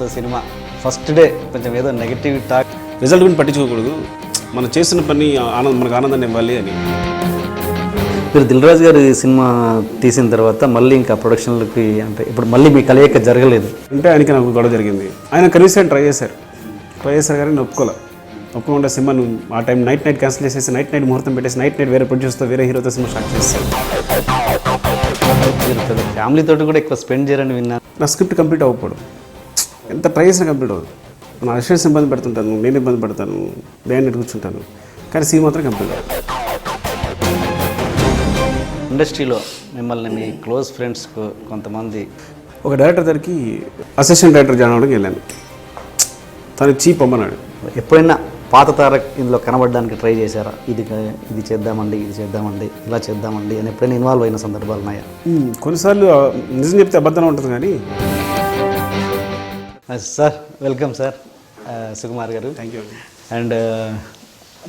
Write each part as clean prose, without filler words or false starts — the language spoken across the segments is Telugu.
ప్రేమతో సినిమా ఫస్ట్ డే కొంచెం ఏదో నెగిటివ్ టాక్. రిజల్ట్ గురించి పట్టించుకోకూడదు, మనం చేసిన పని మనకు ఆనందాన్ని ఇవ్వాలి అని. మీరు దిల్ రాజు గారి సినిమా తీసిన తర్వాత మళ్ళీ ఇంకా ప్రొడక్షన్లకి అంటే ఇప్పుడు మళ్ళీ మీ కలయిక జరగలేదు అంటే ఆయనకి నాకు గొడవ జరిగింది. ఆయన కనీసం ట్రై చేశారు కానీ నేను ఒప్పుకోకుండా సినిమా ఆ టైం నైట్ క్యాన్సిల్ చేసేసి నైట్ ముహూర్తం పెట్టేసి నైట్ వేరే ప్రొడ్యూసర్తో వేరే హీరోతో సినిమా స్టార్ట్ చేస్తారు. ఫ్యామిలీతో కూడా ఎక్కువ స్పెండ్ చేయాలని విన్నాను. నా స్క్రిప్ట్ కంప్లీట్ అవ్వకపోవడం, ఎంత ట్రై చేసినా కంప్లీట్ అవ్వదు. నా అసిస్టెంట్స్ ఇబ్బంది పెడుతుంటాను, నేను ఇబ్బంది పడతాను, నేను కూర్చుంటాను, కానీ సీన్ మాత్రం కంప్లీట్ అవ్వదు. ఇండస్ట్రీలో మిమ్మల్ని మీ క్లోజ్ ఫ్రెండ్స్కు కొంతమంది ఒక డైరెక్టర్ దగ్గరికి అసిస్టెంట్ డైరెక్టర్ జాయిన్ అవ్వడానికి వెళ్ళాను. తను చీప్ అమ్మన్నాడు. ఎప్పుడైనా పాత తారక్ ఇందులో కనబడడానికి ట్రై చేశారా? ఇది చేద్దామండి, ఇలా చేద్దామండి అని ఎప్పుడైనా ఇన్వాల్వ్ అయిన సందర్భాలు ఉన్నాయా? కొన్నిసార్లు నిజం చెప్తే అబద్ధం ఉంటుంది కానీ. సార్ వెల్కమ్ సార్, సుకుమార్ గారు. Thank you. And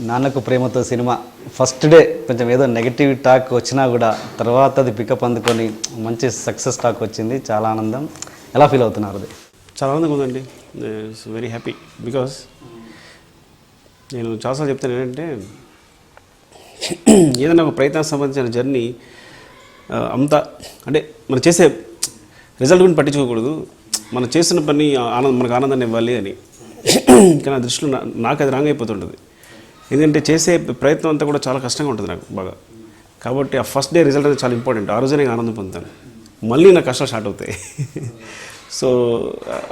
Nannaku Prematho cinema first day కొంచెం ఏదో నెగిటివ్ టాక్ వచ్చినా కూడా తర్వాత అది పికప్ అందుకొని మంచి సక్సెస్ టాక్ వచ్చింది, చాలా ఆనందం. ఎలా ఫీల్ అవుతున్నారు? అది చాలా ఆనందంగా ఉందండి. ఇట్స్ వెరీ హ్యాపీ బికాస్ నేను చాలాసార్లు చెప్తాను ఏంటంటే ఏదైనా ఒక ప్రయత్నానికి సంబంధించిన జర్నీ అంతా అంటే మనం చేసే రిజల్ట్ గురించి పట్టించుకోకూడదు, మనం చేసిన పని మనకు ఆనందాన్ని ఇవ్వాలి అని. కానీ ఆ దృష్టిలో నాకు అది రాంగ్ అయిపోతుంటుంది. ఎందుకంటే చేసే ప్రయత్నం అంతా కూడా చాలా కష్టంగా ఉంటుంది నాకు బాగా. కాబట్టి ఆ ఫస్ట్ డే రిజల్ట్ అనేది చాలా ఇంపార్టెంట్. ఆ రోజే నేను ఆనందం పొందుతాను, మళ్ళీ నాకు కష్టాలు స్టార్ట్ అవుతాయి. సో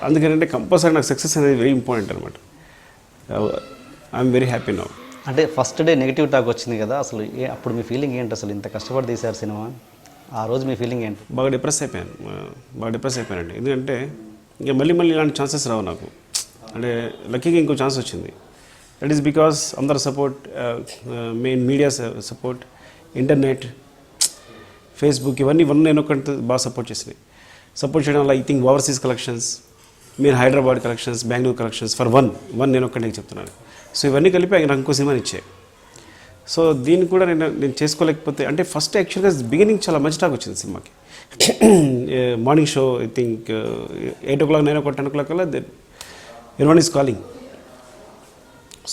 అందుకనంటే కంపల్సరీ నాకు సక్సెస్ అనేది వెరీ ఇంపార్టెంట్ అనమాట. I'm very happy now. అంటే ఫస్ట్ డే నెగిటివ్ టాక్ వచ్చింది కదా, అసలు అప్పుడు మీ ఫీలింగ్ ఏంటి? అసలు ఇంత కష్టపడి తీశారు సినిమా, ఆ రోజు మీ ఫీలింగ్ ఏంటి? బాగా డిప్రెస్ అయిపోయానండి. ఎందుకంటే ఇంకా మళ్ళీ ఇలాంటి ఛాన్సెస్ రావు నాకు. అంటే లక్కీగా ఇంకో ఛాన్స్ వచ్చింది. దట్ ఈస్ బికాస్ అందరు support, main media support, internet, Facebook, ఇవన్నీ నేను ఒకటి బాగా సపోర్ట్ చేయడం వల్ల ఐ థింక్ ఓవర్సీస్ కలెక్షన్స్, మీరు Hyderabad collections, Bengaluru collections for one నేను ఒక్కటే చెప్తున్నాను. సో ఇవన్నీ కలిపి నాకు ఇంకో సినిమాని ఇచ్చాయి. సో దీన్ని కూడా నేను చేసుకోలేకపోతే అంటే ఫస్ట్ యాక్చువల్గా బిగినింగ్ చాలా మంచి టాక్ వచ్చింది సినిమాకి. Morning show I think 8 o'clock 9 o'clock 10 o'clock కల్లా ఎవ్రీవన్ ఈజ్ కాలింగ్.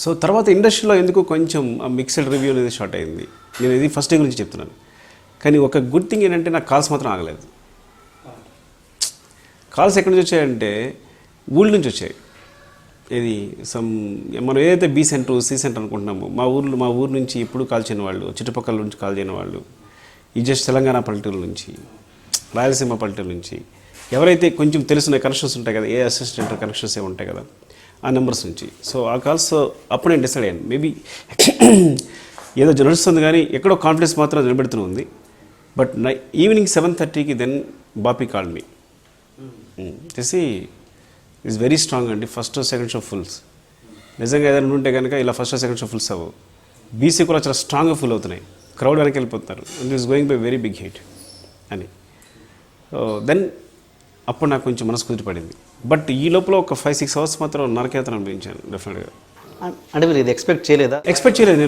సో తర్వాత ఇండస్ట్రీలో ఎందుకు కొంచెం మిక్స్డ్ రివ్యూ అనేది స్టార్ట్ అయింది. నేను ఇది ఫస్ట్ డే గురించి చెప్తున్నాను. కానీ ఒక గుడ్ థింగ్ ఏంటంటే నాకు కాల్స్ మాత్రం ఆగలేదు. కాల్స్ ఎక్కడి నుంచి వచ్చాయంటే ఊళ్ళ నుంచి వచ్చాయి. ఇది మనం ఏదైతే బీ సెంటర్ సి సెంటర్ అనుకుంటున్నామో మా ఊరు నుంచి ఎప్పుడు కాల్ చేయని వాళ్ళు, చుట్టుపక్కల నుంచి కాల్ చేయని వాళ్ళు, ఈ జస్ట్ తెలంగాణ పల్లెటూరు నుంచి, రాయలసీమ పల్లెటూరు నుంచి ఎవరైతే కొంచెం తెలిసిన కనెక్షన్స్ ఉంటాయి కదా, ఏ అసిస్టెంట్ కనెక్షన్స్ ఏ ఉంటాయి కదా, ఆ నెంబర్స్ నుంచి. సో ఆ కాల్స్ అప్పుడు నేను డిసైడ్ అయ్యాను, మేబీ ఏదో నడుస్తుంది కానీ ఎక్కడో కాన్ఫిడెన్స్ మాత్రం నిలబెడుతూ ఉంది. బట్ ఈవినింగ్ 7:30కి దెన్ బాపీ కాల్ మీ చేసి ఈజ్ వెరీ స్ట్రాంగ్ అండి. ఫస్ట్ సెకండ్ షో ఫుల్స్ నిజంగా ఏదైనా ఉంటే కనుక ఇలా ఫస్ట్ సెకండ్ షో ఫుల్స్ అవ్వవు. బీసీ కూడా చాలా స్ట్రాంగ్గా ఫుల్ అవుతున్నాయి, క్రౌడ్ వెనక్కి వెళ్ళిపోతున్నారు. It is going by very big hit అని. దెన్ అప్పుడు నాకు కొంచెం మనసు కుదిరిపడింది. బట్ ఈ లోపల ఒక 5-6 hours మాత్రం నరకేతను అనిపించాను డెఫినెట్గా. అంటే మీరు ఇది ఎక్స్పెక్ట్ చేయలేదా? ఎక్స్పెక్ట్ చేయలేదు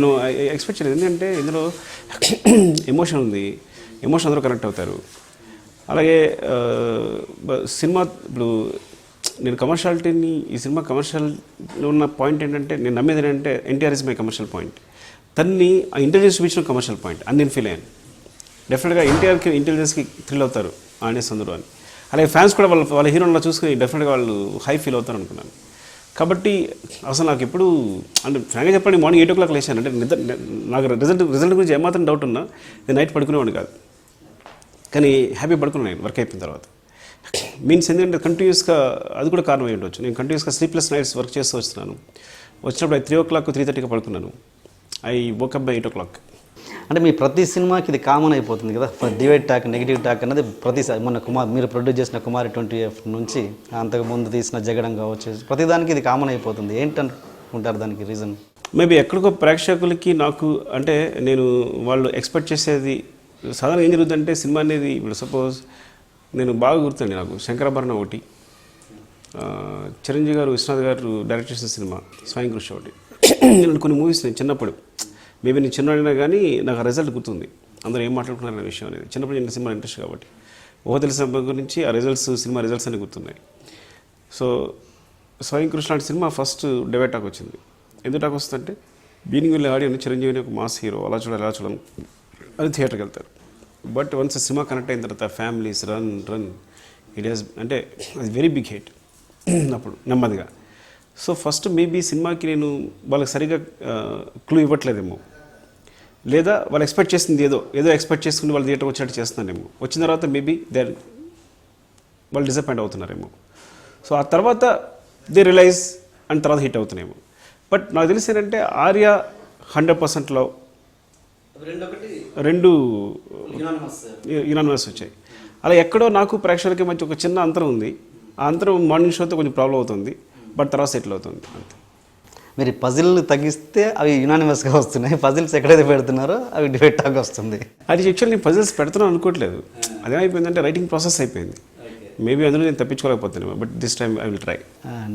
ఎందుకంటే ఇందులో ఎమోషన్ ఉంది, ఎమోషన్ అందరూ కనెక్ట్ అవుతారు. అలాగే సినిమా ఇప్పుడు నేను కమర్షియాలిటీని, ఈ సినిమా కమర్షియల్లో ఉన్న పాయింట్ ఏంటంటే నేను నమ్మేది ఏంటంటే NTR is my commercial point. తన్ని ఆ ఇంటెలిజెన్స్ చూపించిన కమర్షియల్ పాయింట్ అని నేను ఫీల్ అయ్యాను. డెఫినెట్గా ఎన్టీఆర్కి ఇంటెలిజెన్స్కి థ్రిల్ అవుతారు ఆడియన్స్ అందరూ అని. అలాగే ఫ్యాన్స్ కూడా వాళ్ళ హీరోలా చూసుకుని డెఫినెట్గా వాళ్ళు హై ఫీల్ అవుతారు అనుకున్నాను. కాబట్టి అసలు నాకు ఎప్పుడు అంటే ఫ్రాంక్గా చెప్పండి, మార్నింగ్ 8 o'clock లేచాను. అంటే నాకు రిజల్ట్ గురించి ఏమాత్రం డౌట్ ఉన్నా నేను నైట్ పడుకునేవాడిని కాదు, కానీ హ్యాపీ పడుకున్నాను వర్క్ అయిపోయిన తర్వాత. మీన్స్ ఎందుకంటే కంటిన్యూస్గా అది కూడా కారణం అయి ఉండొచ్చు. నేను కంటిన్యూస్గా స్లీప్లెస్ నైట్స్ వర్క్ చేస్తూ వచ్చినాను. వచ్చినప్పుడు 3 o'clock 3:30కి పడుకున్నాను. I woke up by 8 o'clock. అంటే మీ ప్రతి సినిమాకి ఇది కామన్ అయిపోతుంది కదా, డివైడ్ టాక్, నెగిటివ్ టాక్ అనేది ప్రతిసారి. మొన్న మీరు ప్రొడ్యూస్ చేసిన కుమారి 20F నుంచి అంతకుముందు తీసిన జగడం కావచ్చు, ప్రతిదానికి ఇది కామన్ అయిపోతుంది. ఏంటనుకుంటారు దానికి రీజన్? మేబీ ఎక్కడికో ప్రేక్షకులకి నాకు అంటే నేను వాళ్ళు ఎక్స్పెక్ట్ చేసేది సాధారణంగా ఏం జరుగుతుందంటే సినిమా అనేది ఇప్పుడు సపోజ్ నేను బాగా గుర్తండి నాకు శంకరాభరణం ఒకటి, చిరంజీవి గారు విశ్వనాథ్ గారు డైరెక్ట్ చేసిన సినిమా స్వయం కృషి ఒకటి. నేను కొన్ని మూవీస్ నేను చిన్నప్పుడు మేబీ నేను చిన్నవాడినా కానీ నాకు ఆ రిజల్ట్ గుర్తుంది, అందరూ ఏం మాట్లాడుకున్నారనే విషయం అనేది. చిన్నప్పుడు నేను సినిమా ఇంట్రెస్ట్ కాబట్టి తెలిసిన గురించి ఆ రిజల్ట్స్, సినిమా రిజల్ట్స్ అన్నీ గుర్తున్నాయి. సో స్వయం కృష్ణ లాంటి సినిమా ఫస్ట్ డివైడ్ టాక్ వచ్చింది. ఎందుకు టాక్ వస్తుందంటే బీనింగ్ వెళ్ళే ఆడియో చిరంజీవిని ఒక మాస్ హీరో అలా చూడాలి ఎలా చూడడం అది థియేటర్కి వెళ్తారు. బట్ వన్స్ సినిమా కనెక్ట్ అయిన తర్వాత ఫ్యామిలీస్ రన్ ఇట్ హాస్ అంటే అది వెరీ బిగ్ హిట్ అప్పుడు నెమ్మదిగా. సో ఫస్ట్ మేబీ సినిమాకి నేను వాళ్ళకి సరిగా క్లూ ఇవ్వట్లేదేమో, లేదా వాళ్ళు ఎక్స్పెక్ట్ చేసింది ఏదో ఎక్స్పెక్ట్ చేసుకుని వాళ్ళు థియేటర్ వచ్చేట్టు చేస్తున్నారేమో. వచ్చిన తర్వాత మేబీ వాళ్ళు డిసప్పాయింట్ అవుతున్నారేమో. సో ఆ తర్వాత దే రియలైజ్ అండ్ తర్వాత హిట్ అవుతున్నాయేమో. బట్ నాకు తెలిసి ఏంటంటే ఆర్య 100%లో రెండు యునానిమస్ వచ్చాయి. అలా ఎక్కడో నాకు ప్రేక్షకులకి మధ్య ఒక చిన్న అంతరం ఉంది. ఆ అంతరం మార్నింగ్ షోతో కొంచెం ప్రాబ్లం అవుతుంది, బట్ తర్వాత సెటిల్ అవుతుంది అంతే. మీరు పజిల్ తగ్గిస్తే అవి యునానిమస్గా వస్తున్నాయి, పజిల్స్ ఎక్కడైతే పెడుతున్నారో అవి డిబేట్ టాక్ వస్తుంది. అది యాక్చువల్లీ నేను పజిల్స్ పెడుతున్నాను అనుకోవట్లేదు. అదేమైపోయిందంటే రైటింగ్ ప్రాసెస్ అయిపోయింది. మేబీ అందులో నేను తప్పించుకోలేకపోతున్నాను, but this time I will try.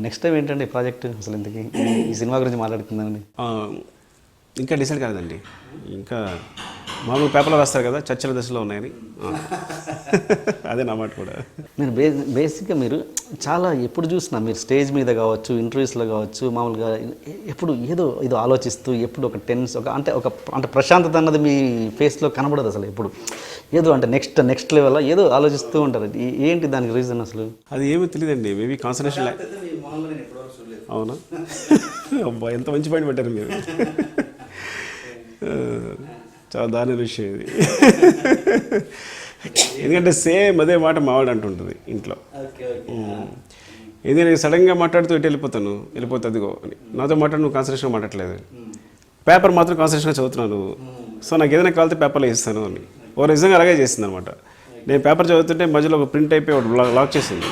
Next time ఏంటంటే ఈ ప్రాజెక్ట్ అసలు ఇంతకీ ఈ సినిమా గురించి మాట్లాడుతుందండి? ఇంకా డిసైడ్ కాదండి. ఇంకా మామూలు పేపర్లో రాస్తారు కదా చర్చల దశలో ఉన్నాయని, అదే నా మాట కూడా. నేను బేసిక్గా మీరు చాలా ఎప్పుడు చూసినా మీరు స్టేజ్ మీద కావచ్చు, ఇంటర్వ్యూస్లో కావచ్చు, మామూలుగా ఎప్పుడు ఏదో ఆలోచిస్తూ ఎప్పుడు ఒక టెన్స్ అంటే ప్రశాంతత అన్నది మీ ఫేస్లో కనబడదు అసలు. ఎప్పుడు ఏదో అంటే నెక్స్ట్ లెవెల్లో ఏదో ఆలోచిస్తూ ఉంటారు. ఏంటి దానికి రీజన్ అసలు? అది ఏమీ తెలియదండి. Maybe concentration. అవునా? అబ్బా ఎంత మంచి పాయింట్ పెట్టారు మీరు. చాలా దారుణ విషయం ఇది. ఎందుకంటే సేమ్ అదే మాట మావాడు అంటుంటుంది ఇంట్లో. ఎందుకంటే సడన్గా మాట్లాడుతూ ఇటు వెళ్ళిపోతుంది అదిగో అని. నాతో మాట్లాడు నువ్వు కాన్సన్ట్రేషన్గా మాట్లాడలేదు, పేపర్ మాత్రం కాన్సన్ట్రేషన్గా చదువుతున్నావు నువ్వు. సో నాకు ఏదైనా కావాలితే పేపర్లో ఇస్తాను అని ఓ నిజంగా అలాగే చేసింది అనమాట. నేను పేపర్ చదువుతుంటే మధ్యలో ఒక ప్రింట్ అయిపోయి ఒకటి లాక్ చేసింది.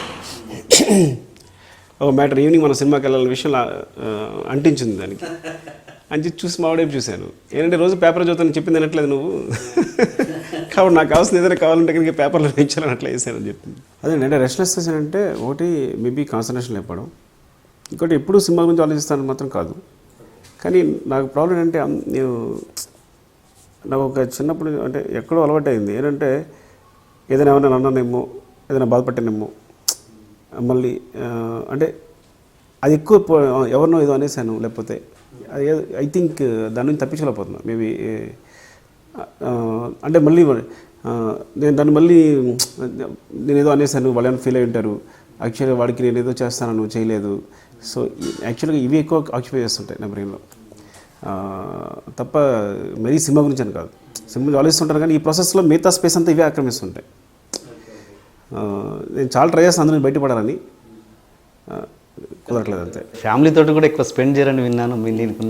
ఒక మ్యాటర్ ఈవినింగ్ మన సినిమాకి వెళ్ళాలని విషయం అంటించింది దానికి అని చెప్పి చూసి మా వైపు చూశాను. ఏంటంటే రోజు పేపర్ చదువుతాను చెప్పింది అనట్లేదు నువ్వు, కాబట్టి నాకు కావాల్సిన ఏదైనా కావాలంటే కనుక పేపర్లో పెంచాలని అట్లా వేసానని చెప్పింది. అదే అంటే రెస్ట్లెస్ అంటే ఒకటి మేబీ కాన్సన్ట్రేషన్ లేకపోవడం, ఇంకోటి ఎప్పుడు సినిమా గురించి ఆలోచిస్తానని మాత్రం కాదు. కానీ నాకు ప్రాబ్లం ఏంటంటే నాకు ఒక చిన్నప్పుడు అంటే ఎక్కడో అలవాటు అయింది ఏంటంటే ఏదైనా ఏమైనా అన్నానేమో, ఏదైనా బాధపట్టానేమో, మళ్ళీ అంటే అది ఎక్కువ ఎవరినో ఏదో అనేసాను, లేకపోతే అది ఐ థింక్ దాని నుంచి తప్పించలేకపోతున్నా మేబీ. అంటే మళ్ళీ నేను దాన్ని మళ్ళీ నేను ఏదో అనేసాను, వాళ్ళు ఏమైనా ఫీల్ అయి ఉంటారు, యాక్చువల్గా వాడికి నేను ఏదో చేస్తాను నువ్వు చేయలేదు. సో యాక్చువల్గా ఇవి ఎక్కువ ఆక్యుపై చేస్తుంటాయి నా బ్రెయిన్లో తప్ప మరీ సినిమా గురించి అని కాదు. సినిమా ఆలోచిస్తుంటాను కానీ ఈ ప్రాసెస్లో మిగతా స్పేస్ అంతా ఇవే ఆక్రమిస్తుంటాయి. నేను చాలా ట్రై చేస్తాను అందులో బయటపడాలని, కుదరట్లేదు అంతే. ఫ్యామిలీతో కూడా ఎక్కువ స్పెండ్ చేయరని విన్నాను.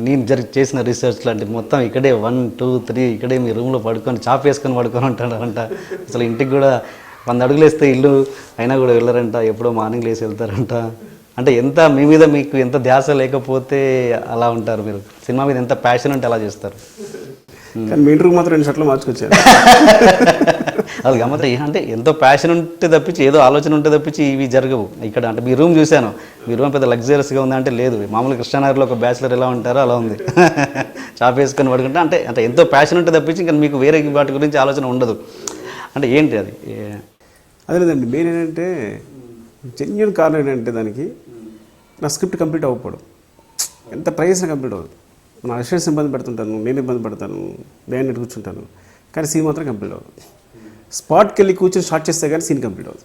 నేను చేసిన రీసెర్చ్లో అంటే మొత్తం ఇక్కడే 1, 2, 3 ఇక్కడే మీ రూమ్లో పడుకొని చాప్ వేసుకొని పడుకొని ఉంటారంట. అసలు ఇంటికి కూడా 100 అడుగులు వేస్తే ఇల్లు అయినా కూడా వెళ్ళారంట, ఎప్పుడో మార్నింగ్ లేసి వెళ్తారంట. అంటే ఎంత మీ మీద మీకు ఎంత ధ్యాస లేకపోతే అలా ఉంటారు మీరు, సినిమా మీద ఎంత ప్యాషన్ ఉంటే అలా చేస్తారు. కానీ మీ ఇంటర్వ్యూ మాత్రం 2 షర్ట్లు మార్చుకొచ్చారు. అది గమ్మత. అంటే ఎంతో ప్యాషన్ ఉంటే తప్పించి ఏదో ఆలోచన ఉంటే తప్పించి ఇవి జరగవు ఇక్కడ. అంటే మీ రూమ్ చూశాను, మీ రూమ్ పెద్ద లగ్జరియస్గా ఉంది అంటే లేదు. మామూలు కృష్ణానగర్లో ఒక బ్యాచిలర్ ఎలా ఉంటారో అలా ఉంది. చాప్ వేసుకొని పడుకుంటే అంటే ఎంతో ప్యాషన్ ఉంటే తప్పించి ఇంకా మీకు వేరే వాటి గురించి ఆలోచన ఉండదు. అంటే ఏంటి అది? అదే లేదండి, మెయిన్ ఏంటంటే జెన్యున్ కారణం ఏంటంటే దానికి నా స్క్రిప్ట్ కంప్లీట్ అవ్వకపోవడం. ఎంత ట్రై చేసినా కంప్లీట్ అవ్వదు. నా అసిస్టెంట్స్ ఇబ్బంది పెడుతుంటాను, నేను ఇబ్బంది పడతాను, నేను కూర్చుంటాను, కానీ సీన్ మాత్రం కంప్లీట్ అవ్వదు. స్పాట్కి వెళ్ళి కూర్చొని స్టార్ట్ చేస్తే కానీ సీన్ కంప్లీట్ అవ్వదు.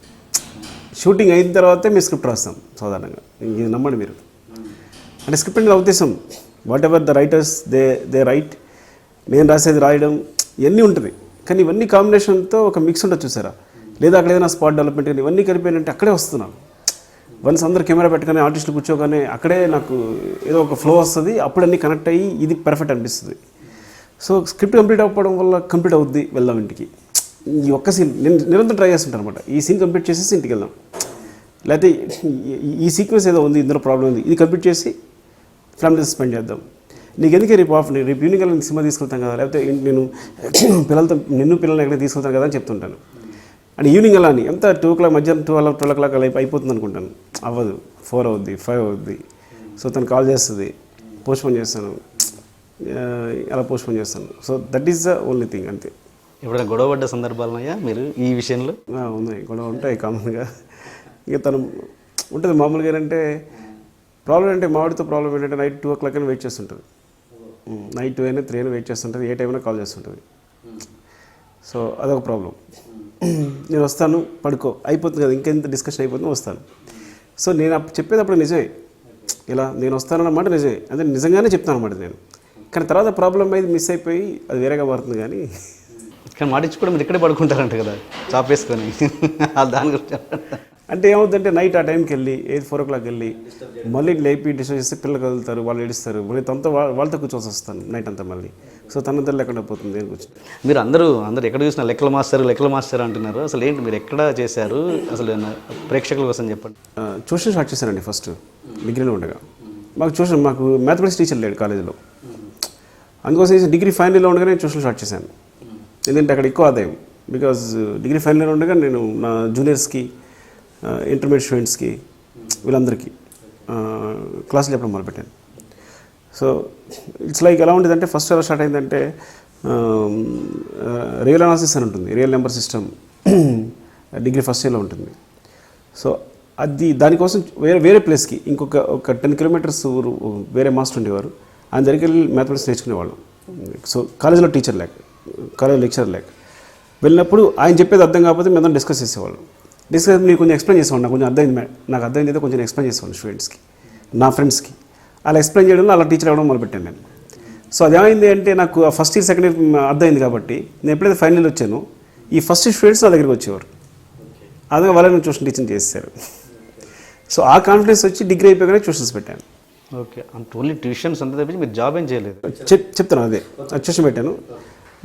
షూటింగ్ అయిన తర్వాతే మేము స్క్రిప్ట్ రాస్తాం సాధారణంగా, ఇది నమ్మండి మీరు. అంటే స్క్రిప్ట్ అనేది ఉద్దేశం what ever the writers they right, నేను రాసేది రాయడం ఇవన్నీ ఉంటుంది. కానీ ఇవన్నీ కాంబినేషన్తో ఒక మిక్స్ ఉంటుంది చూసారా, లేదా అక్కడ ఏదైనా స్పాట్ డెవలప్మెంట్ కానీ ఇవన్నీ కలిపానంటే అక్కడే వస్తున్నాను. వన్స్ అందరు కెమెరా పెట్టుకొని ఆర్టిస్టులు కూర్చోగానే అక్కడే నాకు ఏదో ఒక ఫ్లో వస్తుంది, అప్పుడు అన్నీ కనెక్ట్ అయ్యి ఇది పర్ఫెక్ట్ అనిపిస్తుంది. సో స్క్రిప్ట్ కంప్లీట్ అవ్వడం వల్ల కంప్లీట్ అవుద్ది, వెళ్దాం ఇంటికి. ఈ ఒక్క సీన్ నేను నిరంతరం ట్రై చేస్తుంటాను అనమాట. ఈ సీన్ కంప్లీట్ చేసేసి ఇంటికి వెళ్దాం, లేకపోతే ఈ సీక్వెన్స్ ఏదో ఉంది ఇందులో ప్రాబ్లం ఉంది, ఇది కంప్లీట్ చేసి ఫ్యామిలీ స్పెండ్ చేద్దాం. నీకు ఎందుకే రేపు రేపు ఈవినింగ్ వెళ్ళి సినిమా తీసుకెళ్తాను కదా, లేకపోతే నేను పిల్లల్ని ఎక్కడ తీసుకెళ్తాను కదా అని చెప్తుంటాను. అండ్ ఈవినింగ్ అలా అని ఎంత 2 o'clock మధ్యాహ్నం 12 o'clock అలా అయిపోతుంది అనుకుంటాను. అవ్వదు, 4 అవుద్ది, 5 అవుద్ది. సో తను కాల్ చేస్తుంది, పోస్ట్పోన్ చేస్తాను, అలా పోస్ట్పోన్ చేస్తాను. So that is the only thing అంతే. ఎప్పుడైనా గొడవ పడ్డ సందర్భాలున్నాయా మీరు ఈ విషయంలో? ఉన్నాయి, గొడవ ఉంటాయి కామన్గా. ఇక తను ఉంటుంది మామూలుగా. అంటే ప్రాబ్లం అంటే మావాడితో ప్రాబ్లం ఏంటంటే నైట్ 2 o'clock అని వెయిట్ చేస్తుంటుంది. నైట్ 2 అయినా 3 అయినా వెయిట్ చేస్తుంటుంది, ఏ టైమైనా కాల్ చేస్తుంటుంది. సో అదొక ప్రాబ్లం. నేను వస్తాను పడుకో అయిపోతుంది కదా, ఇంకెంత డిస్కషన్ అయిపోతుంది వస్తాను. సో నేను చెప్పేది అప్పుడు నిజమే, ఇలా నేను వస్తానన్నమాట నిజమే, అంటే నిజంగానే చెప్తాను అన్నమాట నేను. కానీ తర్వాత ప్రాబ్లం అయితే మిస్ అయిపోయి అది వేరేగా మారుతుంది. కానీ మాటిచ్చి కూడా మీరు ఇక్కడే పడుకుంటారంట కదా చాప్ వేసుకొని దాని గురించి అంటే ఏమవుతుందంటే నైట్ ఆ టైంకి వెళ్ళి 4 o'clock వెళ్ళి మళ్ళీ లేపి డిస్టర్బ్ చేస్తే పిల్లలు కదులుతారు, వాళ్ళు ఏడుస్తారు, మళ్ళీ తనతో వాళ్ళతో కూర్చోసి వస్తాను నైట్ అంతా మళ్ళీ. సో తనంతా లేకుండా పోతుంది నేను కూర్చొని. మీరు అందరూ ఎక్కడ చూసినా లెక్కల మాస్టర్ అంటున్నారు. అసలు ఏంటి మీరు ఎక్కడ చేశారు అసలు ప్రేక్షకుల కోసం చెప్పండి. ట్యూషన్ స్టార్ట్ చేశానండి ఫస్ట్ డిగ్రీలో ఉండగా. మాకు మ్యాథమెటిక్స్ టీచర్ లేడు కాలేజీలో, అందుకోసం డిగ్రీ ఫైనల్ ఇయర్లో ఉండగా నేను ట్యూషన్ స్టార్ట్ చేశాను. ఎందుకంటే అక్కడ ఎక్కువ ఆదాయం. బికాజ్ డిగ్రీ ఫైనల్ ఇయర్ ఉండగా నేను నా జూనియర్స్కి, ఇంటర్మీడియట్ స్టూడెంట్స్కి, వీళ్ళందరికీ క్లాసులు చెప్పడం మొదలుపెట్టాను. సో ఇట్స్ లైక్ ఎలా ఉండేదంటే ఫస్ట్ ఎలా స్టార్ట్ అయిందంటే రియల్ అనాలిసిస్ అని ఉంటుంది, real number system degree first ఇయర్లో ఉంటుంది. సో దానికోసం వేరే ప్లేస్కి ఒక 10 kilometers వేరే మాస్టర్ ఉండేవారు, ఆయన దగ్గరికి వెళ్ళి మ్యాథమెటిక్స్ నేర్చుకునేవాళ్ళం. సో కాలేజీలో టీచర్ లేక, కాలేజ్ లెక్చర్ లేక వెళ్ళినప్పుడు ఆయన చెప్పేది అర్థం కాకపోతే మేము డిస్కస్ చేసేవాళ్ళం. మీరు కొంచెం ఎక్స్ప్లెయిన్ చేసేవాడు, నాకు కొంచెం నాకు అర్థమైంది అయితే కొంచెం ఎక్స్ప్లెయిన్ చేసేవాడు స్టూడెంట్స్కి, నా ఫ్రెండ్స్కి. అలా ఎక్స్ప్లెయిన్ చేయడంలో అలా టీచర్ అవ్వడం మొదలుపెట్టాను నేను. సో అదేమైంది అంటే నాకు ఫస్ట్ ఇయర్ సెకండ్ ఇయర్ అర్థమైంది కాబట్టి నేను ఎప్పుడైతే ఫైనల్ వచ్చానో ఈ ఫస్ట్ స్టూడెంట్స్ నా దగ్గరికి వచ్చేవారు, అదే వాళ్ళని ట్యూషన్ టీచింగ్ చేసేసారు. సో ఆ కాన్ఫిడెన్స్ వచ్చి డిగ్రీ అయిపోయాక ట్యూషన్స్ పెట్టాను. ఓకే, అంటే ఓన్లీ ట్యూషన్స్ అంతా తప్పించి మీరు జాబ్ ఏం చేయలేదు? చెప్తాను, అదే ట్యూషన్ పెట్టాను.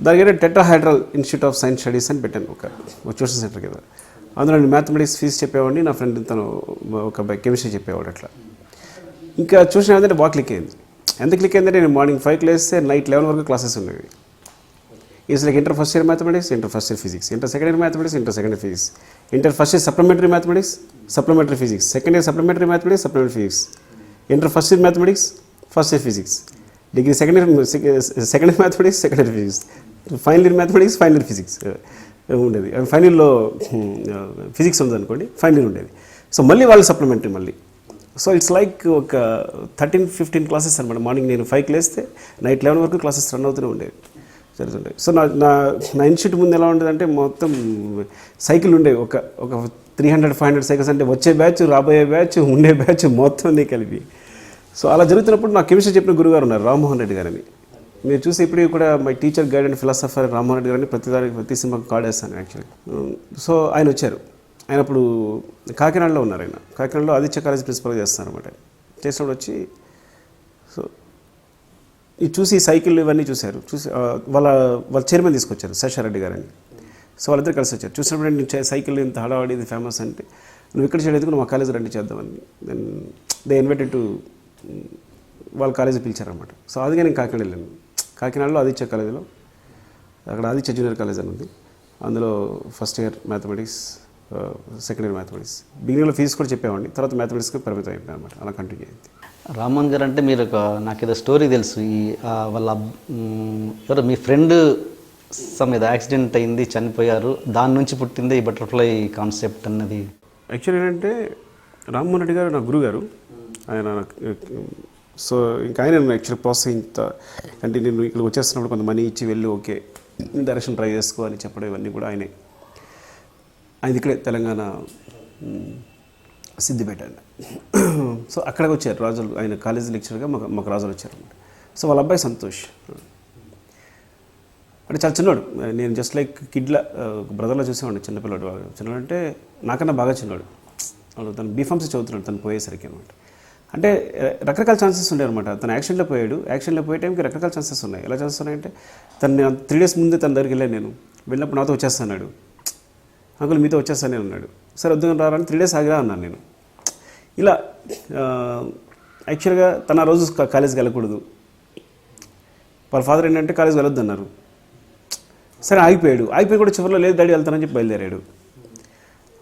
దానికైతే tetrahedral institute of science studies అని పెట్టాను ఒక ట్యూషన్ సెంటర్ కదా. అందులో నేను మ్యాథమెటిక్స్ ఫీజు చెప్పేవాడిని, నా ఫ్రెండ్ తను ఒక కెమిస్ట్రీ చెప్పేవాడు. అట్లా ఇంకా ట్యూషన్ ఏంటంటే బాగా క్లిక్ అయింది. ఎంత క్లిక్ అయిందంటే నేను మార్నింగ్ 5 లేస్తే నైట్ 11 వరకు క్లాసెస్ ఉండేవి. Is like inter first year mathematics, inter first year physics, inter second year mathematics, inter second year physics, inter first year supplementary mathematics, supplementary physics, second year supplementary mathematics, supplementary physics, inter first year mathematics, first year physics, degree second year mathematics, second year physics, final year mathematics, final year physics ఉండేది. ఫైనల్లో ఫిజిక్స్ ఉందనుకోండి, ఫైనల్ ఇయర్ ఉండేది. సో మళ్ళీ వాళ్ళు సప్లిమెంటరీ మళ్ళీ. సో ఇట్స్ లైక్ ఒక 13-15 క్లాసెస్ అనమాట. మార్నింగ్ నేను 5 లేస్తే నైట్ 11 వరకు క్లాసెస్ రన్ అవుతూనే ఉండేవి, జరుగుతుంటాయి. సో నా ఇన్స్టిట్యూట్ ముందు ఎలా ఉండేదంటే మొత్తం సైకిల్ ఉండేవి, ఒక 300-500 సైకిల్స్, అంటే వచ్చే బ్యాచ్, రాబోయే బ్యాచ్, ఉండే బ్యాచ్ మొత్తం అన్నీ కలిపి. సో అలా జరుగుతున్నప్పుడు నాకు కెమిస్ట్రీ చెప్పిన గురుగారు ఉన్నారు, రామ్మోహన్ రెడ్డి గారని. మీరు చూసి ఇప్పుడు కూడా my teacher guide and philosopher Rammohan Reddy గారిని ప్రతి సినిమాకి కార్డ్ వేస్తాను యాక్చువల్లీ. సో ఆయన వచ్చారు, ఆయన అప్పుడు కాకినాడలో ఉన్నారు. ఆయన కాకినాడలో ఆదిత్య కాలేజ్ ప్రిన్సిపల్గా చేస్తున్నారు అనమాట. చేసినప్పుడు వచ్చి సో ఇది చూసి సైకిల్ ఇవన్నీ చూశారు. చూసి వాళ్ళ చైర్మన్ తీసుకొచ్చారు, శేషారెడ్డి గారని. సో వాళ్ళిద్దరు కలిసి వచ్చారు. చూసినప్పుడు నేను సైకిల్ ఇంత హడావాడి ఇది ఫేమస్ అంటే, నువ్వు ఇక్కడ చేయలేదు, నువ్వు మా కాలేజ్ రండి చేద్దామని. దెన్ దే ఇన్వైటెడ్ టు వాళ్ళ కాలేజీ పిలిచారనమాట. సో అదిగా నేను కాకినాడ వెళ్ళాను. కాకినాడలో ఆదిత్య కాలేజీలో, అక్కడ ఆదిత్య జూనియర్ కాలేజ్ అని ఉంది, అందులో first year mathematics, second year mathematics. బిగినింగ్లో ఫీజు కూడా చెప్పేవాడిని, తర్వాత మ్యాథమెటిక్స్కి పరిమితం అయిపోయాను అనమాట. అలా కంటిన్యూ అయింది. రామ్మోహన్ గారు అంటే మీరు నాకు ఏదో స్టోరీ తెలుసు, వాళ్ళ ఎవరు మీ ఫ్రెండ్ మీద యాక్సిడెంట్ అయింది, చనిపోయారు, దాని నుంచి పుట్టిందే ఈ బటర్ఫ్లై కాన్సెప్ట్ అన్నది. యాక్చువల్లీ ఏంటంటే రామ్మోహన్ రెడ్డి గారు నా గురుగారు, ఆయన. సో ఇంకా ఆయన యాక్చువల్లీ ప్రోత్సహించ, అంటే నేను ఇక్కడికి వచ్చేస్తున్నప్పుడు కొంత మనీ ఇచ్చి వెళ్ళి ఓకే డైరెక్షన్ ట్రై చేసుకో అని చెప్పడం ఇవన్నీ కూడా ఆయనే. ఆయన ఇక్కడే తెలంగాణ సిద్దిపేట. సో అక్కడికి వచ్చారు రాజులు, ఆయన కాలేజీ లెక్చర్గా మాకు రాజులు వచ్చారన్నమాట. సో వాళ్ళ అబ్బాయి సంతోష్ అంటే చాలా చిన్నవాడు, నేను జస్ట్ లైక్ కిడ్లా బ్రదర్లో చూసేవాడిని. చిన్నపిల్లడు, చిన్నవాడు అంటే నాకన్నా బాగా చిన్నవాడు. వాడు తను బీఫామ్సీ చదువుతున్నాడు తను పోయేసరికి అనమాట. అంటే రకరకాల ఛాన్సెస్ ఉండే అనమాట. తను యాక్షన్లో పోయాడు, యాక్షన్లో పోయే టైంకి రకరకాల ఛాన్సెస్ ఉన్నాయి. ఎలా ఛాన్సెస్ ఉన్నాయంటే, తను 3 days ముందే తన దగ్గరికి వెళ్ళాను. నేను వెళ్ళినప్పుడు నాతో వచ్చేస్తాడు, అంకుల్ మీతో వచ్చేస్తానే ఉన్నాడు. సరే వద్దుగా రారని 3 days ఆగిరా అన్నాను నేను. ఇలా యాక్చువల్గా తన రోజు కాలేజీకి వెళ్ళకూడదు, వాళ్ళ ఫాదర్ ఏంటంటే కాలేజీకి వెళ్ళొద్దు అన్నారు. సరే ఆగిపోయి కూడా చివరిలో లేదు డాడీ వెళ్తానని చెప్పి బయలుదేరాడు.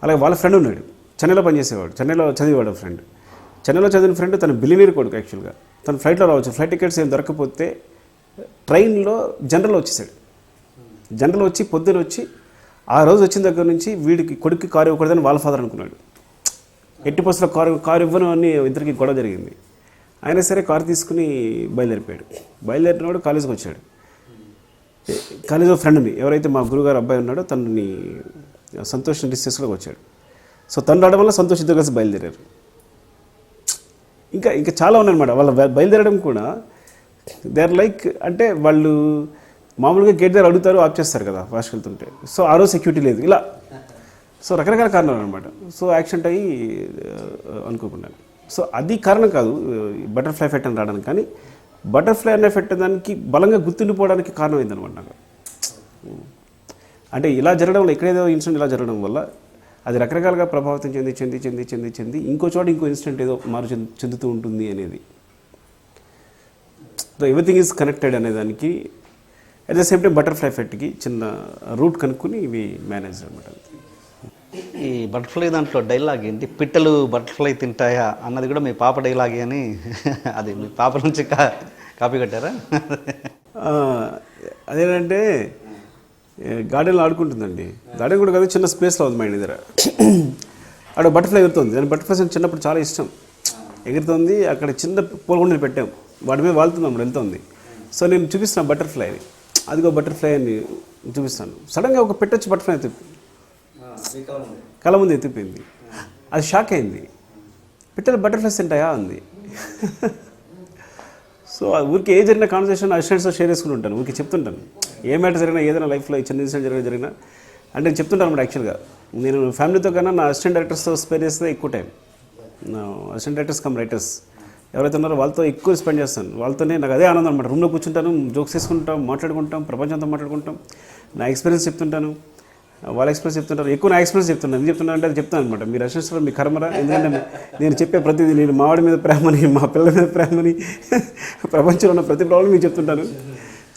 అలాగే వాళ్ళ ఫ్రెండ్ ఉన్నాడు, చెన్నైలో పనిచేసేవాడు, చెన్నైలో చదివేవాడు ఫ్రెండ్. చెన్నైలో చదివిన ఫ్రెండ్ తన బిలినీర్ కొడుకు. యాక్చువల్గా తను ఫ్లైట్లో రావచ్చు, ఫ్లైట్ టికెట్స్ ఏం దొరకకపోతే ట్రైన్లో జనరల్ వచ్చేసాడు. జనరల్ వచ్చి పొద్దున వచ్చి ఆ రోజు వచ్చిన దగ్గర నుంచి వీడికి కొడుక్కి కారు ఇవ్వకూడదని వాళ్ళ ఫాదర్ అనుకున్నాడు. ఎట్టి బస్సులో కారు ఇవ్వను అని ఇద్దరికి గొడవ జరిగింది. అయినా సరే కారు తీసుకుని బయలుదేరిపోయాడు. బయలుదేరినవాడు కాలేజీకి వచ్చాడు. కాలేజీలో ఫ్రెండ్ని ఎవరైతే మా గురుగారు అబ్బాయి ఉన్నాడో తనని సంతోష్ డిస్టెస్లోకి వచ్చాడు. సో తను రావడం వల్ల సంతోష్ ఇద్దరు కలిసి బయలుదేరారు. ఇంకా చాలా ఉన్నాయన్నమాట. వాళ్ళ బయలుదేరడం కూడా దే ఆర్ లైక్ అంటే వాళ్ళు మామూలుగా గేట్ దగ్గర అడుగుతారు, ఆఫ్ చేస్తారు కదా ఫాస్ట్ వెళ్తుంటే. సో ఆ రోజు సెక్యూరిటీ లేదు, ఇలా సో రకరకాల కారణాలు అనమాట. సో యాక్సిడెంట్ అయ్యి అనుకోకుండా. సో అది కారణం కాదు బటర్ఫ్లై ఎఫెక్ట్ అని రావడానికి, కానీ బటర్ఫ్లై అనే ఎఫెక్ట్ దానికి బలంగా గుర్తుండిపోవడానికి కారణం అయిందనమాట నాకు. అంటే ఇలా జరగడం వల్ల, ఎక్కడేదో ఇన్సిడెంట్ ఇలా జరగడం వల్ల అది రకరకాలుగా ప్రభావితం చెంది ఇంకో చోట ఇంకో ఇన్సిడెంట్ ఏదో చెందుతూ ఉంటుంది అనేది. సో ఎవ్రీథింగ్ ఈజ్ కనెక్టెడ్ అనే దానికి at the same time butterfly ఎఫెక్ట్కి చిన్న రూట్ కనుక్కొని ఇవి మేనేజ్ అనమాట. ఈ బటర్ఫ్లై దాంట్లో డైలాగ్ ఏంటి, పిట్టలు బటర్ఫ్లై తింటాయా అన్నది కూడా మీ పాప డైలాగే అని, అది మీ పాప నుంచి కాపీ కట్టారా? అదేంటంటే గార్డెన్లో ఆడుకుంటుందండి. గార్డెన్ కూడా కాదు, చిన్న స్పేస్లో ఉంది మా ఇంటి దగ్గర. అక్కడ బటర్ఫ్లై ఎగురుతుంది. నేను బటర్ఫ్లైస్ అని చిన్నప్పుడు చాలా ఇష్టం. ఎగురుతుంది. అక్కడ చిన్న పూలగుండలు పెట్టాం, వాటి మీద వాళ్తుంది, అప్పుడు వెళ్తుంది. సో నేను చూపిస్తున్నాను బటర్ఫ్లైని, అదిగో బటర్ఫ్లై అని చూపిస్తాను. సడన్గా ఒక పెట్టొచ్చి బటర్ఫ్లై ఎత్తిపోయింది, కళ్ళ ముందు ఎత్తిపోయింది. అది షాక్ అయింది. పిట్టలు బటర్ఫ్లైస్ తింటాయా అంది. సో ఊరికి ఏ జరిగిన కాన్వర్సేషన్ అసిస్టెంట్స్తో షేర్ చేసుకుని ఉంటాను, ఊరికి చెప్తుంటాను. ఏ మ్యాటర్ జరిగినా, ఏదైనా లైఫ్లో చిన్న ఇన్సిడెంట్ జరిగినా అంటే నేను చెప్తుంటాను అనమాట. యాక్చువల్గా నేను ఫ్యామిలీతో కన్నా నా అసిస్టెంట్ డైరెక్టర్స్తో స్పెండ్ చేస్తే ఎక్కువ టైం. నా అసిస్టెంట్ డైరెక్టర్స్ కమ్ రైటర్స్ ఎవరైతే ఉన్నారో వాళ్ళతో ఎక్కువ స్పెండ్ చేస్తాను. వాళ్ళతోనే నాకు అదే ఆనందం అనమాట. రూమ్లో కూర్చుంటాను, జోక్స్ చేసుకుంటాం, మాట్లాడుకుంటాం, ప్రపంచంతో మాట్లాడుకుంటాం. నా ఎక్స్పీరియన్స్ చెప్తుంటాను, వాళ్ళ ఎక్స్పీరియన్స్ చెప్తుంటారు. ఎక్కువ నా ఎక్స్పీరియన్స్ చెప్తున్నాను. ఎందుకు చెప్తున్నా అంటే అది చెప్తాను అనమాట. మీరు అసిస్టెంట్స్లో మీ కర్మరా, ఎందుకంటే నేను చెప్పే ప్రతిదీ, నేను మావాడి మీద ప్రేమని, మా పిల్లల మీద ప్రేమని, ప్రపంచంలో ఉన్న ప్రతి ప్రాబ్లం మీకు చెప్తుంటాను.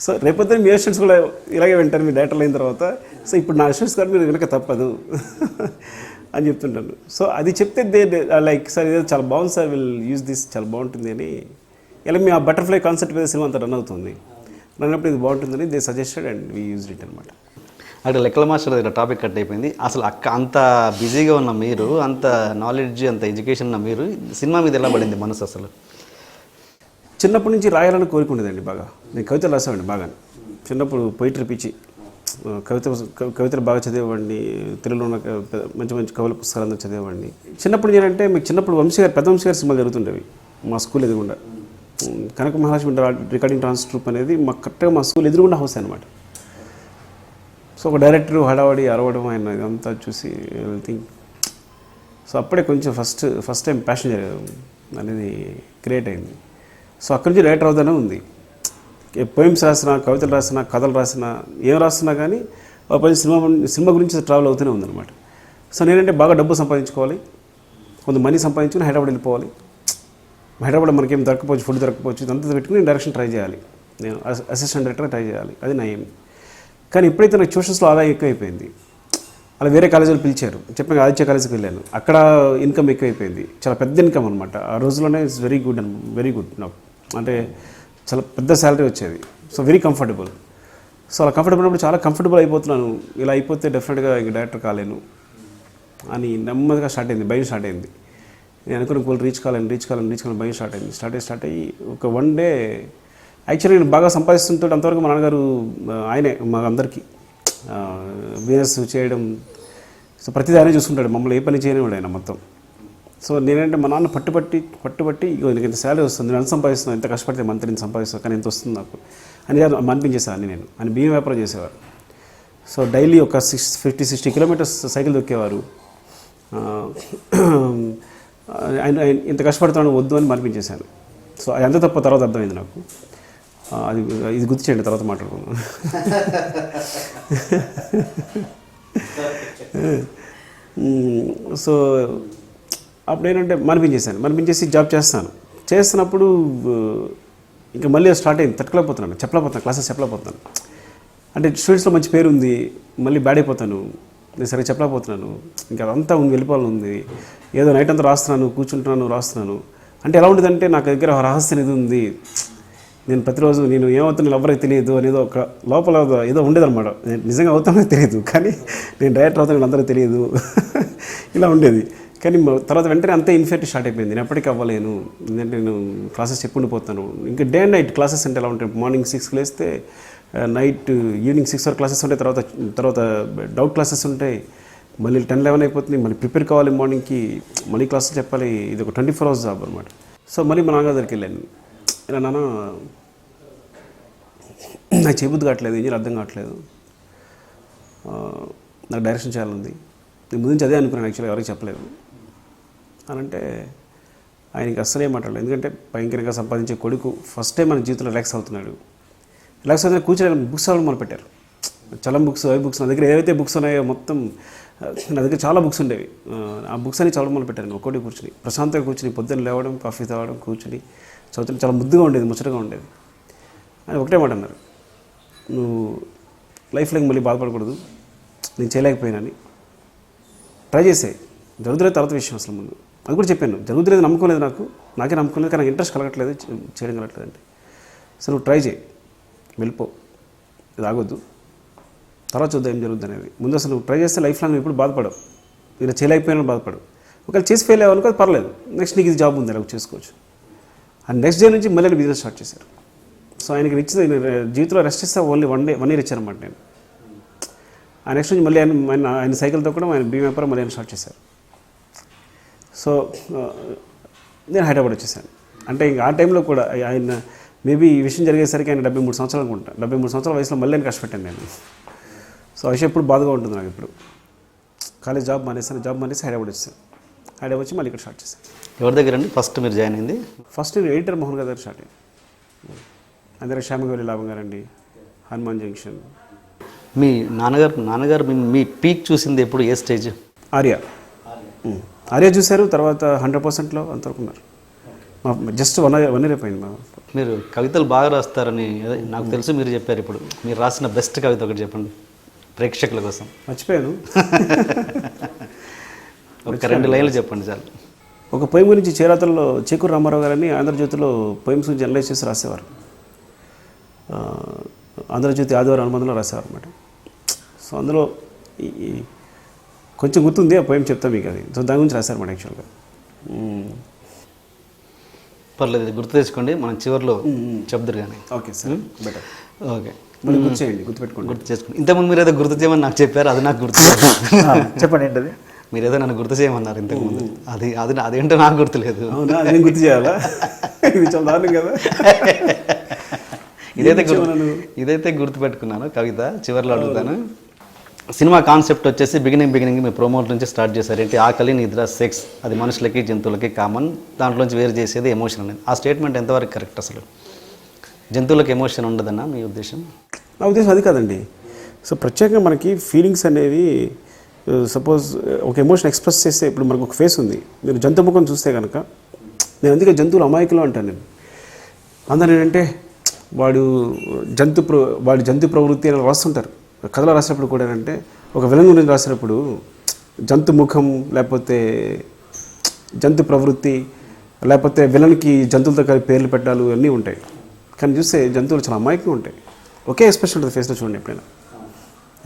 సో రేపొద్దున మీ అసిస్టెంట్స్ కూడా ఇలాగే వింటారు మీ డైరెక్టర్లు అయిన తర్వాత. సో ఇప్పుడు నా అసిస్టెంట్స్ కూడా మీరు వెనక తప్పదు అని చెప్తుంటాను. సో అది చెప్తే లైక్ సార్ ఇదే చాలా బాగుంది సార్, విల్ యూజ్ దిస్, చాలా బాగుంటుంది అని. ఇలా మీ ఆ బటర్ఫ్లై కాన్సెప్ట్ మీద సినిమా అంతా రన్ అవుతుంది. రన్ అప్పుడు ఇది బాగుంటుందని they suggested and we used it అనమాట. అక్కడ లెక్కల మాస్టర్ దగ్గర టాపిక్ కట్ అయిపోయింది. అసలు అంత బిజీగా ఉన్న మీరు, అంత నాలెడ్జ్, అంత ఎడ్యుకేషన్ ఉన్న మీరు, సినిమా మీద ఎలా పడింది మనసు అసలు? చిన్నప్పటి నుంచి రాయాలని కోరుకుండేదండి బాగా. నేను కవితలు రాసేవాడిని బాగా. చిన్నప్పుడు పోయిటరీ పిచ్చి, కవితలు బాగా చదివేవాడిని. తెలుగులో ఉన్న మంచి మంచి కవుల పుస్తకాలందరూ చదివేవాడిని. చిన్నప్పుడు ఏంటంటే మీకు చిన్నప్పుడు పెద్ద వంశీ గారి సినిమాలు జరుగుతుండేవి మా స్కూల్ ఎదురుగుండా. కనక మహాలక్ష్మి రికార్డింగ్ డాన్స్ ట్రూప్ అనేది కరెక్ట్గా మా స్కూల్ ఎదురుగుండా హౌస్ అనమాట. సో ఒక డైరెక్టర్ హడావడి అరవడం ఆయన ఇదంతా చూసి థింక్. సో అప్పుడే కొంచెం ఫస్ట్ టైం ప్యాషన్ అనేది క్రియేట్ అయింది. సో అక్కడి నుంచి డైరెక్టర్ అవుతానే ఉంది. పోయిమ్స్ రాసినా, కవితలు రాసినా, కథలు రాసినా, ఏం రాస్తున్నా కానీ ఒక పది సినిమా గురించి ట్రావెల్ అవుతూనే ఉందన్నమాట. సో నేనంటే బాగా డబ్బు సంపాదించుకోవాలి, కొంత మనీ సంపాదించుకుని హైదరాబాద్ వెళ్ళిపోవాలి. హైదరాబాద్ మనకేం దొరకపోవచ్చు, ఫుడ్ దొరకపోవచ్చు, ఇదంతా పెట్టుకుని డైరెక్షన్ ట్రై చేయాలి, నేను అసిస్టెంట్ డైరెక్టర్గా ట్రై చేయాలి, అది నా ఏం. కానీ ఎప్పుడైతే నాకు ట్యూషన్స్లో ఆదాయం ఎక్కువైపోయింది, అలా వేరే కాలేజీలు పిలిచారు, చెప్పాను ఆదిత్య కాలేజీకి వెళ్ళాను, అక్కడ ఇన్కమ్ ఎక్కువైపోయింది, చాలా పెద్ద ఇన్కమ్ అనమాట. ఆ రోజుల్లోనే ఇట్స్ వెరీ గుడ్ నాకు, అంటే చాలా పెద్ద శాలరీ వచ్చేది. So very comfortable. సో అలా కంఫర్టబుల్ ఉన్నప్పుడు చాలా కంఫర్టబుల్ అయిపోతున్నాను. ఇలా అయిపోతే డెఫినెట్గా ఇంక డైరెక్టర్ కాలేను అని నెమ్మదిగా భయం స్టార్ట్ అయింది. నేను అనుకున్న గోల్ రీచ్ కావాలని భయం స్టార్ట్ అయ్యి ఒక వన్ డే యాక్చువల్లీ నేను బాగా సంపాదిస్తుంటే అంతవరకు మా నాన్నగారు ఆయనే మా అందరికీ బిజినెస్ చేయడం, సో ప్రతిదీ ఆయనే చూసుకుంటాడు, మమ్మల్ని ఏ పని చేయనివాడు ఆయన మొత్తం. సో నేనంటే మా నాన్న పట్టుబట్టి ఇగో నీకు ఇంత శాలరీ వస్తుంది, నేను ఎంత సంపాదిస్తున్నాను, ఎంత కష్టపడితే మంత్రి ఇంత సంపాదిస్తాను, కానీ ఎంత వస్తుంది నాకు అని అనిపించేసాను నేను. ఆయన బియ్యం వ్యాపారం చేసేవారు. సో డైలీ ఒక 50-60 కిలోమీటర్స్ సైకిల్ దొక్కేవారు. ఆయన ఇంత కష్టపడుతున్నాను వద్దు అని అనిపించేశాను. సో అది ఎంత తప్ప తర్వాత అర్థమైంది నాకు. ఇది గుర్తు చేయండి, తర్వాత మాట్లాడుకున్నాను. సో అప్పుడు ఏంటంటే మనిపించేసి జాబ్ చేస్తున్నప్పుడు ఇంకా మళ్ళీ స్టార్ట్ అయింది. చెప్పలేకపోతున్నాను క్లాసెస్ చెప్పలేకపోతున్నాను. అంటే స్టూడెంట్స్లో మంచి పేరు ఉంది, మళ్ళీ బ్యాడ్ అయిపోతాను, నేను సరిగ్గా చెప్పలేకపోతున్నాను, ఇంకా అదంతా వెళ్ళిపోవాలని ఉంది. ఏదో నైట్ అంతా రాస్తున్నాను. అంటే ఎలా ఉండేదంటే నాకు దగ్గర రహస్యం ఇది ఉంది, నేను ప్రతిరోజు నేను ఏమవుతాను ఎవరికి తెలియదు అనేది ఒక లోపల ఏదో ఉండేదన్నమాట. నేను నిజంగా అవుతానో తెలియదు, కానీ నేను డైరెక్టర్ అవుతాను అందరికీ తెలియదు, ఇలా ఉండేది. కానీ తర్వాత వెంటనే అంతే ఇన్ఫెక్ట్ స్టార్ట్ అయిపోయింది. నేను ఎప్పటికీ అవ్వలేను, ఎందుకంటే నేను క్లాసెస్ చెప్పుకుండిపోతాను. ఇంకా డే అండ్ నైట్ క్లాసెస్ అంటే ఎలా ఉంటాయి, మార్నింగ్ 6కి లేస్తే నైట్ ఈవినింగ్ 6 వరకు క్లాసెస్ ఉంటాయి, తర్వాత డౌట్ క్లాసెస్ ఉంటాయి, మళ్ళీ 10-11 అయిపోతుంది, మళ్ళీ ప్రిపేర్ కావాలి మార్నింగ్కి, మళ్ళీ క్లాసెస్ చెప్పాలి. ఇది ఒక 24 hours జాబ్ అనమాట. సో మళ్ళీ మా నాన్న దగ్గరికి వెళ్ళాను, ఇలా నాన్న నాకు చేయబుద్ధి కావట్లేదు, ఏం చేయాలి అర్థం కావట్లేదు, నాకు డైరెక్షన్ చేయాలంది, నేను ముందు నుంచి అదే అనుకున్నాను, యాక్చువల్గా ఎవరికి చెప్పలేదు అని అంటే ఆయనకి అస్సలు ఏం మాట్లాడలేదు. ఎందుకంటే భయంకరంగా సంపాదించే కొడుకు ఫస్ట్ టైం మన జీవితంలో రిలాక్స్ అవుతున్నాడు. రిలాక్స్ అవుతున్న కూర్చొని బుక్స్ అవ్వడం మొదలుపెట్టారు. చలం బుక్స్, అవి బుక్స్, నా దగ్గర ఏవైతే బుక్స్ ఉన్నాయో మొత్తం, నా దగ్గర చాలా బుక్స్ ఉండేవి, ఆ బుక్స్ అని చదవడం మొదలుపెట్టాను. ఒక్కోటి కూర్చుని ప్రశాంతంగా కూర్చుని పొద్దున్న లేవడం, కాఫీ తాగడం, కూర్చుని చదువుతున్న చాలా ముద్దుగా ఉండేది, ముచ్చటగా ఉండేది. అని ఒకటే మాట అన్నారు, నువ్వు లైఫ్లో మళ్ళీ బాధపడకూడదు, నేను చేయలేకపోయినాని ట్రై చేసే, జరుగుతులేదు తర్వాత విషయం అసలు ముందు. అది కూడా చెప్పాను, జరుగుతులేదు నమ్మకం లేదు, నాకే నమ్మకం లేదు, కానీ నాకు ఇంట్రెస్ట్ కలగట్లేదు, చేయడం కలగట్లేదు అంటే, సో నువ్వు ట్రై చేయి, వెళ్ళిపో, ఇది ఆగొద్దు, తర్వాత చూద్దాం ఏం జరుగుతుంది అనేది. ముందు అసలు నువ్వు ట్రై చేస్తే లైఫ్ లాంగ్ నువ్వు ఇప్పుడు బాధపడవు, ఇలా చేయలేకపోయినా బాధపడవు. ఒకవేళ చేసి ఫెయిల్ అవ్వాలనుకో అది పర్లేదు, నెక్స్ట్ నీకు ఇది జాబ్ ఉంది అలా చేసుకోవచ్చు. అండ్ నెక్స్ట్ డే నుంచి మళ్ళీ బిజినెస్ స్టార్ట్ చేశారు. సో ఆయనకి ఇచ్చింది జీవితంలో రెస్ట్ ఇస్తే ఓన్లీ 1 year ఇచ్చారన్నమాట. నేను ఆ నెక్స్ట్ నుంచి మళ్ళీ ఆయన సైకిల్తో కూడా ఆయన బీ వ్యాపారం మళ్ళీ ఆయన స్టార్ట్ చేశారు. సో నేను హైదరాబాద్ వచ్చేసాను. అంటే ఇంకా ఆ టైంలో కూడా ఆయన మేబీ ఈ విషయం జరిగేసరికి ఆయన 73 సంవత్సరాలు అనుకుంటా, 73 సంవత్సరాల వయసులో మళ్ళీ నేను కష్టపెట్టాను నేను. సో ఆ విషయం ఎప్పుడు బాధగా ఉంటుంది నాకు. ఇప్పుడు కాలేజ్ జాబ్ మానేసి హైదరాబాద్ వచ్చేసాను. హైదరాబాద్ వచ్చి మళ్ళీ ఇక్కడ స్టార్ట్ చేశాను. ఎవరి దగ్గర అండి ఫస్ట్ మీరు జాయిన్ అయింది? ఫస్ట్ నేను ఎడిటర్ మోహన్ గారి దగ్గర స్టార్ట్ అయ్యాను. అందరూ శ్యామగౌరి లాభం గారండి, హనుమాన్ జంక్షన్. మీ నాన్నగారు మీ పీక్ చూసింది ఎప్పుడు, ఏ స్టేజ్? ఆర్య చూశారు, తర్వాత 100%లో అంతవరకు ఉన్నారు. జస్ట్ 1 year అయిపోయింది. మీరు కవితలు బాగా రాస్తారని నాకు తెలుసు, మీరు చెప్పారు. ఇప్పుడు మీరు రాసిన బెస్ట్ కవిత ఒకటి చెప్పండి ప్రేక్షకుల కోసం. మర్చిపోయాను. ఒక 2 లైన్లు చెప్పండి చాలు. ఒక పోయిం గురించి చేరాతల్లో చేకూరు రామారావు గారని ఆంధ్రజ్యోతిలో పోయిమ్స్ జర్నలైజ్ చేసి రాసేవారు. ఆంధ్రజ్యోతి ఆదివారం అనుబంధంలో రాసేవారు అనమాట. సో అందులో కొంచెం గుర్తుంది, ఆ పోయిం చెప్తా మీకు. అది సో దాని గురించి రాశారన్నమాట యాక్చువల్గా. పర్లేదు, గుర్తు తెచ్చుకోండి, మనం చివరిలో చెప్తారు కానీ. Okay sir, better. ఓకే, మళ్ళీ గుర్తు చేయండి, గుర్తుపెట్టుకోండి. గుర్తు చేసుకోండి. ఇంతకుముందు మీరు ఏదో గుర్తు చేయమని నాకు చెప్పారు, అది నాకు గుర్తు. చెప్పండి ఏంటది? మీరు ఏదో నన్ను గుర్తు చేయమన్నారు ఇంతకుముందు, అదేంటో నాకు గుర్తులేదు. అవునా, నేను గుర్తు చేయాలా? ఇది చాలా దారుణం కదా. ఇదైతే గుర్తుపెట్టుకున్నాను. కవిత చివరిలో అడుగుతాను. సినిమా కాన్సెప్ట్ వచ్చేసి బిగినింగ్ మీ ప్రమోట్ నుంచి స్టార్ట్ చేశారు. ఏంటి, ఆకలి, నిద్ర, సెక్స్, అది మనుషులకి జంతువులకి కామన్, దాంట్లోంచి వేరు చేసేది ఎమోషన్ అనేది. ఆ స్టేట్మెంట్ ఎంతవరకు కరెక్ట్? అసలు జంతువులకు ఎమోషన్ ఉండదన్నా మీ ఉద్దేశం? నా ఉద్దేశం అది కాదండి. సో ప్రత్యేకంగా మనకి ఫీలింగ్స్ అనేవి, సపోజ్ ఒక ఎమోషన్ ఎక్స్ప్రెస్ చేస్తే, ఇప్పుడు మనకు ఒక ఫేస్ ఉంది, మీరు జంతు ముఖం చూస్తే కనుక, నేను అందుకే జంతువులు అమాయకులు అంటాను నేను. అందరు ఏంటంటే వాడు జంతు ప్రవృత్తి అని రాస్తుంటారు కథలో. రాసినప్పుడు కూడా ఏంటంటే ఒక విలన్ గురించి రాసినప్పుడు జంతు ముఖం, లేకపోతే జంతు ప్రవృత్తి, లేకపోతే విలన్కి జంతువులతో కలిపి పేర్లు పెట్టాలు అన్నీ ఉంటాయి. కానీ చూస్తే జంతువులు చాలా అమాయకంగా ఉంటాయి. ఒకే ఎక్స్ప్రెషన్ ఉంటుంది ఫేస్లో, చూడండి ఎప్పుడైనా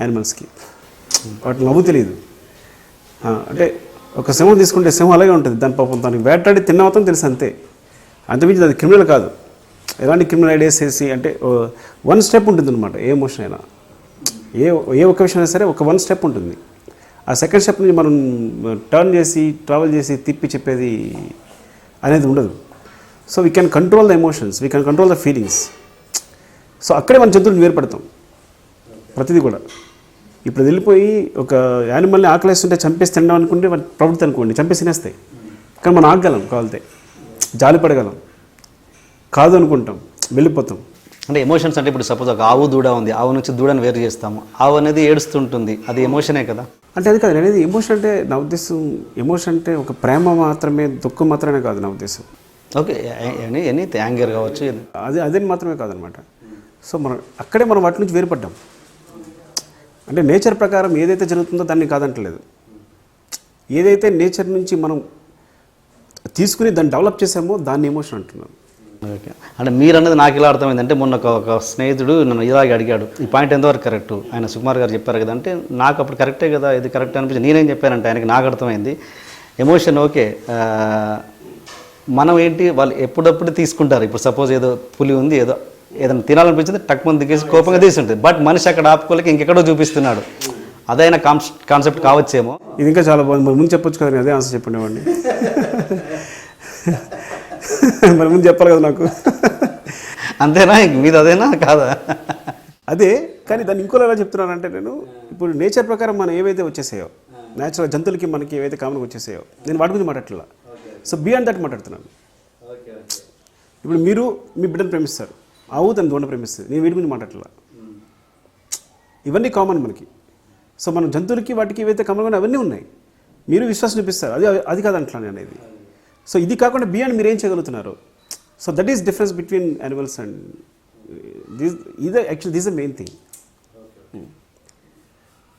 యానిమల్స్కి. వాటి నవ్వు తెలియదు. అంటే ఒక సింహం తీసుకుంటే సింహం అలాగే ఉంటుంది, దాని పాపం దానికి వేటాడి తిన్నవతం తెలుసు అంతే, అంతమించి అది క్రిమినల్ కాదు. ఎలాంటి క్రిమినల్ ఐడియాస్ చేసి, అంటే 1 step ఉంటుంది అనమాట. ఏ ఎమోషన్ అయినా, ఏ ఒక్క విషయం అయినా సరే ఒక 1 step ఉంటుంది. ఆ 2nd step నుంచి మనం టర్న్ చేసి, ట్రావెల్ చేసి, తిప్పి చెప్పేది అనేది ఉండదు. So we can control the emotions, we can control the feelings. So అక్కడే మన జంతువులను వేరుపడతాం ప్రతిదీ కూడా. ఇప్పుడు వెళ్ళిపోయి ఒక యానిమల్ని ఆకలేస్తుంటే చంపేసి తినడం అనుకుంటే ప్రవృత్తి అనుకోండి, చంపేసి తినేస్తాయి. కానీ మనం ఆగగలం, కావాలితే జాలిపడగలం. కాదు అనుకుంటాం, వెళ్ళిపోతాం. అంటే ఎమోషన్స్ అంటే ఇప్పుడు సపోజ్ ఒక ఆవు దూడ ఉంది, ఆవు నుంచి దూడని వేరు చేస్తాము. ఆవు అనేది ఏడుస్తుంటుంది, అది ఎమోషనే కదా. అంటే అది కాదు అనేది ఎమోషన్. అంటే నా ఉద్దేశం ఎమోషన్ అంటే ఒక ప్రేమ మాత్రమే, దుఃఖం మాత్రమే కాదు నా ఉద్దేశం. ఓకే, ఎనీ యాంగర్ కావచ్చు, అదే మాత్రమే కాదనమాట. సో అక్కడే మనం వాటి నుంచి వేరుపడ్డాం. అంటే నేచర్ ప్రకారం ఏదైతే జరుగుతుందో దాన్ని కాదంటలేదు. ఏదైతే నేచర్ నుంచి మనం తీసుకుని దాన్ని డెవలప్ చేసామో దాన్ని ఎమోషన్ అంటున్నాను. ఓకే, అంటే మీరు అన్నది నాకు ఇలా అర్థమైంది. అంటే మొన్న ఒక స్నేహితుడు నన్ను ఇలాగే అడిగాడు, ఈ పాయింట్ ఎంతవరకు కరెక్ట్, ఆయన సుకుమార్ గారు చెప్పారు కదా అంటే, నాకు అప్పుడు కరెక్టే కదా, ఇది కరెక్ట్ అనిపించి నేనేం చెప్పానంటే ఆయనకి నాకు అర్థమైంది. Emotion okay. మనం ఏంటి వాళ్ళు ఎప్పుడప్పుడు తీసుకుంటారు. ఇప్పుడు సపోజ్ ఏదో పులి ఉంది, ఏదైనా తినాలనిపించింది టక్ మంది దిగేసి కోపంగా తీసుంటుంది. బట్ మనిషి అక్కడ ఆపుకోలేక ఇంకెక్కడో చూపిస్తున్నాడు. అదైనా కాన్సెప్ట్ కావచ్చేమో. ఇది ఇంకా చాలా బాగుంది. మరి ముందు చెప్పొచ్చు కదా, నేను అదే ఆన్సర్ చెప్పండి. మరి ముందు చెప్పాలి కదా నాకు. అంతేనా, మీది అదేనా కాదా? అదే, కానీ దాన్ని ఇంకోలా ఎలా చెప్తున్నానంటే, నేను ఇప్పుడు నేచర్ ప్రకారం మనం ఏవైతే వచ్చేసాయో, న్యాచురల్ జంతువులకి మనకి ఏవైతే కామన్గా వచ్చేసాయో, నేను వాటి గురించి మాట్లాడట్లా. సో బియాండ్ దట్ మాట్లాడుతున్నాను. ఇప్పుడు మీరు మీ బిడ్డను ప్రేమిస్తారు, ఆవు తన దూడను ప్రేమిస్తుంది, నేను వీటి గురించి మాట్లాడట్లా. ఇవన్నీ కామన్ మనకి. సో మనం జంతువులకి వాటికి ఏవైతే కామన్గా అవన్నీ ఉన్నాయి. మీరు విశ్వాసం చూపిస్తారు, అది కాదంటున్నాను అనేది. సో ఇది కాకుండా బియాండ్ మీరు ఏం చేయగలుగుతున్నారు. So that is difference between animals and this the main thing.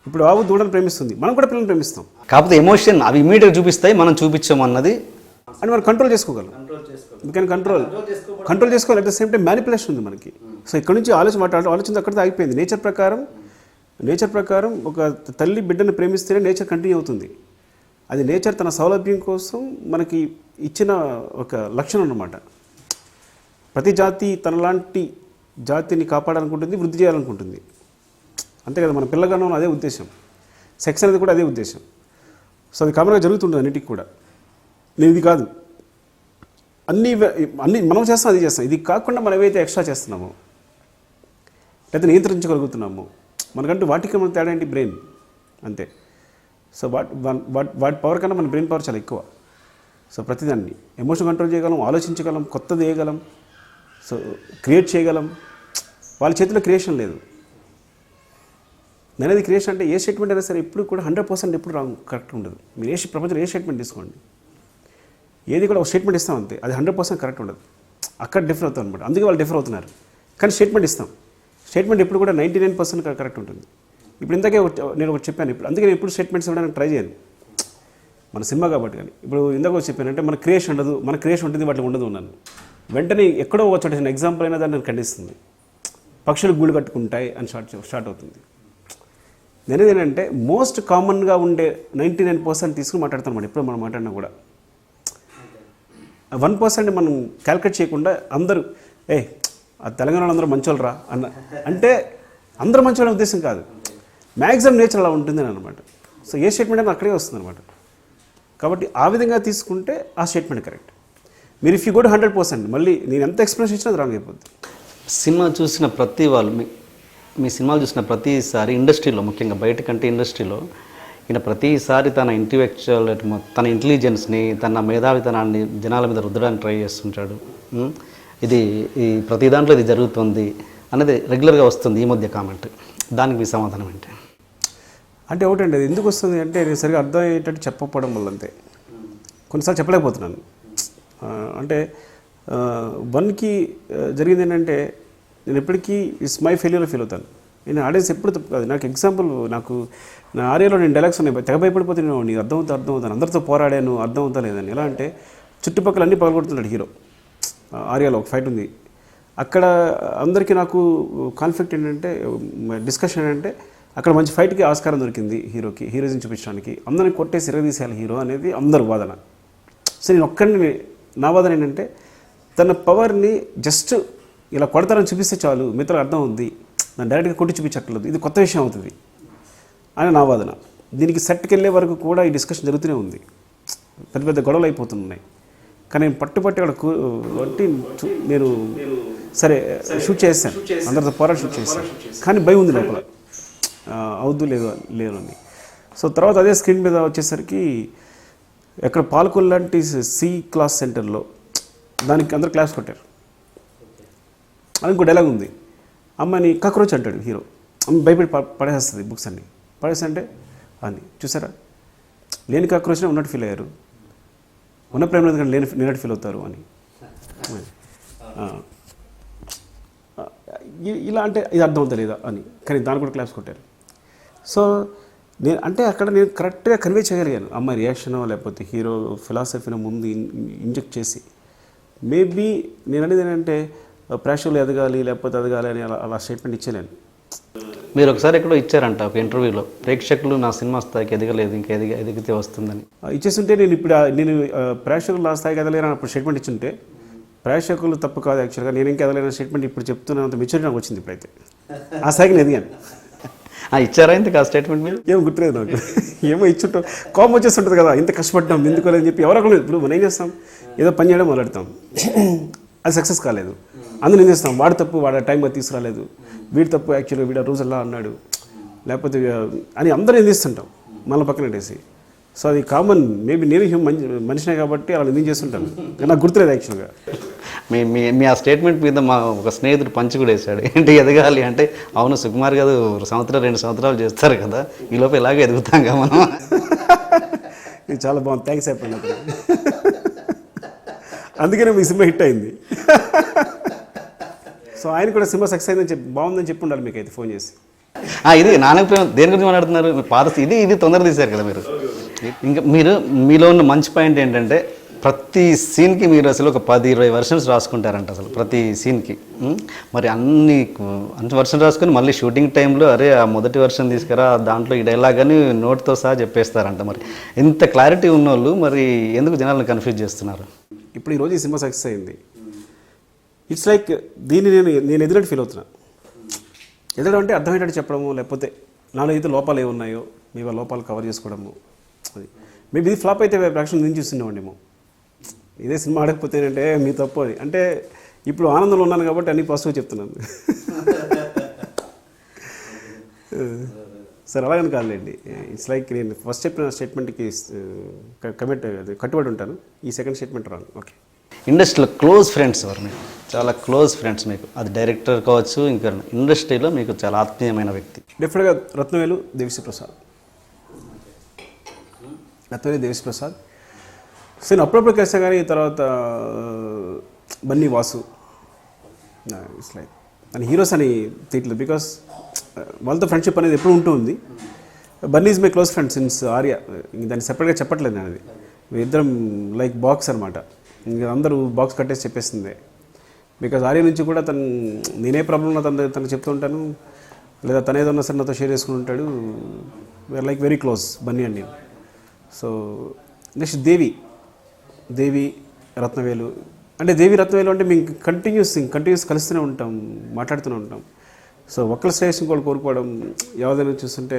ఇప్పుడు ఆవు దూడను ప్రేమిస్తుంది, మనం కూడా పిల్లల్ని ప్రేమిస్తాం. కాకపోతే ఎమోషన్ అవి ఇమీడియట్గా చూపిస్తాయి, మనం చూపించాము అన్నది అని మనం కంట్రోల్ చేసుకోగలం. ఎందుకని కంట్రోల్ చేసుకోవాలి. At the same time manipulation ఉంది మనకి. సో ఇక్కడ నుంచి ఆలోచన అక్కడితో ఆగిపోయింది. నేచర్ ప్రకారం ఒక తల్లి బిడ్డను ప్రేమిస్తేనే నేచర్ కంటిన్యూ అవుతుంది. అది నేచర్ తన సౌలభ్యం కోసం మనకి ఇచ్చిన ఒక లక్షణం అన్నమాట. ప్రతి జాతి తనలాంటి జాతిని కాపాడాలనుకుంటుంది, వృద్ధి చేయాలనుకుంటుంది. అంతే కదా, మన పిల్లగానం అదే ఉద్దేశం. సెక్స్ అనేది కూడా అదే ఉద్దేశం. సో అది కామన్గా జరుగుతుంటుంది అన్నిటికి కూడా. నేను ఇది కాదు, అన్నీ మనం చేస్తాం, అది చేస్తాం. ఇది కాకుండా మనం ఏవైతే ఎక్స్ట్రా చేస్తున్నామో లేదా నియంత్రించగలుగుతున్నామో, మనకంటూ వాటికి మన తేడా ఏంటి? బ్రెయిన్, అంతే. సో వాటి పవర్ కన్నా మన బ్రెయిన్ పవర్ చాలా ఎక్కువ. సో ప్రతిదాన్ని ఎమోషన్ కంట్రోల్ చేయగలం, ఆలోచించగలం, కొత్తది వేయగలం, సో క్రియేట్ చేయగలం. వాళ్ళ చేతిలో క్రియేషన్ లేదు. నేనేది క్రియేషన్ అంటే ఏ స్టేట్మెంట్ అయినా సరే ఎప్పుడు కూడా 100% ఎప్పుడు రాంగ్ కరెక్ట్ ఉండదు. మీరు ప్రపంచంలో ఏ స్టేట్మెంట్ తీసుకోండి, ఏది కూడా ఒక స్టేట్మెంట్ ఇస్తాం అంతే, అది 100% కరెక్ట్ ఉండదు. అక్కడ డిఫర్ అవుతాం అనమాట. అందుకే వాళ్ళు డిఫర్ అవుతున్నారు. కానీ స్టేట్మెంట్ ఇస్తాం, స్టేట్మెంట్ ఎప్పుడు కూడా 99% కరెక్ట్ ఉంటుంది. ఇప్పుడు ఇంతకే నేను ఒకటి చెప్పాను. ఇప్పుడు అందుకే నేను ఎప్పుడు స్టేట్మెంట్స్ ఇవ్వడానికి ట్రై చేయను, మన సినిమా కాబట్టి. కానీ ఇప్పుడు ఇందాక వచ్చి చెప్పానంటే మన క్రియేషన్ ఉండదు, మన క్రియేషన్ ఉంటుంది, వాటిలో ఉండదు ఉన్నాను. వెంటనే ఎక్కడో వచ్చే ఎగ్జాంపుల్ అయినా దాన్ని ఖండిస్తుంది. పక్షులు గూళ్ళు కట్టుకుంటాయి అని స్టార్ట్ అవుతుంది. నేనేంటంటే మోస్ట్ కామన్గా ఉండే 99% తీసుకుని మాట్లాడతాను అన్నమాట. ఎప్పుడు మనం మాట్లాడినా కూడా 1% మనం క్యాల్కులేట్ చేయకుండా అందరూ ఆ తెలంగాణలో అందరూ మంచోళ్ళు రా అంటే అందరూ మంచోళ్ళ ఉద్దేశం కాదు, మ్యాక్సిమం నేచర్ అలా ఉంటుంది అనమాట. సో ఏ స్టేట్మెంట్ అయినా అక్కడే వస్తుంది అనమాట. కాబట్టి ఆ విధంగా తీసుకుంటే ఆ స్టేట్మెంట్ కరెక్ట్. మీరు ఇఫ్ యూ గో 100%, మళ్ళీ నేను ఎంత ఎక్స్ప్లెనేషన్ ఇచ్చినా అది రాంగ్ అయిపోద్ది. సినిమా చూసిన ప్రతి వాళ్ళు, మీ సినిమాలు చూసిన ప్రతిసారి ఇండస్ట్రీలో, ముఖ్యంగా బయట కంటే ఇండస్ట్రీలో ఈయన ప్రతిసారి తన ఇంటెలెక్చువల్, తన ఇంటెలిజెన్స్ని, తన మేధావితనాన్ని జనాల మీద రుద్దడానికి ట్రై చేస్తుంటాడు. ఇది ప్రతి దాంట్లో ఇది జరుగుతుంది అనేది రెగ్యులర్గా వస్తుంది ఈ మధ్య కామెంట్. దానికి మీ సమాధానం ఏంటి? అంటే ఒకటండి, అది ఎందుకు వస్తుంది అంటే నేను సరిగా అర్థమయ్యేటట్టు చెప్పకపోవడం వల్ల అంతే. కొన్నిసార్లు చెప్పలేకపోతున్నాను. అంటే వన్కి జరిగింది ఏంటంటే, నేను ఎప్పటికీ ఇట్స్ మై ఫెయిల్యూర్లో ఫీల్ అవుతాను. నేను ఆడియన్స్ ఎప్పుడు తప్పు కాదు. నాకు ఎగ్జాంపుల్, నాకు నా ఆర్యాలో నేను డైలాగ్స్ ఉన్నాయి, తెగ భయపడిపోతున్నాను. నీకు అర్థమవుతాను, అందరితో పోరాడాను, అర్థమవుతా లేదని. ఎలా అంటే చుట్టుపక్కల అన్నీ పగలగొడుతున్నాడు హీరో. ఆర్యాలో ఒక ఫైట్ ఉంది, అక్కడ అందరికీ నాకు కాన్ఫ్లిక్ట్ ఏంటంటే, డిస్కషన్ ఏంటంటే, అక్కడ మంచి ఫైట్కి ఆస్కారం దొరికింది హీరోకి, హీరోయిజం చూపించడానికి. అందరిని కొట్టేసి ఇరగదీసేయాలి హీరో అనేది అందరు వాదన. సో నేను ఒక్కడిని, నా వాదన ఏంటంటే, తన పవర్ని జస్ట్ ఇలా కొడతారని చూపిస్తే చాలు, మిత్రులు అర్థం అవుద్ది, దాన్ని డైరెక్ట్గా కొట్టి చూపించట్లేదు, ఇది కొత్త విషయం అవుతుంది అని నా వాదన. దీనికి సెట్కి వెళ్ళే వరకు కూడా ఈ డిస్కషన్ జరుగుతూనే ఉంది, పెద్ద పెద్ద గొడవలు అయిపోతున్నాయి. కానీ నేను పట్టుపట్టి అక్కడ బట్టి నేను సరే షూట్ చేశాను, అందరితో పోరాడి షూట్ చేశాను. కానీ భయం ఉంది లోపల, అవుద్దు లేదు అని. సో తర్వాత అదే స్క్రీన్ మీద వచ్చేసరికి ఎక్కడ పాలకొల్ లాంటి సి క్లాస్ సెంటర్లో దానికి అందరు క్లాస్ కొట్టారు. అది ఇంకో డైలాగ్ ఉంది, అమ్మని కాక్రోచ్ అంటాడు హీరో, అమ్మ భయపడి పడేస్తుంది బుక్స్ అన్ని. పడేస్తుంటే అని చూసారా, లేని కాక్రోచ్నే ఉన్నట్టు ఫీల్ అయ్యారు, ఉన్న ప్రేమ లేదు కానీ లేనట్టు ఫీల్ అవుతారు అని. ఇలా అంటే ఇది అర్థం అవుతా లేదా అని, కానీ దాన్ని కూడా క్లాస్ కొట్టారు. సో నేను అంటే అక్కడ నేను కరెక్ట్గా కన్వే చేయగలిగాను, అమ్మాయి రియాక్షనో లేకపోతే హీరో ఫిలాసఫీని ముందు ఇంజెక్ట్ చేసి. మేబీ నేను అనేది ఏంటంటే ప్రేక్షకులు ఎదగాలి లేకపోతే ఎదగాలి అని అలా స్టేట్మెంట్ ఇచ్చేలేను. మీరు ఒకసారి ఎక్కడో ఇచ్చారంట ఒక ఇంటర్వ్యూలో, ప్రేక్షకులు నా సినిమా స్థాయికి ఎదగలేదు, ఇంకా ఎదిగితే వస్తుందని. ఇచ్చేస్తుంటే నేను ప్రేక్షకులు నా స్థాయికి ఎదలేరని అప్పుడు స్టేట్మెంట్ ఇచ్చుంటే, ప్రేక్షకులు తప్పు కాదు యాక్చువల్గా, నేను ఇంకా ఎదలేని స్టేట్మెంట్ ఇప్పుడు చెప్తున్నంత మెచ్యూరిటీ నాకు వచ్చింది. ఇప్పుడైతే ఆ స్థాయికి నేను ఎదిగాను. ఇచ్చారా ఇంతకు ఆ స్టేట్మెంట్ మీరు? ఏమో గుర్తులేదు నాకు. ఏమో ఇచ్చుంటాం, కోపం వచ్చేస్తుంటుంది కదా, ఇంత కష్టపడ్డాం ఎందుకు అని చెప్పి. ఎవరొకరు ఇప్పుడు మనం ఏం చేస్తాం, ఏదో పని చేయడం మొదలెడతాం, అది సక్సెస్ కాలేదు, అందులో ఏం చేస్తాం, వాడు తప్పు, వాడు టైంగా తీసుకురాలేదు, వీడి తప్పు యాక్చువల్గా, వీడు రోజు అలా అన్నాడు, లేకపోతే అని అందరూ ఏం చేస్తుంటాం మళ్ళీ పక్కన పెట్టేసి. సో అది కామన్. మేబీ నేను మనిషినే కాబట్టి అలా ఎందుకు చేస్తుంటాను, నాకు గుర్తులేదు యాక్చువల్గా. మీ ఆ స్టేట్మెంట్ మీద మా ఒక స్నేహితుడు పంచి కూడా వేశాడు, ఏంటి ఎదగాలి అంటే, అవును సుకుమార్ గారు 2 సంవత్సరాలు చేస్తారు కదా, ఈ లోపు ఇలాగే ఎదుగుతాం కదా మనం. ఇది చాలా బాగుంది, థ్యాంక్స్ చెప్పండి. అందుకనే మీ సినిమా హిట్ అయింది. సో ఆయన కూడా సినిమా సక్సెస్ అయిందని చెప్పి బాగుందని చెప్పి ఉండాలి మీకు అయితే ఫోన్ చేసి. ఇది నానక దేని గురించి మాట్లాడుతున్నారు, మీ పాత ఇది తొందర తీశారు కదా మీరు. ఇంకా మీలో ఉన్న మంచి పాయింట్ ఏంటంటే, ప్రతి సీన్కి మీరు అసలు ఒక 10-20 వర్షన్స్ రాసుకుంటారంట అసలు ప్రతి సీన్కి. మరి అన్ని వర్షన్ రాసుకొని మళ్ళీ షూటింగ్ టైంలో అరే ఆ మొదటి వర్షన్ తీసుకురా, దాంట్లో ఈ డైలాగ్ అని నోట్తో సహా చెప్పేస్తారంట. మరి ఇంత క్లారిటీ ఉన్నోళ్ళు మరి ఎందుకు జనాలను కన్ఫ్యూజ్ చేస్తున్నారు? ఇప్పుడు ఈరోజు ఈ సినిమా సక్సెస్ అయింది, ఇట్స్ లైక్ దీన్ని నేను ఎదురంటే ఫీల్ అవుతున్నా. ఎదురు అంటే అర్థమయ్యేటట్టు చెప్పడము, లేకపోతే నాలో అయితే లోపాలు ఏమున్నాయో మీ లోపాలు కవర్ చేసుకోవడము. అది మేబీ ఇది ఫ్లాప్ అయితే ప్రేక్షకులు నేను చూస్తుండేవాడేమో. ఇదే సినిమా ఆడకపోతే ఏంటంటే మీ తప్పు అని అంటే, ఇప్పుడు ఆనందంలో ఉన్నాను కాబట్టి అన్ని పాజిటివ్ చెప్తున్నాను. సరే అలాగని కాదులేండి, ఇట్స్ లైక్ నేను ఫస్ట్ చెప్పిన స్టేట్మెంట్కి కట్టుబడి ఉంటాను, ఈ సెకండ్ స్టేట్మెంట్ రాను. ఓకే. ఇండస్ట్రీలో క్లోజ్ ఫ్రెండ్స్ ఎవరు మీకు? చాలా క్లోజ్ ఫ్రెండ్స్ మీకు, అది డైరెక్టర్ కావచ్చు, ఇంకా ఇండస్ట్రీలో మీకు చాలా ఆత్మీయమైన వ్యక్తి? డెఫినెట్గా రత్నవేలు, దేవిశ్రీ ప్రసాద్. రత్నవేలు, దేవిశ్రీ ప్రసాద్. సో నేను అప్పుడప్పుడు కలిసా, కానీ తర్వాత బన్నీ వాసు, ఇట్స్ లైక్ అని హీరోస్ అని తీయట్లేదు, బికాస్ వాళ్ళతో ఫ్రెండ్షిప్ అనేది ఎప్పుడు ఉంటుంది. Bunny is my close friend since Arya, దాన్ని సెపరేట్గా చెప్పట్లేదు నేను. అది ఇద్దరం లైక్ బాక్స్ అనమాట, ఇంకా అందరూ బాక్స్ కట్టేసి చెప్పేస్తుంది. బికాజ్ ఆర్య నుంచి కూడా నేనే ప్రాబ్లం ఉన్నా తనకు చెప్తూ ఉంటాను, లేదా తను ఏదన్నా సరే నాతో షేర్ చేసుకుని ఉంటాడు. We are like very close Bunny and నేను. So next Devi Ratnavelu. అంటే దేవి రత్నవేలు అంటే మేము కంటిన్యూస్ కలుస్తూనే ఉంటాం, మాట్లాడుతూనే ఉంటాం. సో ఒక్కరి శ్రేయస్సుని కూడా కోరుకోవడం, ఎవరైనా చూస్తుంటే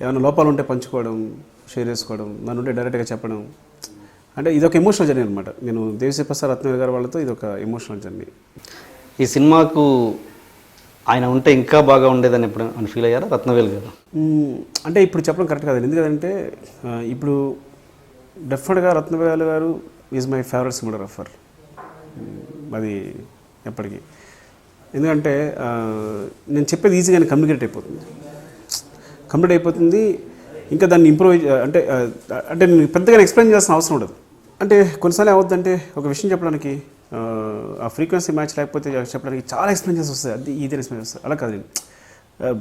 ఏమైనా లోపాలు ఉంటే పంచుకోవడం, షేర్ చేసుకోవడం, నన్ను ఉంటే డైరెక్ట్గా చెప్పడం, అంటే ఇదొక ఎమోషనల్ జర్నీ అనమాట. నేను దేవిశ్రీ ప్రసాద్ రత్నవేలు గారు వాళ్ళతో ఇదొక ఎమోషనల్ జర్నీ. ఈ సినిమాకు ఆయన ఉంటే ఇంకా బాగా ఉండేదని ఎప్పుడు అని ఫీల్ అయ్యారా రత్నవేలు గారు? అంటే ఇప్పుడు చెప్పడం కరెక్ట్ కాదు, ఎందుకంటే ఇప్పుడు డెఫినెట్గా రత్నవేలు గారు ఈజ్ మై ఫేవరెట్ సినిమాటోగ్రాఫర్, అది ఎప్పటికీ. ఎందుకంటే నేను చెప్పేది ఈజీగానే కమ్యూనికేట్ అయిపోతుంది, ఇంకా దాన్ని ఇంప్రూవ్ అంటే నేను పెద్దగా ఎక్స్ప్లెయిన్ చేయాల్సిన అవసరం ఉండదు. అంటే కొన్నిసార్లు ఏమవుతుందంటే ఒక విషయం చెప్పడానికి ఆ ఫ్రీక్వెన్సీ మ్యాచ్ లేకపోతే చెప్పడానికి చాలా ఎక్స్ప్లెయిన్ చేసి వస్తుంది, అది ఇది ఎక్స్ప్లెయిన్ చేస్తుంది. అలా కాదు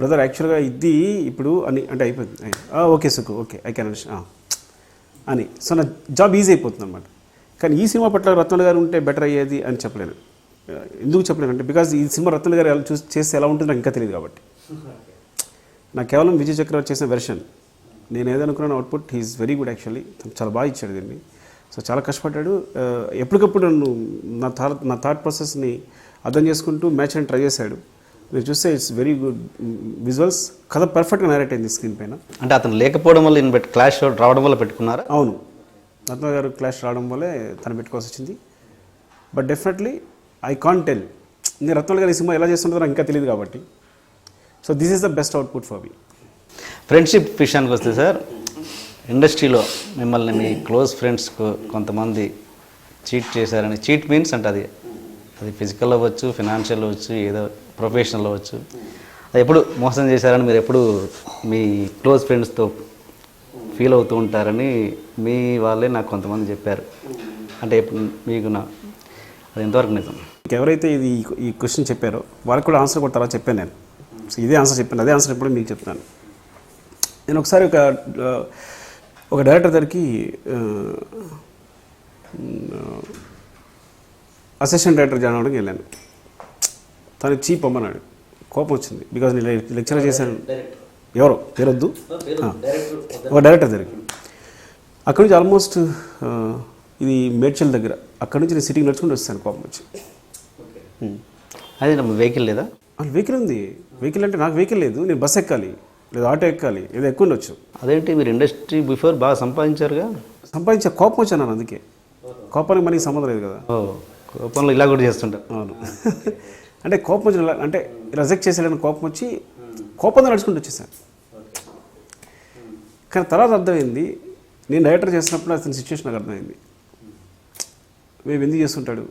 బ్రదర్, యాక్చువల్గా ఇది ఇప్పుడు అని అంటే అయిపోతుంది, ఓకే సుకు, ఓకే ఐ కెన్ అని. సో నా జాబ్ ఈజీ అయిపోతుంది అనమాట. కానీ ఈ సినిమా పట్ల రత్నవేలు గారు ఉంటే బెటర్ అయ్యేది అని చెప్పలేను. ఎందుకు చెప్పలేను అంటే, బికాజ్ ఈ సినిమా రత్నవేలు గారు చేస్తే ఎలా ఉంటుందో నాకు ఇంకా తెలియదు కాబట్టి. నాకు కేవలం విజయ్ చక్రవర్తి చేసిన వెర్షన్, నేను ఏదనుకున్నాను output he is very good actually, చాలా బాగా ఇచ్చాడు దీన్ని. సో చాలా కష్టపడ్డాడు, ఎప్పటికప్పుడు నన్ను నా థాట్ ప్రాసెస్ని అర్థం చేసుకుంటూ మ్యాచ్ అని ట్రై చేశాడు. మీరు చూస్తే ఇట్స్ వెరీ గుడ్ విజువల్స్, కథ పర్ఫెక్ట్గా నరేట్ అయింది స్క్రీన్ పైన. అంటే అతను లేకపోవడం వల్ల క్లాష్ రావడం వల్ల పెట్టుకున్నారా? అవును, రత్న గారు క్లాష్ రావడం వల్లే తను పెట్టుకోవాల్సి వచ్చింది. But definitely I can't tell, నేను రత్నవేలు గారు ఈ సినిమా ఎలా చేస్తుందో నాకు ఇంకా తెలియదు కాబట్టి. So this is the best output for me. Friendship విషయానికి వస్తే సార్, ఇండస్ట్రీలో మిమ్మల్ని మీ క్లోజ్ ఫ్రెండ్స్కు కొంతమంది చీట్ చేశారని, చీట్ మీన్స్ అంటే అది ఫిజికల్ అవ్వచ్చు, ఫినాన్షియల్ అవ్వచ్చు, ఏదో ప్రొఫెషనల్ అవ్వచ్చు, అది ఎప్పుడు మోసం చేశారని మీరు ఎప్పుడు మీ క్లోజ్ ఫ్రెండ్స్తో ఫీల్ అవుతూ ఉంటారని మీ వాళ్ళే నాకు కొంతమంది చెప్పారు. అంటే మీకు అది ఎంతవరకు నిజం? ఎవరైతే ఈ క్వశ్చన్ చెప్పారో వాళ్ళకి కూడా ఆన్సర్ కూడా తర్వాత చెప్పాను నేను. సో ఇదే ఆన్సర్ చెప్పాను, అదే ఆన్సర్ ఇప్పుడు మీకు చెప్తాను. నేను ఒకసారి ఒక డైరెక్టర్ దగ్గరికి అసిస్టెంట్ డైరెక్టర్ జాయిన్ అవ్వడానికి వెళ్ళాను. తను చీప్ అమ్మన్నాడు, కోపం వచ్చింది. బికాజ్ నేను లెక్చర్ చేశాను. ఎవరో పేరొద్దు, ఒక డైరెక్టర్ దగ్గరికి. అక్కడి నుంచి ఆల్మోస్ట్ ఇది మేడ్చల్ దగ్గర, అక్కడి నుంచి నేను సిటీకి నడుచుకుంటూ వస్తాను కోపం వచ్చి. అదే వెహికల్ లేదా? వెహికల్ ఉంది. వెహికల్ అంటే నాకు వెహికల్ లేదు, నేను బస్ ఎక్కాలి లేదా ఆటో ఎక్కాలి, ఏదో ఎక్కువ ఉండొచ్చు. అదేంటి మీరు ఇండస్ట్రీ బిఫోర్ బాగా సంపాదించారుగా? సంపాదించే కోపం వచ్చాను నేను, అందుకే. కోపానికి మనకి సంబంధం లేదు కదా. కోపంలో ఇలా కూడా చేస్తుంటారు. అవును. అంటే కోపం వచ్చి అంటే రిజెక్ట్ చేసేయాలని కోపం వచ్చి కోపంతో నడుచుకుంటూ వచ్చేసాను. కానీ తర్వాత అర్థమైంది, నేను డైరెక్టర్ చేసినప్పుడు అతని సిచ్యువేషన్ నాకు అర్థమైంది. మేము ఎందుకు చేస్తుంటాడు,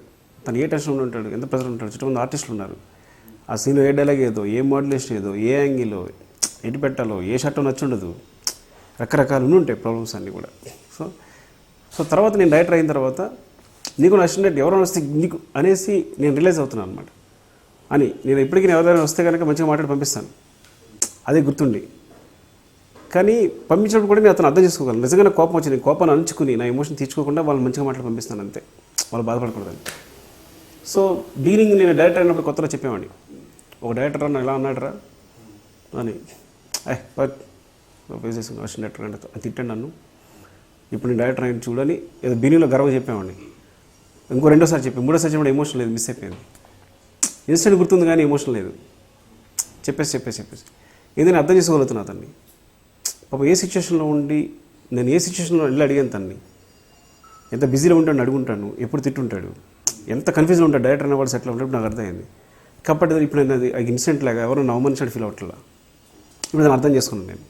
తను ఏ టెన్షన్ ఉంటాడు, ఎంత ప్రెజర్ ఉంటాడు, చుట్టూ ఆర్టిస్టులు ఉన్నారు. ఆ సీన్లో ఏ డైలాగ్ ఏదో, ఏ మోడ్యులేషన్ ఏదో, ఏ యాంగిల్లో ఎటు పెట్టాలో, ఏ షర్ట్ నచ్చుండదు, రకరకాలు ఉంటాయి ప్రాబ్లమ్స్ అన్నీ కూడా. సో తర్వాత నేను డైరెక్టర్ అయిన తర్వాత నీకు నచ్చినట్టు ఎవరైనా వస్తే నీకు అనేసి నేను రిలైజ్ అవుతున్నాను అనమాట. అని నేను ఇప్పటికీ ఎవరైనా వస్తే కనుక మంచిగా మాట్లాడి పంపిస్తాను, అదే గుర్తుండి. కానీ పంపించినప్పుడు కూడా నేను అతను అర్థం చేసుకోగలను. నిజంగా కోపం వచ్చి నేను కోపాన్ని అంచుకుని నా ఎమోషన్ తీర్చుకోకుండా వాళ్ళు మంచిగా మాట్లాడి పంపిస్తాను, అంతే. వాళ్ళు బాధపడకూడదని. సో బిగినింగ్ నేను డైరెక్టర్ అయినప్పుడు కొత్తలో చెప్పేవాడిని, ఒక డైరెక్టర్ అన్న ఎలా అన్నాడరా అని, అసిస్టెంట్ డైరెక్టర్ అంటే తిట్టండి నన్ను, ఇప్పుడు నేను డైరెక్టర్ అయిన చూడని ఏదో బిగినింగ్లో గర్వంగా చెప్పేవాడిని. ఇంకో రెండోసారి చెప్పి మూడోసారి చెప్పిన ఎమోషన్ లేదు, మిస్ అయిపోయింది. ఇన్సిడెంట్ గుర్తుంది కానీ ఎమోషన్ లేదు. చెప్పేసి ఏదైనా అర్థం చేసుకోగలుగుతున్నా అతన్ని. పాపం ఏ సిచ్యువేషన్లో ఉండి, నేను ఏ సిచ్యువేషన్లో వెళ్ళి అడిగాను తన్ని, ఎంత బిజీలో ఉంటాడు అడుగుంటాను, ఎప్పుడు తిట్టుంటాడు, ఎంత కన్ఫ్యూజన్ ఉంటాడు డైరెక్టర్ అనేవాడు సెటిల్ ఉంటాడు, నాకు అర్థమైంది. కాబట్టి ఇప్పుడు నేను అది ఇన్సిడెంట్ లాగా ఎవరో అవమానించాడు ఫీల్ అవ్వట్లా, ఇప్పుడు దాన్ని అర్థం చేసుకున్నాను నేను.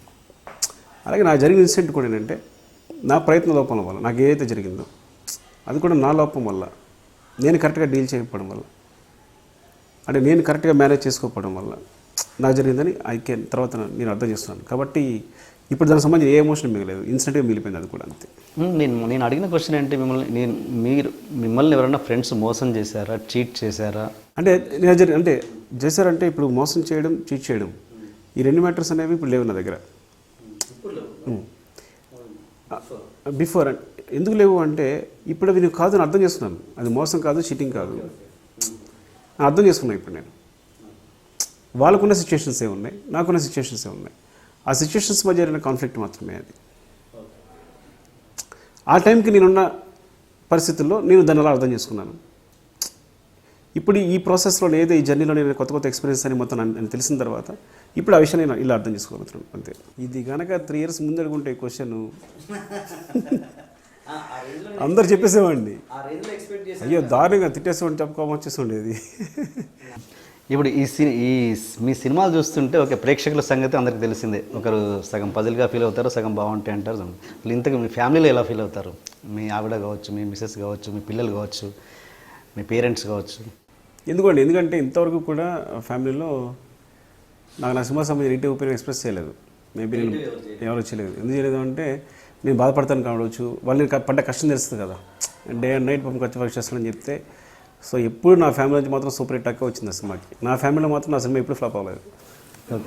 అలాగే నాకు జరిగిన ఇన్సిడెంట్ కూడా ఏంటంటే నా ప్రయత్న లోపం వల్ల నాకు ఏదైతే జరిగిందో అది కూడా నా లోపం వల్ల, నేను కరెక్ట్గా డీల్ చేయకపోవడం వల్ల, అంటే నేను కరెక్ట్గా మేనేజ్ చేసుకోకపోవడం వల్ల నాకు జరిగిందని తర్వాత నేను అర్థం చేస్తున్నాను. కాబట్టి ఇప్పుడు దానికి సంబంధించి ఏ ఎమోషన్ మిగలేదు, ఇన్సిడెంట్గా మిగిలిపోయింది, అది కూడా అంతే. నేను అడిగిన క్వశ్చన్ ఏంటి, మిమ్మల్ని ఎవరైనా ఫ్రెండ్స్ మోసం చేశారా, చీట్ చేశారా? అంటే అంటే చేశారంటే ఇప్పుడు మోసం చేయడం, చీట్ చేయడం, ఈ రెండు మ్యాటర్స్ అనేవి ఇప్పుడు లేవు నా దగ్గర. బిఫోర్ ఎందుకు లేవు అంటే ఇప్పుడు అవి కాదు అని అర్థం చేస్తున్నాను. అది మోసం కాదు, చీటింగ్ కాదు, అర్థం చేసుకున్నాను ఇప్పుడు నేను. వాళ్ళకున్న సిచ్యువేషన్స్ ఏ ఉన్నాయి, నాకున్న సిచ్యువేషన్స్ ఏ ఉన్నాయి. ఆ సిచ్యువేషన్స్ మధ్య జరిగిన కాన్ఫ్లిక్ట్ మాత్రమే అది. ఆ టైంకి నేనున్న పరిస్థితుల్లో నేను దాన్ని అలా అర్థం చేసుకున్నాను. ఇప్పుడు ఈ ప్రాసెస్లో ఏదో ఈ జర్నీలో నేను కొత్త ఎక్స్పీరియన్స్ అని మొత్తం అని తెలిసిన తర్వాత ఇప్పుడు ఆ విషయాన్ని నేను ఇలా అర్థం చేసుకోగలుగుతున్నాను, అంతే. ఇది కనుక 3 years ముందు అడుగుంటే ఈ క్వశ్చన్ అందరు చెప్పేసేవాడిని, అయ్యో దారుణంగా తిట్టేసేవాడిని, చెప్పుకోమని వచ్చేసి ఉండేది. ఇప్పుడు మీ సినిమాలు చూస్తుంటే ఒక ప్రేక్షకుల సంగతి అందరికి తెలిసిందే. ఒకరు సగం పజిల్గా ఫీల్ అవుతారు, సగం బాగుంటాయి అంటారు. ఇంతకు మీ ఫ్యామిలీలో ఎలా ఫీల్ అవుతారు? మీ ఆవిడ కావచ్చు, మీ మిసెస్ కావచ్చు, మీ పిల్లలు కావచ్చు, మీ పేరెంట్స్ కావచ్చు. ఎందుకంటే ఇంతవరకు కూడా ఫ్యామిలీలో నాకు నా సినిమా సంబంధించి నెగిటివ్ ఒపీనియన్ ఎక్స్ప్రెస్ చేయలేదు. మేబీ నేను ఎవరు చేయలేదు. ఎందుకు చేయలేదు అంటే నేను బాధపడతాను కావచ్చు, వాళ్ళు పడ్డ కష్టం తెలుస్తుంది కదా, డే అండ్ నైట్ పంపి ఖర్చు వర్క్ చేస్తానని చెప్తే. సో ఎప్పుడు నా ఫ్యామిలీ నుంచి మాత్రం సూపర్ హిట్ అక్క వచ్చింది ఆ సినిమాకి. నా ఫ్యామిలీలో మాత్రం నా సినిమా ఎప్పుడు ఫ్లాప్ అవ్వలేదు.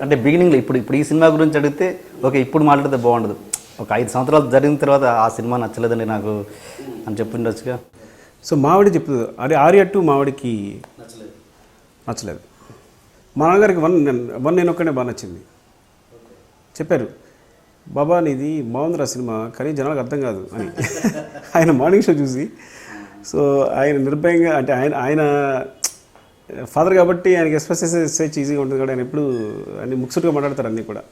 అంటే బిగినింగ్లో ఇప్పుడు ఈ సినిమా గురించి అడిగితే ఓకే ఇప్పుడు మాట్లాడితే బాగుండదు, ఒక 5 సంవత్సరాలు జరిగిన తర్వాత ఆ సినిమా నచ్చలేదండి నాకు అని చెప్పిండొచ్చుగా. సో మావిడి చెప్తుంది, అదే ఆర్య 2 మావిడికి నచ్చలేదు. మా నాన్నగారికి వన్ నేను ఒక్కడే బాగా నచ్చింది. చెప్పారు, బాబా నీది బాగుందిరా సినిమా కానీ జనాలకు అర్థం కాదు అని. ఆయన మార్నింగ్ షో చూసి, సో ఆయన నిర్భయంగా, అంటే ఆయన ఫాదర్ కాబట్టి ఆయనకి ఎక్స్ప్రెస్ చేసే ఈజీగా ఉంటుంది కూడా, ఆయన ఎప్పుడు అన్ని ముక్సుట్గా మాట్లాడతారు అన్నీ కూడా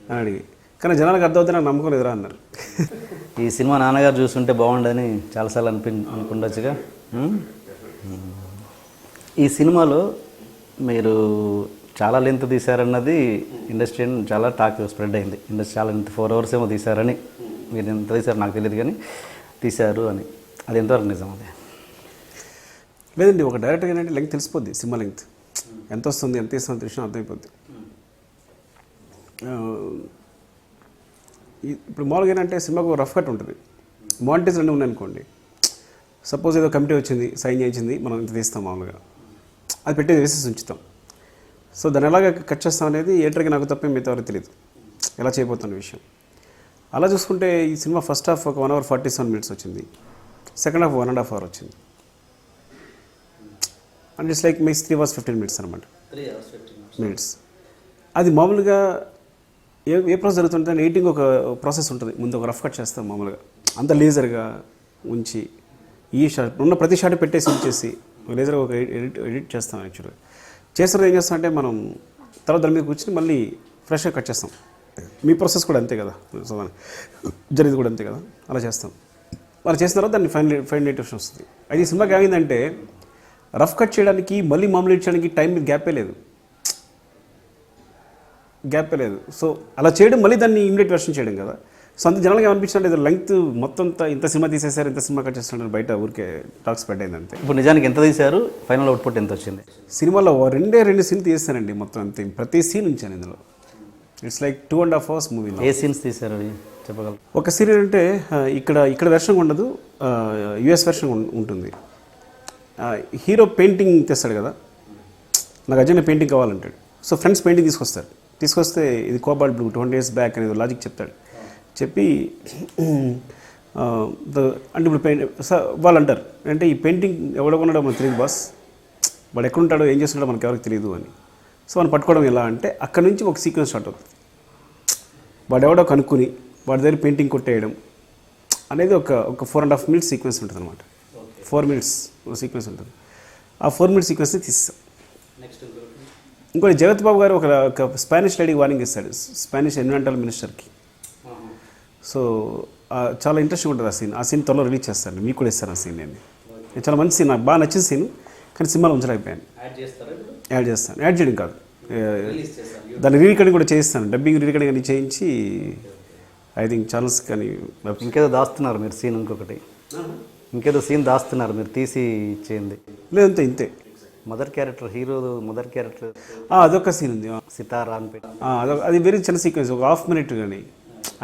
అని అడిగి. కానీ జనాలకు అర్థమవుతుంది, నాకు నమ్మకం లేదురా అన్నారు. ఈ సినిమా నాన్నగారు చూస్తుంటే బాగుండని చాలాసార్లు అనుకుండొచ్చుగా. ఈ సినిమాలో మీరు చాలా లెంత్ తీశారన్నది ఇండస్ట్రీ చాలా టాక్ స్ప్రెడ్ అయింది. ఇండస్ట్రీ చాలా లెంత్ 4 hours ఏమో తీశారని, మీరు ఎంత తీశారు నాకు తెలియదు కానీ తీశారు అని, అది ఎంతవరకు నిజం? అది లేదండి, ఒక డైరెక్టర్ ఏంటంటే లెంగ్త్ తెలిసిపోద్ది, సినిమా లెంగ్త్ ఎంత వస్తుంది, ఎంత ఇస్తుంది విషయం అర్థమైపోద్ది. ఇప్పుడు మామూలుగా ఏంటంటే సినిమాకు రఫ్ కట్ ఉంటుంది, మానిటైజ్ అన్నీ ఉన్నాయనుకోండి. సపోజ్ ఏదో కమిటీ వచ్చింది, సైన్ చేయించింది, మనం ఇంత తీస్తాం మామూలుగా, అది పెట్టేది వేసేసి ఉంచుతాం. సో దాన్ని ఎలాగ కట్ చేస్తాం అనేది ఏటర్కి నాకు తప్ప మిగతా ఎవరికి తెలియదు ఎలా చేయబోతున్న విషయం. అలా చూసుకుంటే ఈ సినిమా ఫస్ట్ హాఫ్ ఒక 1 hour 47 minutes వచ్చింది, సెకండ్ హాఫ్ 1.5 hour వచ్చింది. And it's like makes 3 hours 15 minutes అనమాట మినిట్స్. అది మామూలుగా ఏ ప్రాసెస్ జరుగుతుంటే ఎడిటింగ్ ఒక ప్రాసెస్ ఉంటుంది. ముందు ఒక రఫ్ కట్ చేస్తాం మామూలుగా, అంత లేజర్గా ఉంచి ఈ షాట్ ఉన్న ప్రతి షాట్ పెట్టేసి ఉంచేసి లేజర్గా ఒక ఎడిట్ చేస్తాం. యాక్చువల్గా చేస్తారు ఏం చేస్తాం అంటే మనం తర్వాత దాని మీద కూర్చొని మళ్ళీ ఫ్రెష్గా కట్ చేస్తాం. మీ ప్రాసెస్ కూడా అంతే కదా, జరిగింది కూడా అంతే కదా, అలా చేస్తాం. అలా చేసిన తర్వాత దాన్ని ఫైనల్ ఎడిషన్ వస్తుంది. అయితే ఈ సినిమాకి ఏమైందంటే రఫ్ కట్ చేయడానికి మళ్ళీ మామూలు ఎడిట్ చేయడానికి టైం మీద గ్యాపే లేదు. సో అలా చేయడం మళ్ళీ దాన్ని ఇమిడియట్ వెర్షన్ చేయడం కదా. సో అంత జనాలుగా ఏమనిపించినట్టు ఇది లెంగ్త్ మొత్తం ఇంత సినిమా తీసేశారు, ఇంత సినిమా కట్ చేస్తున్నారు, బయట ఊరికే టాక్స్ పెట్టింది అంతే. ఇప్పుడు నిజానికి ఎంత తీశారు, ఫైనల్ అవుట్పుట్ ఎంత వచ్చింది? సినిమాలో 2 సీన్లు తీస్తానండి మొత్తం అంతే. ప్రతి సీన్ ఉంచాను ఇందులో. It's like 2.5 hours movie. ఏ సీన్స్ తీశారు అవి చెప్పగలరు? ఒక సీన్ అంటే ఇక్కడ వెర్షన్ ఉండదు, యుఎస్ వెర్షన్ ఉంటుంది. హీరో పెయింటింగ్ తెస్తాడు కదా, నాకు అర్జెంట్ పెయింటింగ్ కావాలంటాడు. సో ఫ్రెండ్స్ పెయింటింగ్ తీసుకొస్తే ఇది కోబాల్ట్ బ్లూ 20 years బ్యాక్ అనేది లాజిక్ చెప్తాడు. చెప్పి అంటే ఇప్పుడు వాళ్ళు అంటారు అంటే ఈ పెయింటింగ్ ఎవడో కొన్నాడో మనకు తెలియదు బాస్, వాడు ఎక్కడుంటాడో ఏం చేస్తున్నాడో మనకు ఎవరికి తెలియదు అని. సో మనం పట్టుకోవడం ఎలా అంటే అక్కడ నుంచి ఒక సీక్వెన్స్ స్టార్ట్ అవుతుంది. వాడు ఎవడో కనుక్కుని వాడి దగ్గర పెయింటింగ్ కొట్టేయడం అనేది ఒక 4.5 minutes సీక్వెన్స్ ఉంటుంది అనమాట. 4 minutes సీక్వెన్స్ ఉంటుంది. ఆ 4 minutes సీక్వెన్స్ని తీస్తాం. ఇంకోటి జగత్ బాబు గారు ఒక స్పానిష్ లేడీకి వార్నింగ్ ఇస్తాడు, స్పానిష్ ఎన్విరాన్మెంటల్ మినిస్టర్కి. సో చాలా ఇంట్రెస్టింగ్ ఉంటుంది ఆ సీన్ త్వరలో రిలీజ్ చేస్తాను, మీకు కూడా ఇస్తాను ఆ సీన్. నేను చాలా మంచి సీన్, నాకు బాగా నచ్చిన సీన్, కానీ సినిమాలో ఉంచలేకపోయాను. యాడ్ చేయడం కాదు, దాన్ని రీరికార్డింగ్ కూడా చేయిస్తాను, డబ్బింగ్ రీరికార్డింగ్ అని చేయించి ఐ థింక్ ఛానల్స్ కానీ. ఇంకేదో దాస్తున్నారు మీరు సీన్, ఇంకేదో సీన్ దాస్తున్నారు మీరు తీసి ఇచ్చేయండి. లేదంతే ఇంతే. Mother character, hero mother character అదొక సీన్ ఉంది, సితారా అని పెట్టి. అది వెరీ చిన్న సీక్వెన్స్, ఒక 1/2 minute కానీ.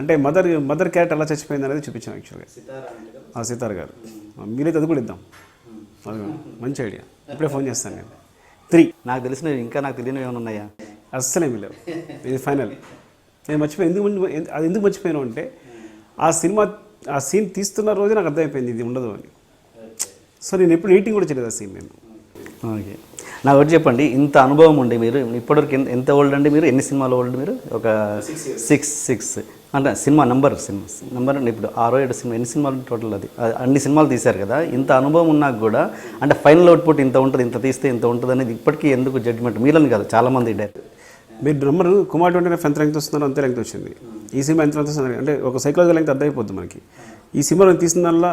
అంటే మదర్ క్యారెక్టర్ ఎలా చచ్చిపోయింది అనేది చూపించాం యాక్చువల్గా. సితార్ గారు మీరైతే అది కూడా ఇద్దాం, అది మంచి ఐడియా. ఇప్పుడే ఫోన్ చేస్తాను నేను. 3 నాకు తెలిసినవి ఇంకా నాకు తెలియనివి ఏమైనా ఉన్నాయా? అస్సలేమీ లేవు, ఇది ఫైనల్. నేను మర్చిపోయాను, ఎందుకు మర్చిపోయాను అంటే ఆ సీన్ తీస్తున్న రోజు నాకు అర్థమైపోయింది ఇది ఉండదు అని. సో నేను ఎప్పుడు ఎడిటింగ్ కూడా చేయలేదు ఆ సీన్ నేను. ఓకే, నాకు ఒకటి చెప్పండి, ఇంత అనుభవం ఉండి మీరు ఇప్పటివరకు ఎంత ఓల్డ్ అండి మీరు? ఎన్ని సినిమాలు ఓల్డ్ మీరు? ఒక 6 అంటే సినిమా నంబర్ ఇప్పుడు 6-7 సినిమా, ఎన్ని సినిమాలు టోటల్? అది అన్ని సినిమాలు తీశారు కదా. ఇంత అనుభవం ఉన్నాక కూడా అంటే ఫైనల్ అవుట్పుట్ ఇంత ఉంటుంది, ఇంత తీస్తే ఇంత ఉంటుంది అనేది ఇప్పటికీ ఎందుకు జడ్జ్మెంట్ మీలని కాదు చాలామంది డైరెక్ట్? మీరు నెంబర్ కుమార్ 29 ఎంత లెంగ్త్ వస్తున్నారో అంతే లెంగ్త్ వచ్చింది. ఈ సినిమా ఎంత లెంగ్త్ వస్తుంది అంటే ఒక సైకలాజికల్ లెంగ్త్ అర్థమైపోద్ది మనకి. ఈ సినిమాలో తీసిన దానిలో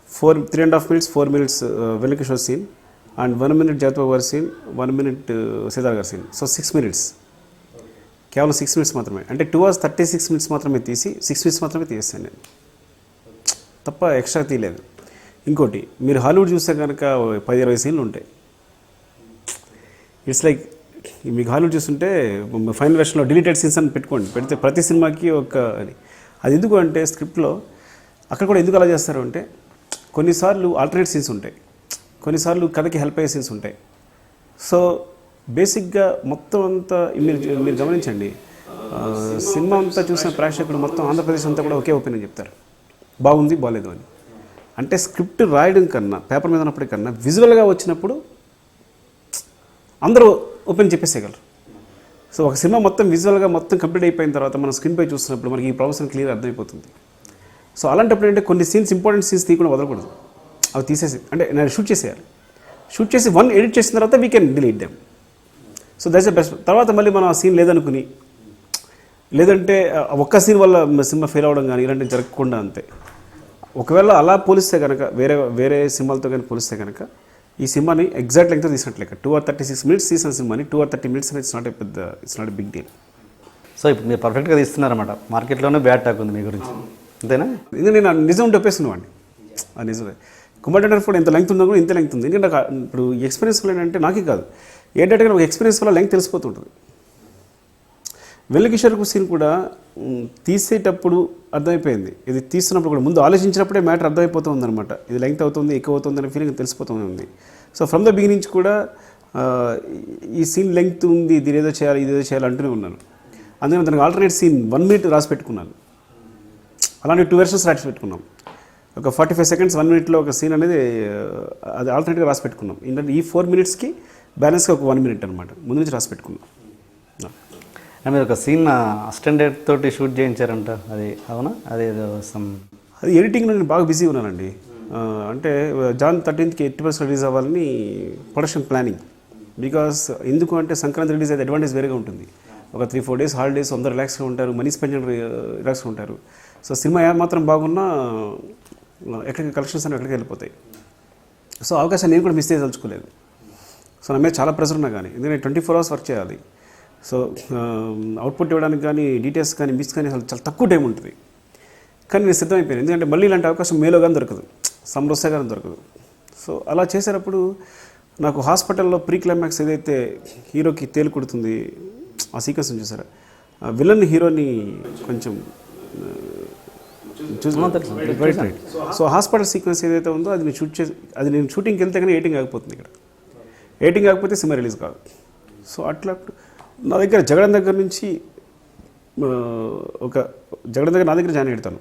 3.5 minutes 4 minutes Venkateswara scene and 1 minute Jagatbabu గారి సీన్, 1 minute సీతార్ గారి సీన్. సో 6 minutes, కేవలం 6 minutes మాత్రమే. అంటే 2 hours 36 minutes మాత్రమే తీసి 6 minutes మాత్రమే తీస్తాను నేను, తప్ప ఎక్స్ట్రా తీయలేదు. ఇంకోటి మీరు హాలీవుడ్ చూస్తే కనుక 10-20 సీన్లు ఉంటాయి. ఇట్స్ లైక్ మీకు హాలీవుడ్ చూస్తుంటే ఫైనల్ వెర్షన్లో డిలీటెడ్ సీన్స్ అని పెడితే ప్రతి సినిమాకి ఒక అది ఎందుకు అంటే స్క్రిప్ట్లో అక్కడ కూడా ఎందుకు అలా చేస్తారు అంటే కొన్నిసార్లు ఆల్టర్నేట్ సీన్స్ ఉంటాయి, కొన్నిసార్లు కథకి హెల్ప్ అయ్యే సీన్స్ ఉంటాయి. సో బేసిక్గా మొత్తం అంతా మీరు గమనించండి, సినిమా అంతా చూసిన ప్రేక్షకులు మొత్తం ఆంధ్రప్రదేశ్ అంతా కూడా ఒకే ఒపీనియన్ చెప్తారు, బాగుంది బాగాలేదు అని. అంటే స్క్రిప్ట్ రాయడం కన్నా పేపర్ మీద ఉన్నప్పటికన్నా విజువల్గా వచ్చినప్పుడు అందరూ ఒపీనియన్ చెప్పేసేయగలరు. సో ఒక సినిమా మొత్తం విజువల్గా మొత్తం కంప్లీట్ అయిపోయిన తర్వాత మనం స్క్రీన్ పై చూసినప్పుడు మనకి ఈ ప్రాబ్లమ్స్ క్లియర్ అర్థమైపోతుంది. సో అలాంటప్పుడు ఏంటంటే కొన్ని సీన్స్ ఇంపార్టెంట్ సీన్స్ తీయకుండా వదలకూడదు, అవి తీసేసి అంటే నేను షూట్ చేసేయాలి. షూట్ చేసి ఎడిట్ చేసిన తర్వాత we can delete them. So that's the best. తర్వాత మళ్ళీ మనం ఆ సీన్ లేదనుకుని లేదంటే ఒక్క సీన్ వల్ల సినిమా ఫెయిల్ అవ్వడం కానీ ఇలాంటివి జరగకుండా అంతే. ఒకవేళ అలా పోలిస్తే కనుక వేరే సినిమాలతో కానీ పోలిస్తే కనుక ఈ సినిమాని ఎగ్జాక్ట్ లెంగ్త్ తీసినట్లేక 2 hours 36 minutes తీసిన సినిమాని 2 hours 30 minutes అనేది it's not a big deal. So ఇప్పుడు మీరు పర్ఫెక్ట్గా తీస్తున్నారన్నమాట, మార్కెట్లోనే బ్యాడ్ టాక్ ఉంది మీ గురించి, అంతేనా? ఎందుకంటే నేను నిజం చెప్పేస్తున్నాను ఆ నిజమే. కుమార్ డెండర్ ఫోర్ ఎంత లెంగ్త్ ఉన్నా కూడా ఇంత లెంగ్త్ ఉంది. ఎందుకంటే ఇప్పుడు ఎక్స్పీరియన్స్ వల్ల ఏంటంటే నాకే కాదు ఏంటంటే ఒక ఎక్స్పీరియన్స్ వల్ల లెంగ్త్ తెలిసిపోతుంటుంది. వెల్లికిషోర్ సీన్ కూడా తీసేటప్పుడు అర్థమైపోయింది, ఇది తీస్తున్నప్పుడు కూడా ముందు ఆలోచించినప్పుడే మ్యాటర్ అర్థమైపోతుంది అనమాట, ఇది లెంగ్త్ అవుతుంది ఎక్కువ అవుతుంది అనే ఫీలింగ్ తెలిసిపోతుంది ఉంది. సో ఫ్రమ్ ద బిగినింగ్ కూడా ఈ సీన్ లెంగ్త్ ఉంది, ఇది ఏదో చేయాలి అంటూనే ఉన్నాను. అందుకని దానికి ఆల్టర్నేట్ సీన్ 1 minute రాసి పెట్టుకున్నాను. అలాంటి 2 versions రాసి పెట్టుకున్నాం. ఒక 45 సెకండ్స్ 1 మినిట్లో ఒక సీన్ అనేది అది ఆల్టర్నేట్గా రాసి పెట్టుకున్నాం. ఏంటంటే ఈ 4 మినిట్స్కి బ్యాలెన్స్గా ఒక 1 మినిట్ అనమాట ముందు నుంచి రాసి పెట్టుకున్నాం. మీరు ఒక సీన్ అసిస్టెంట్ తోటి షూట్ చేయించారంట, అది అవునా? అది అది ఎడిటింగ్లో నేను బాగా బిజీ ఉన్నానండి. అంటే జాన్ 13కి 80% రిలీజ్ అవ్వాలని ప్రొడక్షన్ ప్లానింగ్. బికాస్ ఎందుకు అంటే సంక్రాంతి రిలీజ్ అయితే అడ్వాంటేజ్ వేరేగా ఉంటుంది. ఒక 3-4 డేస్ హాలిడేస్, అందరూ రిలాక్స్గా ఉంటారు, మనీ స్పెండ్ రిలాక్స్గా ఉంటారు. సో సినిమా మాత్రం బాగున్నా ఎక్కడికి కలెక్షన్స్ అని ఎక్కడికి వెళ్ళిపోతాయి. సో అవకాశం నేను కూడా మిస్ చేయదలుచుకోలేదు. సో నా మీద చాలా ప్రెషర్ ఉన్నా కానీ, ఎందుకంటే 24 hours వర్క్ చేయాలి. సో అవుట్పుట్ ఇవ్వడానికి కానీ, డీటెయిల్స్ కానీ, మిస్ కానీ అసలు చాలా తక్కువ టైం ఉంటుంది. కానీ నేను సిద్ధమైపోయాను, ఎందుకంటే మళ్ళీ ఇలాంటి అవకాశం మేలో కానీ దొరకదు, సమ్మర్ వస్తే కానీ దొరకదు. సో అలా చేసేటప్పుడు నాకు హాస్పిటల్లో ప్రీ క్లైమాక్స్ ఏదైతే హీరోకి తేలు కొడుతుంది ఆ సీక్వెన్స్ చూసారా, విలన్ హీరోని కొంచెం రైట్. సో హాస్పిటల్ సీక్వెన్స్ ఏదైతే ఉందో అది నేను నేను షూటింగ్కి వెళ్తే కానీ ఎడిటింగ్ ఆగిపోతుంది. ఇక్కడ ఎడిటింగ్ ఆగిపోతే సినిమా రిలీజ్ కాదు. సో అట్లా నా దగ్గర జగన్ దగ్గర నుంచి జగన్ దగ్గర నా దగ్గర జాయిన్ పెడతాను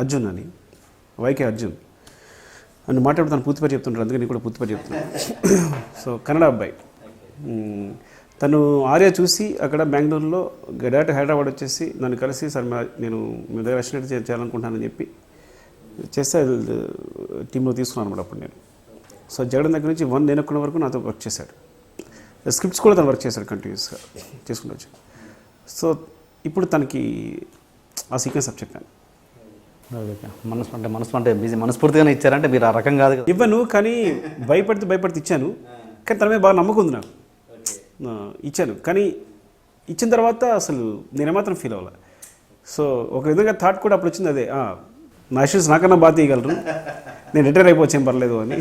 అర్జున్ అని, వైకే అర్జున్ అని మాట్లాడుతాను, పూర్తి పేరు చెప్తుంటారు, అందుకే నేను కూడా పూర్తి పేరు చెప్తున్నాను. సో కన్నడ అబ్బాయి తను ఆర్య చూసి అక్కడ బెంగళూరులో డైరెక్ట్ హైదరాబాద్ వచ్చేసి నన్ను కలిసి సార్ నేను మీ దగ్గర అసిస్టెంట్ చేయాలనుకుంటానని చెప్పి చేస్తే టీంలో తీసుకున్నాను అనమాట అప్పుడు నేను. సో జగన్ దగ్గర నుంచి నేను ఒక్కడి వరకు నాతో వర్క్ చేశాడు, స్క్రిప్ట్స్ కూడా తను వర్క్ చేశాడు కంటిన్యూస్గా చేసుకుంటూ వచ్చి. సో ఇప్పుడు తనకి ఆ సీక్వెన్స్ అప్ చెప్పాను. మనసు అంటే బిజీ మనస్ఫూర్తిగానే ఇచ్చారంటే మీరు ఆ రకం కాదు కదా. ఇవ్వను, కానీ భయపడితే ఇచ్చాను. కానీ తన మీద బాగా నమ్మకం ఉంది నాకు, ఇచ్చాను. కానీ ఇచ్చిన తర్వాత అసలు నేనేమాత్రం ఫీల్ అవ్వాలి. సో ఒక విధంగా థాట్ కూడా అప్పుడు వచ్చింది, అదే నా ఇష్యూస్ నాకన్నా బాగా తీయగలరు, నేను రిటైర్ అయిపోవచ్చేం పర్లేదు అని.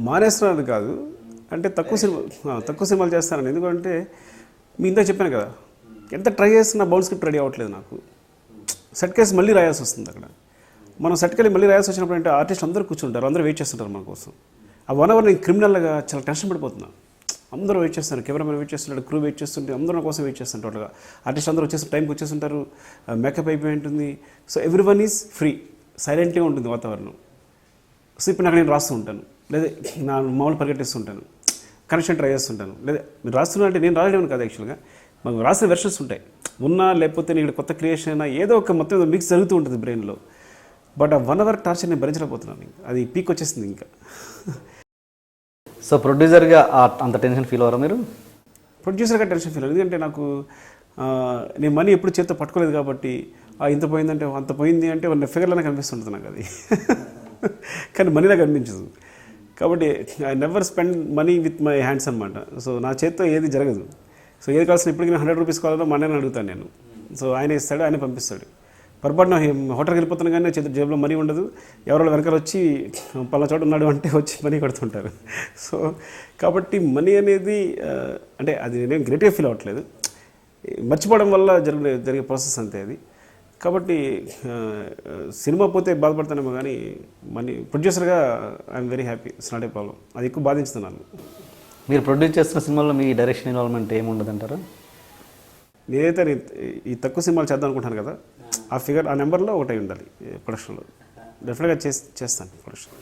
మానేస్తున్నాను కాదు, అంటే తక్కువ సినిమాలు చేస్తానని. ఎందుకంటే మీ ఇంత చెప్పాను కదా, ఎంత ట్రై చేస్తున్నా బౌండ్ స్క్రిప్ట్ రెడీ అవ్వట్లేదు నాకు. సెట్ కేసు మళ్ళీ రాయాల్సి వస్తుంది. అక్కడ మనం సెట్కెళ్ళి మళ్ళీ రాయాల్సి వచ్చినప్పుడు అంటే ఆర్టిస్ట్ అందరూ కూర్చుంటారు, అందరూ వెయిట్ చేస్తుంటారు మన కోసం. ఆ 1 hour నేను క్రిమినల్గా చాలా టెన్షన్ పడిపోతున్నాను. అందరూ వెయిట్ చేస్తారు, కెమెరామెన్ వెయిట్ చేస్తుంటాడు, క్రూ వెయిట్ చేస్తుంటే అందరూ నా కోసం వెయిట్ చేస్తుంటారు. టోటల్గా ఆర్టిస్ట్ అందరూ టైంకి వచ్చేస్తుంటారు, మేకప్ అయిపోయి ఉంటుంది. సో ఎవ్రీవన్ ఈజ్ ఫ్రీ, సైలెంట్గా ఉంటుంది వాతావరణం. సో ఇప్పుడు నాకు నేను రాస్తూ ఉంటాను, లేదా నా మామూలు పరిగెట్టిస్తుంటాను, కనెక్షన్ ట్రై చేస్తుంటాను. లేదా మీరు రాస్తున్నా అంటే నేను రాయడం కాదు, యాక్చువల్గా మాకు రాసిన వెర్షన్స్ ఉంటాయి, ఉన్నా లేకపోతే నేను కొత్త క్రియేషన్ అయినా ఏదో ఒక మొత్తం మిక్స్ జరుగుతూ ఉంటుంది బ్రెయిన్లో. బట్ ఆ 1 hour టార్చర్ నేను భరించలేకపోతున్నాను, అది పీక్ వచ్చేసింది ఇంకా. సో ప్రొడ్యూసర్గా అంత టెన్షన్ ఫీల్ అవ్వరా మీరు? ప్రొడ్యూసర్గా టెన్షన్ ఫీల్ అవ్వదు, ఎందుకంటే నాకు నేను మనీ ఎప్పుడు చేత్తో పట్టుకోలేదు కాబట్టి ఇంత పోయిందంటే అంత పోయింది అంటే ఉన్న ఫిగర్లోనే కనిపిస్తుంటుంది నాకు అది. కానీ మనీ నాకు అనిపించదు, కాబట్టి I never spend money with my hands అనమాట. సో నా చేత్తో ఏది జరగదు. సో ఏది కావాల్సిన ఇప్పటికీ 100 రూపీస్ కావాలో మా అన్నని అడుగుతాను నేను. సో ఆయన ఇస్తాడు, ఆయన పంపిస్తాడు. పొరపాటున హోటల్కి వెళ్ళిపోతాను కానీ చేతి జేబులో మనీ ఉండదు. ఎవరో వెనకాల వచ్చి పలానా చోట ఉన్నాడు అంటే వచ్చి మనీ కొడుతుంటారు. సో కాబట్టి మనీ అనేది అంటే అది నేను గ్రేట్గా ఫీల్ అవ్వట్లేదు, మర్చిపోవడం వల్ల జరిగే ప్రాసెస్ అంతే అది. కాబట్టి సినిమా పోతే బాధపడతానేమో కానీ మనీ ప్రొడ్యూసర్గా I'm very happy, it's not a problem. అది ఎక్కువ బాధించుతున్నాను. మీరు ప్రొడ్యూస్ చేస్తున్న సినిమాల్లో మీ డైరెక్షన్ ఇన్వాల్వ్మెంట్ ఏముండదు అంటారా? నేనైతే ఈ తక్కువ సినిమాలు చేద్దాం అనుకుంటాను కదా, ఆ ఫిగర్ ఆ నెంబర్లో ఒకటి ఉండాలి ప్రొడక్షన్లో. డెఫినెట్గా చేస్తాను ప్రొడక్షన్.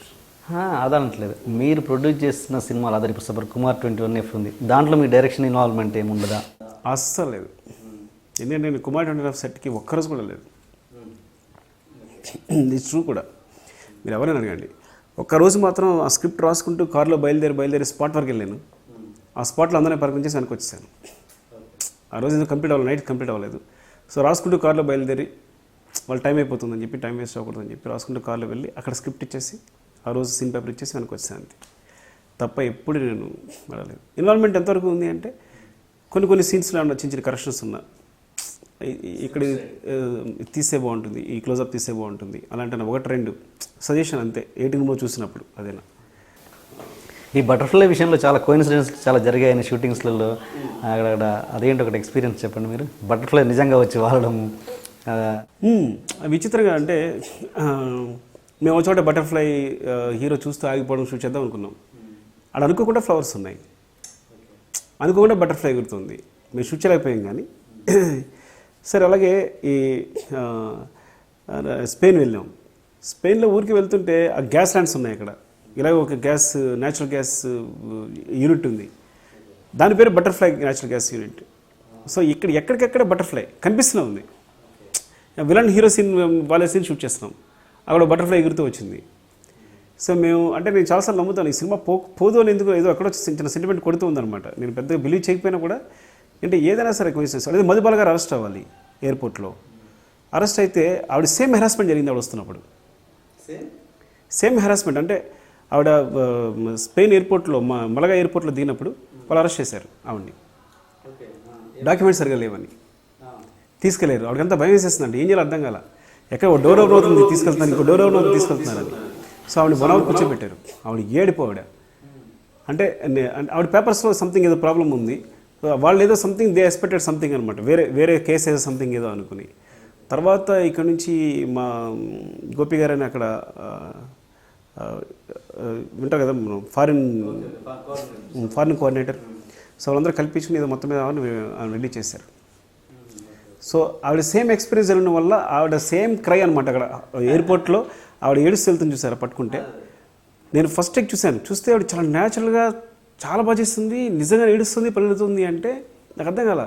అదనట్లేదు, మీరు ప్రొడ్యూస్ చేస్తున్న సినిమాలు అదే ఇప్పుడు సపోజ్ కుమార్ 21F ఉంది, దాంట్లో మీ డైరెక్షన్ ఇన్వాల్వ్మెంట్ ఏముండదా? అస్సలు లేదు. ఎందుకంటే నేను కుమార్ 21F సెట్కి ఒక్కరోజు కూడా లేదు. ఇది ట్రూ కూడా, మీరు ఎవరైనా అడగండి. ఒక్కరోజు మాత్రం ఆ స్క్రిప్ట్ రాసుకుంటూ కారులో బయలుదేరి స్పాట్ వరకు వెళ్ళాను. ఆ స్పాట్లో అందరినీ పరిగణించేసి వెనక్కి వచ్చేసాను. ఆ రోజు ఎందుకు కంప్లీట్ అవ్వాలి, నైట్ కంప్లీట్ అవ్వలేదు. సో రాసుకుంటూ కార్లో బయలుదేరి వాళ్ళు టైం అయిపోతుందని చెప్పి, టైం వేస్ట్ అవ్వకూడదని చెప్పి రాసుకుంటూ కార్లో వెళ్ళి అక్కడ స్క్రిప్ట్ ఇచ్చేసి ఆ రోజు సీన్ పేపర్ ఇచ్చేసి వెనక్కి వచ్చాను అంతే. తప్ప ఎప్పుడు నేను వెళ్ళలేదు. ఇన్వాల్వ్మెంట్ ఎంతవరకు ఉంది అంటే కొన్ని సీన్స్లో ఉన్న చిన్న చిన్న కరెక్షన్స్ ఉన్నా, ఇక్కడ తీసే బాగుంటుంది, ఈ క్లోజప్ తీసే బాగుంటుంది అలాంటి 1-2 సజెషన్ అంతే, ఎడిటింగ్లో చూసినప్పుడు. అదేనా ఈ బటర్ఫ్లై విషయంలో చాలా కోయిన్సిడెన్స్ చాలా జరిగాయని షూటింగ్స్లలో అక్కడ, అదేంటి ఒకటి ఎక్స్పీరియన్స్ చెప్పండి మీరు. బటర్ఫ్లై నిజంగా వచ్చి వాడడం విచిత్రంగా అంటే మేము ఒక చోట బటర్ఫ్లై హీరో చూస్తూ ఆగిపోవడం షూట్ చేద్దాం అనుకున్నాం. అక్కడ అనుకోకుండా ఫ్లవర్స్ ఉన్నాయి, అనుకోకుండా బటర్ఫ్లై గుర్తుంది. మేము షూట్ చేయలేకపోయాం. కానీ సరే అలాగే ఈ స్పెయిన్ వెళ్ళాం. స్పెయిన్లో ఊరికి వెళ్తుంటే ఆ గ్యాస్ ల్యాండ్స్ ఉన్నాయి అక్కడ. ఇలాగ ఒక న్యాచురల్ గ్యాస్ యూనిట్ ఉంది. దాని పేరు butterfly natural gas unit. So ఎక్కడికెక్కడ బటర్ఫ్లై కనిపిస్తూనే ఉంది. విలన్ హీరో సీన్ వాళ్ళ సీన్ షూట్ చేస్తున్నాం, అక్కడ బటర్ఫ్లై ఎగురుతూ వచ్చింది. సో నేను చాలాసార్లు నమ్ముతాను ఈ సినిమా పోదు అని, ఎందుకు ఏదో అక్కడ చిన్న సెంటిమెంట్ కొడుతూ ఉందన్నమాట. నేను పెద్దగా బిలీవ్ చేయకపోయినా కూడా అంటే ఏదైనా సరే కోయిన్సిడెన్స్. అదే మధుబాల గారు అరెస్ట్ అవ్వాలి ఎయిర్పోర్ట్లో. అరెస్ట్ అయితే ఆవిడ సేమ్ హెరాస్మెంట్ జరిగింది ఆవిడ వస్తున్నప్పుడు. సేమ్ హెరాస్మెంట్ అంటే ఆవిడ స్పెయిన్ ఎయిర్పోర్ట్లో మలగా ఎయిర్పోర్ట్లో దిగినప్పుడు వాళ్ళు అరెస్ట్ చేశారు ఆవిడని. డాక్యుమెంట్స్ సరిగా లేవని తీసుకెళ్ళారు. ఆవిడకంతా భయం వేసేస్తుందండి, ఏం చేయాలో అర్థం కాల. ఎక్కడ డోర్ ఓవర్ అవుతుంది తీసుకెళ్తున్నారు, ఇంకో డోర్ ఓవర్ అవుతుంది తీసుకెళ్తున్నారని. సో ఆవిడ బొనవర్ కూర్చోబెట్టారు. ఆవిడ ఏడిపో అంటే ఆవిడ పేపర్స్లో సంథింగ్ ఏదో ప్రాబ్లం ఉంది. వాళ్ళు ఏదో సంథింగ్ దే ఎక్స్పెక్టెడ్ సంథింగ్ అనమాట, వేరే కేసు ఏదో సంథింగ్ ఏదో అనుకుని. తర్వాత ఇక్కడ నుంచి మా గోపి గారని అక్కడ వింటారు కదా మనం ఫారిన్ కోఆర్డినేటర్. సో వాళ్ళందరూ కల్పించుకుని ఏదో మొత్తం మీద రిలీజ్ చేశారు. సో ఆవిడ సేమ్ ఎక్స్పీరియన్స్ జరిగిన వల్ల ఆవిడ సేమ్ క్రై అనమాట. అక్కడ ఎయిర్పోర్ట్లో ఆవిడ ఏడుస్తూ వెళ్తుంది చూసారా పట్టుకుంటే. నేను ఫస్ట్ టైం చూస్తే ఆవిడ చాలా న్యాచురల్గా చాలా బాగా చేస్తుంది, నిజంగా ఏడుస్తుంది పరిగెడుతుంది అంటే నాకు అర్థం కాల.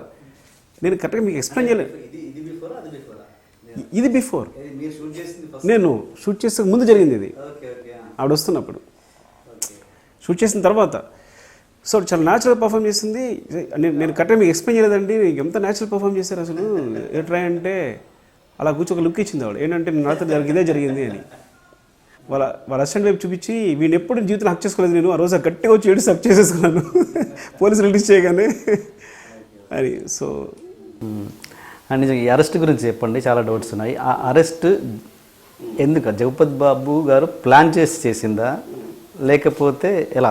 నేను కరెక్ట్గా మీకు ఎక్స్ప్లెయిన్ చేయలేదు. ఇది బిఫోర్, నేను షూట్ చేసే ముందు జరిగింది ఇది. ఆవిడ వస్తున్నప్పుడు షూట్ చేసిన తర్వాత. సో చాలా న్యాచురల్ పర్ఫామ్ చేసింది. నేను కరెక్ట్గా మీకు ఎక్స్ప్లెయిన్ చేయలేదండి, ఎంత న్యాచురల్ పర్ఫామ్ చేశారు అసలు. ఏ ట్రై అంటే అలా కూర్చొని ఒక లుక్ ఇచ్చింది ఆవిడ. ఏంటంటే నాతో ఇదే జరిగింది అని వాళ్ళ అసిస్టెంట్ వైపు చూపించి, వీడిని ఎప్పుడు జీవితంలో హక్ చేసుకోలేదు నేను, ఆ రోజు గట్టిగా వచ్చి ఏడు హక్ చేసేసుకున్నాను పోలీసులు రిలీజ్ చేయగానే అని. సో అండ్ నిజంగా ఈ అరెస్ట్ గురించి చెప్పండి, చాలా డౌట్స్ ఉన్నాయి. ఆ అరెస్ట్ ఎందుకు జగపతి బాబు గారు ప్లాన్ చేసిందా, లేకపోతే ఎలా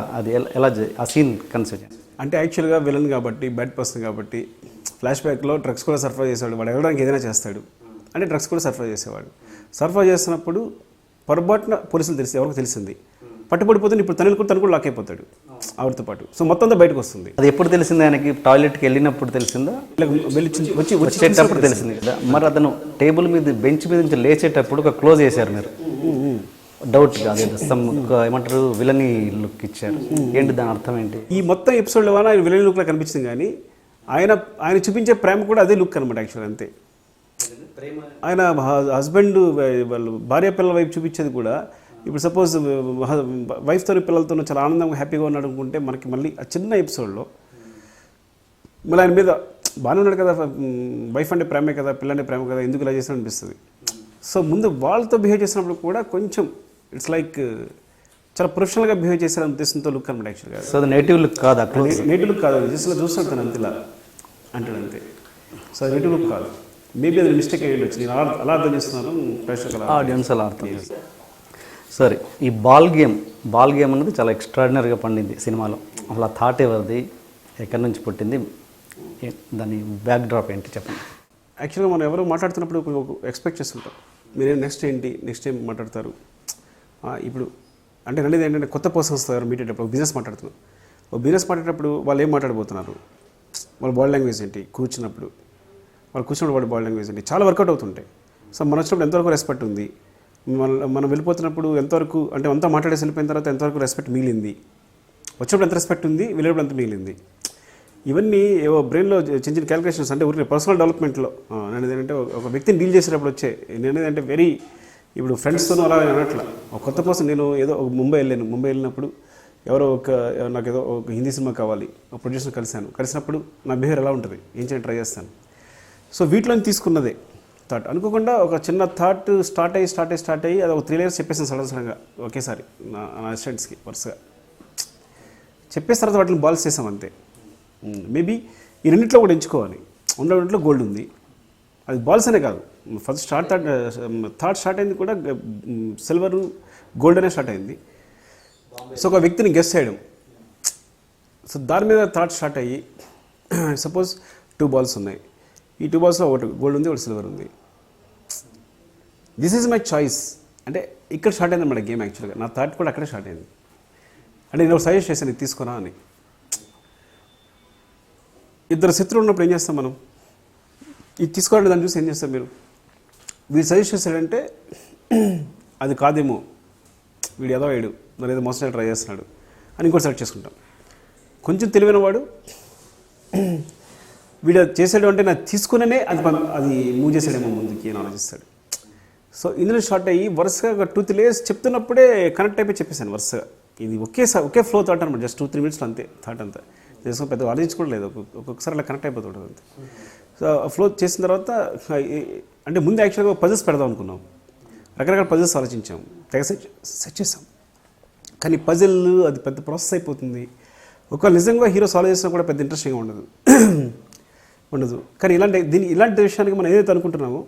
ఎలా ఆ సీన్ కన్సిడర్? అంటే యాక్చువల్గా విలన్ కాబట్టి, బ్యాడ్ పర్సన్ కాబట్టి, ఫ్లాష్ బ్యాక్లో డ్రగ్స్ కూడా సరఫరా చేసేవాడు. వాడు వెళ్ళడానికి ఏదైనా చేస్తాడు అంటే డ్రగ్స్ కూడా సరఫరా చేసేవాడు. సరఫరా చేస్తున్నప్పుడు పొరపాటున పోలీసులు ఎవరికి తెలిసింది, పట్టుబడిపోతుంది. ఇప్పుడు తను కూడా లాక్ అయిపోతాడు ఆవిడతో పాటు. సో మొత్తం అంతా బయటకు వస్తుంది. అది ఎప్పుడు తెలిసింది ఆయనకి? టాయిలెట్కి వెళ్ళినప్పుడు తెలిసిందా, వచ్చేటప్పుడు తెలిసింది కదా? మరి అతను టేబుల్ మీద బెంచ్ మీద నుంచి లేచేటప్పుడు ఒక క్లోజ్ చేశారు మీరు, డౌట్ కాదు, ఏమంటారు విలనీ లుక్ ఇచ్చారు. ఏంటి దాని అర్థం ఏంటి? ఈ మొత్తం ఎపిసోడ్లో ఆయన విలనీ లుక్లో కనిపించింది, కానీ ఆయన చూపించే ప్రేమ కూడా అదే లుక్ అనమాట యాక్చువల్. అంతే. ఆయన హస్బెండ్ వాళ్ళు భార్య పిల్లల వైపు చూపించేది కూడా, ఇప్పుడు సపోజ్ వైఫ్తో పిల్లలతో చాలా ఆనందంగా హ్యాపీగా ఉన్నాడు అనుకుంటే, మనకి మళ్ళీ ఆ చిన్న ఎపిసోడ్లో మళ్ళీ ఆయన మీద బాగానే ఉన్నాడు కదా, వైఫ్ అంటే ప్రేమే కదా, పిల్లంటే ప్రేమ కదా, ఎందుకు ఇలా చేసినా అనిపిస్తుంది. సో ముందు వాళ్ళతో బిహేవ్ చేసినప్పుడు కూడా కొంచెం ఇట్స్ లైక్ చాలా ప్రొఫెషనల్గా బిహేవ్ చేశారు ఉద్దేశంతో లుక్ అనమాట యాక్చువల్గా. సో అది నెగిటివ్ లుక్ కాదు, నెగిటివ్ లుక్ కాదు, జస్ట్ చూస్తాను తను అంతే ఇలా అంటాడు అంతే. సో అది నెగిటివ్ లుక్ కాదు, మేబీ అది మిస్టేక్ అయ్యి ఉండొచ్చు. నేను అలా అర్థం చేస్తున్నాను, ప్రేక్షకులు ఆడియన్స్ అలా అర్థం చేస్తారు. సరే, ఈ బాల్ గేమ్ అన్నది చాలా ఎక్స్ట్రాడినరీగా పండింది సినిమాలో. అసలు ఆ థాట్ ఎవరిది, ఎక్కడి నుంచి పుట్టింది, దాని బ్యాక్ డ్రాప్ ఏంటి చెప్పండి. యాక్చువల్గా మనం ఎవరు మాట్లాడుతున్నప్పుడు ఎక్స్పెక్ట్ చేస్తుంటాం, మీరేం నెక్స్ట్ ఏం మాట్లాడతారు. ఇప్పుడు అంటే అనేది ఏంటంటే కొత్త పర్సన్స్ వస్తారు మీటేటప్పుడు, బిజినెస్ మాట్లాడుతున్నారు. బిజినెస్ మాట్లాడేటప్పుడు వాళ్ళు ఏం మాట్లాడబోతున్నారు, వాళ్ళ బాడీ లాంగ్వేజ్ ఏంటి, కూర్చున్నప్పుడు వాళ్ళ బాడీ లాంగ్వేజ్ ఏంటి, చాలా వర్కౌట్ అవుతుంటాయి. సో మనం వచ్చినప్పుడు ఎంతవరకు రెస్పెక్ట్ ఉంది, మనం వెళ్ళిపోతున్నప్పుడు ఎంతవరకు, అంటే అంతా మాట్లాడేసి వెళ్ళిపోయిన తర్వాత ఎంతవరకు రెస్పెక్ట్ మిగిలింది, వచ్చినప్పుడు ఎంత రెస్పెక్ట్ ఉంది, వెళ్ళేటప్పుడు ఎంత మిగిలింది. ఇవన్నీ ఏవో బ్రెయిన్లో చిన్న చిన్న క్యాలిక్యులేషన్స్, అంటే ఊరికి పర్సనల్ డెవలప్మెంట్లో నేను ఏంటంటే ఒక వ్యక్తిని డీల్ చేసేటప్పుడు నేను ఏంటంటే వెరీ, ఇప్పుడు ఫ్రెండ్స్తోనూ అలా అనట్లా, ఒక కొత్త పర్సన్. నేను ఏదో ఒక ముంబై వెళ్ళినప్పుడు ఎవరో నాకు ఏదో ఒక హిందీ సినిమా కావాలి, ఒక ప్రొడ్యూసర్ కలిసినప్పుడు నా బిహేవియర్ ఎలా ఉంటుంది, ఏం చేయని ట్రై చేస్తాను. సో వీటిలో తీసుకున్నదే థాట్. అనుకోకుండా ఒక చిన్న థాట్ స్టార్ట్ అయ్యి అది ఒక 3 layers చెప్పేసాను సడన్గా ఒకేసారి నా అసిస్టెంట్స్కి వరుసగా చెప్పేసిన తర్వాత వాటిని బాల్స్ చేసాం అంతే. మేబీ ఈ రెండింటిలో కూడా ఎంచుకోవాలి, రెండింటిలో గోల్డ్ ఉంది. అది బాల్స్ అనే కాదు, ఫస్ట్ థాట్ స్టార్ట్ అయింది కూడా సిల్వర్ గోల్డ్ అనే స్టార్ట్ అయింది. సో ఒక వ్యక్తిని గెస్ చేయడం, సో దాని మీద థాట్ స్టార్ట్ అయ్యి సపోజ్ 2 balls ఉన్నాయి, ఈ 2 balls ఒకటి గోల్డ్ ఉంది, ఒకటి సిల్వర్ ఉంది. దిస్ ఈజ్ మై చాయిస్ అంటే ఇక్కడ స్టార్ట్ అయింది అన్నమాట గేమ్. యాక్చువల్గా నా థాట్ కూడా అక్కడే స్టార్ట్ అయింది. అంటే నేను సజెస్ట్ చేశాను ఇది తీసుకురా అని. ఇద్దరు శత్రువులు ఉన్నప్పుడు ఏం చేస్తాం మనం, ఇది తీసుకోవాలంటే దాన్ని చూసి ఏం చేస్తారు మీరు? వీడు సజెస్ట్ చేస్తాడంటే అది కాదేమో, వీడు ఏదో వేయడు, మరి ఏదో మోసం ట్రై చేస్తున్నాడు అని ఇంకోటి సెలెక్ట్ చేసుకుంటాం. కొంచెం తెలివైన వాడు వీడు చేసాడు అంటే నాకు తీసుకునే అది మూవ్ చేసాడేమో ముందుకి అని ఆలోచిస్తాడు. సో ఇందులో షార్ట్ అయ్యి వరుసగా 2-3 layers చెప్తున్నప్పుడే కనెక్ట్ అయిపోయి చెప్పేశాను వరుసగా. ఇది ఒకే ఫ్లో థాట్ అనమాట, జస్ట్ 2-3 minutesలో అంతే థాట్ అంతా చేసుకుని పెద్ద ఆలోచించుకోవడం లేదు, ఒక్కొక్కసారి అలా కనెక్ట్ అయిపోతుంటుంది అంతే. సో ఫ్లో చేసిన తర్వాత అంటే ముందు యాక్చువల్గా పజిల్స్ పెడదాం అనుకున్నాం, రకరకాల పజిల్స్ ఆలోచించాం, తెగ సెట్ చేసాం. కానీ పజిల్ అది పెద్ద ప్రాసెస్ అయిపోతుంది. ఒకవేళ నిజంగా హీరో సాల్వ్ చేసినా కూడా పెద్ద ఇంట్రెస్టింగ్గా ఉండదు. కానీ ఇలాంటి విషయానికి మనం ఏదైతే అనుకుంటున్నామో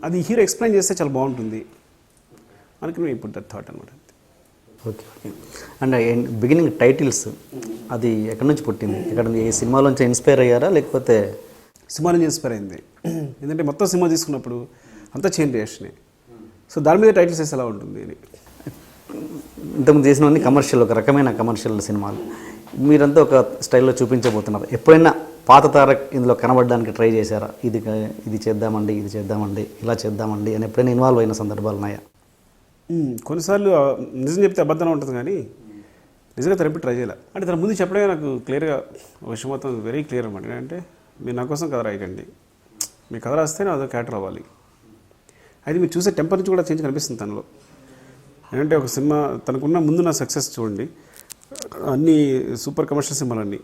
అది హీరో ఎక్స్ప్లెయిన్ చేస్తే చాలా బాగుంటుంది అనుకుని మేము ఇప్పుడు థాట్ అనమాట. ఓకే. అండ్ బిగినింగ్ టైటిల్స్ అది ఎక్కడి నుంచి పుట్టింది? ఎక్కడ ఈ సినిమాలోంచి ఇన్స్పైర్ అయ్యారా లేకపోతే? సినిమా నుంచి ఇన్స్పైర్ అయింది. ఎందుకంటే మొత్తం సినిమా తీసుకున్నప్పుడు అంతా చైన్ రియాక్షనే. సో దాని మీద టైటిల్స్ వేస్తే ఎలా ఉంటుంది అని. ఇంతకుముందు చేసినవన్నీ కమర్షియల్, ఒక రకమైన కమర్షియల్ సినిమాలు. మీరంతా ఒక స్టైల్లో చూపించబోతున్నారు. ఎప్పుడైనా పాత తారక్ ఇందులో కనబడడానికి ట్రై చేశారా? ఇది చేద్దామండి, ఇది చేద్దామండి, ఇలా చేద్దామండి అని ఎప్పుడైనా ఇన్వాల్వ్ అయిన సందర్భాలు ఉన్నాయా? కొన్నిసార్లు నిజం చెప్తే అబద్ధం ఉంటుంది, కానీ నిజంగా తరపి ట్రై చేయాలి. అంటే తన ముందు చెప్పడమే నాకు క్లియర్గా ఒక విషయం మొత్తం వెరీ క్లియర్ అనమాట. ఏంటంటే మీరు నా కోసం కథ రాయకండి, మీ కథ రాస్తే అదో క్యారెక్టర్ అవ్వాలి. అయితే మీరు చూసే టెంపర్ నుంచి కూడా చేంజ్ కనిపిస్తుంది తనలో. ఏంటంటే ఒక సినిమా తనకున్న ముందు నా సక్సెస్ చూడండి, అన్నీ సూపర్ కమర్షియల్ సినిమాలన్నీ,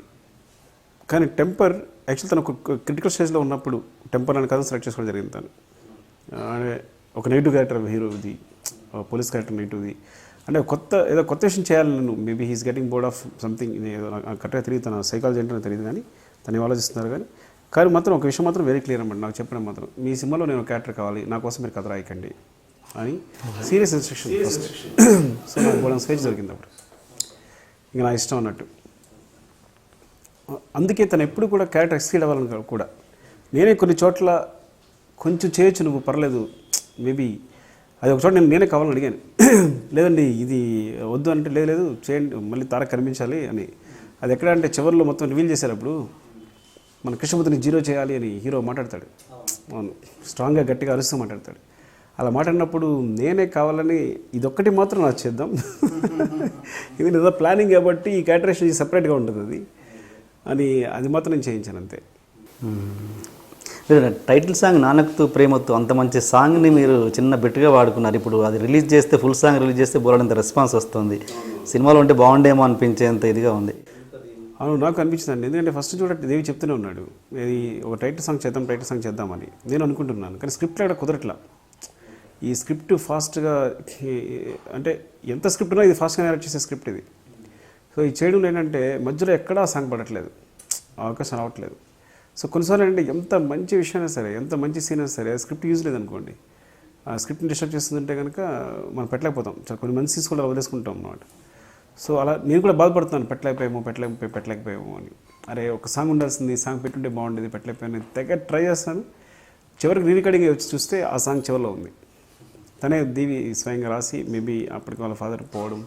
కానీ టెంపర్ యాక్చువల్ తను ఒక క్రిటికల్ స్టేజ్లో ఉన్నప్పుడు టెంపర్ అనే కథ సెలెక్ట్ చేసుకోవడం జరిగింది. తను ఒక నెగిటివ్ క్యారెక్టర్ హీరోది, పోలీస్ క్యారెక్టర్ నెగిటివ్ది, అంటే ఏదో కొత్త విషయం చేయాలి నేను. Maybe he's getting bored of something, ఏదో కరెక్ట్గా తెలియదు, తన సైకాలజీ ఏంటో తెలియదు, కానీ ఆలోచిస్తున్నారు. కానీ మాత్రం ఒక విషయం మాత్రం వెరీ క్లియర్ అనమాట నాకు చెప్పడం మాత్రం, మీ సినిమాలో నేను క్యారెక్టర్ కావాలి, నా కోసం మీరు కథ రాయకండి అని సీరియస్ ఇన్స్ట్రక్షన్ ఫస్ట్. సో నాకు బోర్డ్ స్పేస్ దొరికింది అప్పుడు, ఇంకా నా ఇష్టం అన్నట్టు. అందుకే తను ఎప్పుడు కూడా క్యారెక్టర్ ఎక్సీడ్ అవ్వాలని కూడా నేనే కొన్ని చోట్ల కొంచెం చేయొచ్చు నువ్వు పర్లేదు, మేబీ అది ఒక చోట నేనే కావాలని అడిగాను. లేదండి ఇది వద్దు అంటే లేదు చేయండి, మళ్ళీ తారక్ కనిపించాలి అని. అది ఎక్కడ అంటే చివరిలో మొత్తం రివీల్ చేసేటప్పుడు మన కృష్ణమూర్తిని 0 చేయాలి అని హీరో మాట్లాడతాడు, స్ట్రాంగ్గా గట్టిగా అరుస్తూ మాట్లాడతాడు. అలా మాట్లాడినప్పుడు నేనే కావాలని ఇదొక్కటి మాత్రం నాకు చేద్దాం, ఇది ఏదో ప్లానింగ్ కాబట్టి ఈ క్యారెక్టరేషన్ సపరేట్గా ఉంటుంది అది అని, అది మాత్రం నేను చేయించాను అంతే. టైటిల్ సాంగ్ నానక్తూ ప్రేమతో అంత మంచి సాంగ్ని మీరు చిన్న బిట్గా వాడుకున్నారు. ఇప్పుడు అది రిలీజ్ చేస్తే, ఫుల్ సాంగ్ రిలీజ్ చేస్తే బోలెడంత రెస్పాన్స్ వస్తుంది. సినిమాలో ఉంటే బాగుండేమో అనిపించేంత ఇదిగా ఉంది. అవును, నాకు అనిపించిందండి. ఎందుకంటే ఫస్ట్ చూడండి దేవి చెప్తూనే ఉన్నాడు, ఇది ఒక టైటిల్ సాంగ్ చేద్దామని నేను అనుకుంటున్నాను. కానీ స్క్రిప్ట్ అక్కడ కుదరట్లా. ఈ స్క్రిప్ట్ ఫాస్ట్గా అంటే ఎంత స్క్రిప్ట్ ఉన్నా ఇది ఫాస్ట్గా డైరెక్ట్ చేసే స్క్రిప్ట్ ఇది. సో ఈ చేయడంలో ఏంటంటే మధ్యలో ఎక్కడా సాంగ్ పడట్లేదు, అవకాశం రావట్లేదు. సో కొన్నిసార్లు ఏంటంటే ఎంత మంచి విషయమైనా సరే, ఎంత మంచి సీన్ అయినా సరే, స్క్రిప్ట్ యూజ్ లేదనుకోండి, ఆ స్క్రిప్ట్ని డిస్టర్బ్ చేస్తుందంటే కనుక మనం పెట్టలేకపోతాం. కొన్ని మంచి సీన్స్ కూడా వదిలేసుకుంటాం అన్నమాట. సో అలా నేను కూడా బాధపడుతున్నాను, పెట్టలేకపోయాము అని. అరే ఒక సాంగ్ ఉండాల్సింది, సాంగ్ పెట్టుంటే బాగుండేది, పెట్టలేకపోయాను, తెగ ట్రై చేస్తాను. చివరికి రీరికార్డింగ్ వచ్చి చూస్తే ఆ సాంగ్ చివరిలో ఉంది. తనే దేవి స్వయంగా రాసి, మేబీ అప్పటికి వాళ్ళ ఫాదర్ పోవడం,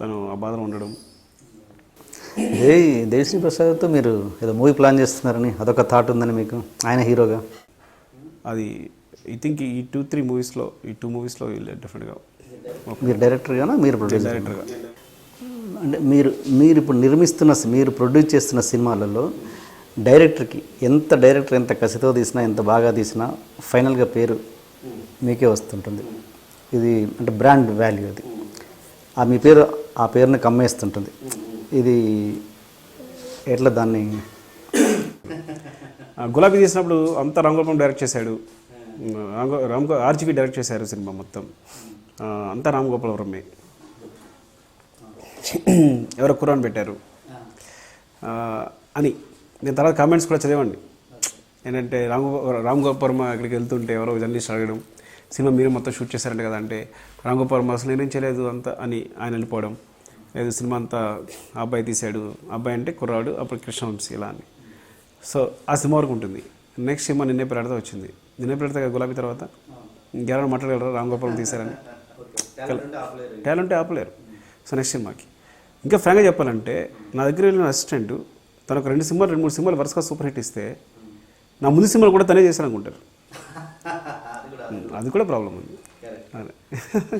తను ఆ బాధలో ఉండడం. దేవిశ్రీ ప్రసాద్తో మీరు ఏదో మూవీ ప్లాన్ చేస్తున్నారని అదొక థాట్ ఉందని మీకు, ఆయన హీరోగా? అది ఐ థింక్ ఈ 2 మూవీస్లో డెఫినెట్గా. మీరు డైరెక్టర్గానా, మీరు ప్రొడ్యూసర్? డైరెక్టర్గా. అంటే మీరు ఇప్పుడు మీరు ప్రొడ్యూస్ చేస్తున్న సినిమాలలో డైరెక్టర్ ఎంత కసితో తీసినా, ఎంత బాగా తీసినా ఫైనల్గా పేరు మీకే వస్తుంటుంది. ఇది అంటే బ్రాండ్ వాల్యూ అది. మీ పేరు ఆ పేరుని కమ్మేస్తుంటుంది. ఇది ఎట్లా దాన్ని? గులాబీ తీసినప్పుడు అంతా రామ్గోపాల్ డైరెక్ట్ చేశాడు, ఆర్జీవి డైరెక్ట్ చేశారు సినిమా మొత్తం, అంతా రామ్గోపాలవరమే. ఎవరో కురాన్ పెట్టారు అని నేను తర్వాత కామెంట్స్ కూడా చదివండి. ఏంటంటే రామ్గోపాల్ ఇక్కడికి వెళ్తుంటే ఎవరో జర్నలిస్ట్ అడగడం, సినిమా మీరు మొత్తం షూట్ చేశారంట కదా అంటే, రామ్గోపాల్ అసలు నేనేం చేయలేదు అంతా అని ఆయన వెళ్ళిపోవడం. లేదు సినిమా అంతా అబ్బాయి తీశాడు, అబ్బాయి అంటే కుర్రాడు, అప్పుడు కృష్ణవంశీ ఇలా అని. సో ఆ సినిమా వరకు ఉంటుంది. నెక్స్ట్ సినిమా నిన్నే పెడతా వచ్చింది. నిన్నే పెడతా గులాబీ తర్వాత ఇంకెవరైనా మాట్లాడగలరా రామ్గోపాల్ తీశారని? టాలెంట్ ఆపలేరు. సో నెక్స్ట్ సినిమాకి ఇంకా ఫ్రాంక్గా చెప్పాలంటే, నా దగ్గర వెళ్ళిన అసిస్టెంట్ తను ఒక 2-3 సినిమాలు వరుసగా సూపర్ హిట్ ఇస్తే నా ముందు సినిమాలు కూడా తనే చేశాను అనుకుంటారు. అది కూడా ప్రాబ్లం ఉంది. అదే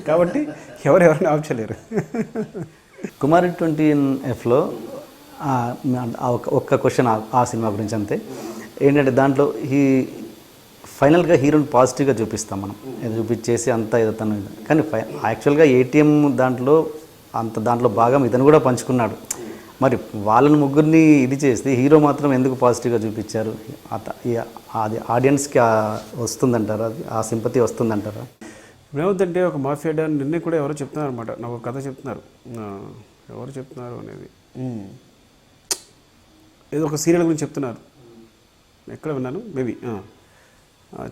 కాబట్టి ఎవరెవరిని ఆఫ్ చేయలేరు. కుమారి 20Fలో ఒక్క క్వశ్చన్ ఆ సినిమా గురించి అంతే. ఏంటంటే దాంట్లో ఫైనల్గా హీరోని పాజిటివ్గా చూపిస్తాం మనం, ఏదో చూపించేసి అంతా ఏదో తను, కానీ యాక్చువల్గా ATM దాంట్లో భాగం ఇతను కూడా పంచుకున్నాడు. మరి వాళ్ళని ముగ్గురిని ఇది చేస్తే హీరో మాత్రం ఎందుకు పాజిటివ్గా చూపించారు? అది ఆడియన్స్కి వస్తుందంటారా? అది ఆ సింపతి వస్తుందంటారా? ఏమవుతుందంటే ఒక మాఫియా డాన్ నిన్నే కూడా ఎవరో చెప్తున్నారు అనమాట, నాకు ఒక కథ చెప్తున్నారు. ఎవరు చెప్తున్నారు అనేది ఏదో ఒక సీరియల్ గురించి చెప్తున్నారు, ఎక్కడ విన్నాను, మేబీ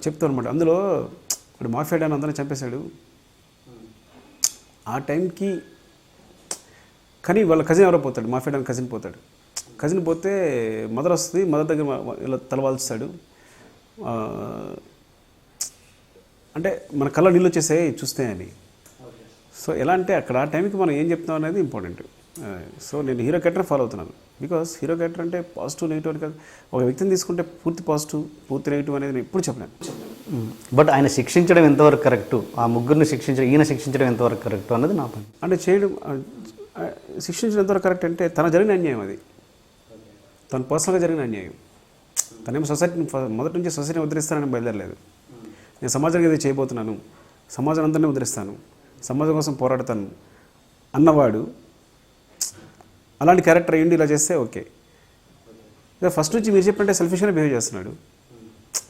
చెప్తాను అనమాట. అందులో ఇప్పుడు మాఫియా డాన్ అందరినీ చంపేశాడు ఆ టైంకి, కానీ వాళ్ళ కజిన్ ఎవరో పోతాడు, మాఫియా డాన్ కజిన్ పోతాడు. కజిన్ పోతే మదర్ వస్తుంది, మదర్ దగ్గర ఇలా తలవాల్స్తాడు. అంటే మన కళ్ళ నీళ్ళు వచ్చేసాయి చూస్తే అని. సో ఎలా అంటే అక్కడ ఆ టైంకి మనం ఏం చెప్తాం అనేది ఇంపార్టెంట్. సో నేను హీరో క్యారెక్టర్ ఫాలో అవుతున్నాను, బికాస్ హీరో క్యారెక్టర్ అంటే పాజిటివ్ నెగిటివ్ అని కాదు. ఒక వ్యక్తిని తీసుకుంటే పూర్తి పాజిటివ్ పూర్తి నెగిటివ్ అనేది నేను ఎప్పుడు చెప్పలేను. బట్ ఆయన శిక్షించడం ఎంతవరకు కరెక్టు, ఆ ముగ్గురిని ఈయన శిక్షించడం ఎంతవరకు కరెక్టు అన్నది నా పని. అంటే చేయడం శిక్షించడం ఎంతవరకు కరెక్ట్ అంటే తన జరిగిన అన్యాయం అది, తన పర్సనల్గా జరిగిన అన్యాయం. తనేమో సొసైటీని మొదటి నుంచి సొసైటీని ఉద్ధరిస్తానని బయలుదేరలేదు. నేను సమాజానికి ఏదో చేయబోతున్నాను, సమాజం అందరినీ ఉద్ధరిస్తాను, సమాజం కోసం పోరాడతాను అన్నవాడు అలాంటి క్యారెక్టర్ అయ్యిండి ఇలా చేస్తే ఓకే. ఇక ఫస్ట్ నుంచి మీరు చెప్పంటే సెల్ఫిష్గానే బిహేవ్ చేస్తున్నాడు.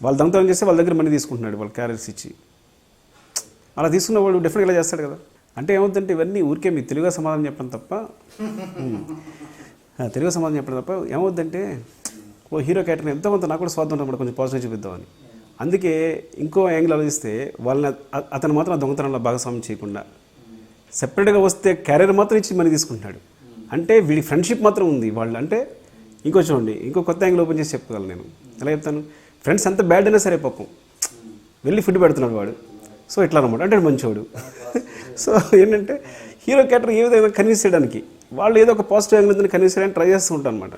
వాళ్ళు దొంగతనం చేస్తే వాళ్ళ దగ్గర మనీ తీసుకుంటున్నాడు, వాళ్ళ క్యారెక్టర్స్ ఇచ్చి. అలా తీసుకున్న వాడు డెఫినెట్గా ఇలా చేస్తాడు కదా. అంటే ఏమవుతుందంటే ఇవన్నీ ఊరికే మీరు తెలుగుగా సమాధానం చెప్పడం తప్ప ఏమవుద్దంటే ఓ హీరో క్యారెక్టర్ ఎంతో కొంత నాకు కూడా స్వార్థం ఉన్నప్పుడు కొంచెం పాజిటివ్ చూపిద్దామని. అందుకే ఇంకో యాంగిల్ ఆలోచిస్తే వాళ్ళని అతను మాత్రం ఆ దొంగతనంలో భాగస్వామ్యం చేయకుండా సెపరేట్గా వస్తే క్యారియర్ మాత్రం ఇచ్చి మనీ తీసుకుంటున్నాడు. అంటే వీడి ఫ్రెండ్షిప్ మాత్రం ఉంది వాళ్ళు. అంటే ఇంకో చూడండి, ఇంకో కొత్త యాంగిల్ ఓపెన్ చేసి చెప్పగలను నేను. ఎలా చెప్తాను, ఫ్రెండ్స్ ఎంత బ్యాడ్ అయినా సరే పాపం వెళ్ళి ఫుడ్ పెడుతున్నాడు వాడు. సో ఇట్లా అనమాట, అంటే మంచివాడు. సో ఏంటంటే హీరో క్యారెక్టర్ ఏ విధంగా కన్విన్స్ చేయడానికి వాళ్ళు ఏదో ఒక పాజిటివ్ యాంగిల్ కన్విన్స్ చేయడానికి ట్రై చేస్తూ ఉంటాను అనమాట,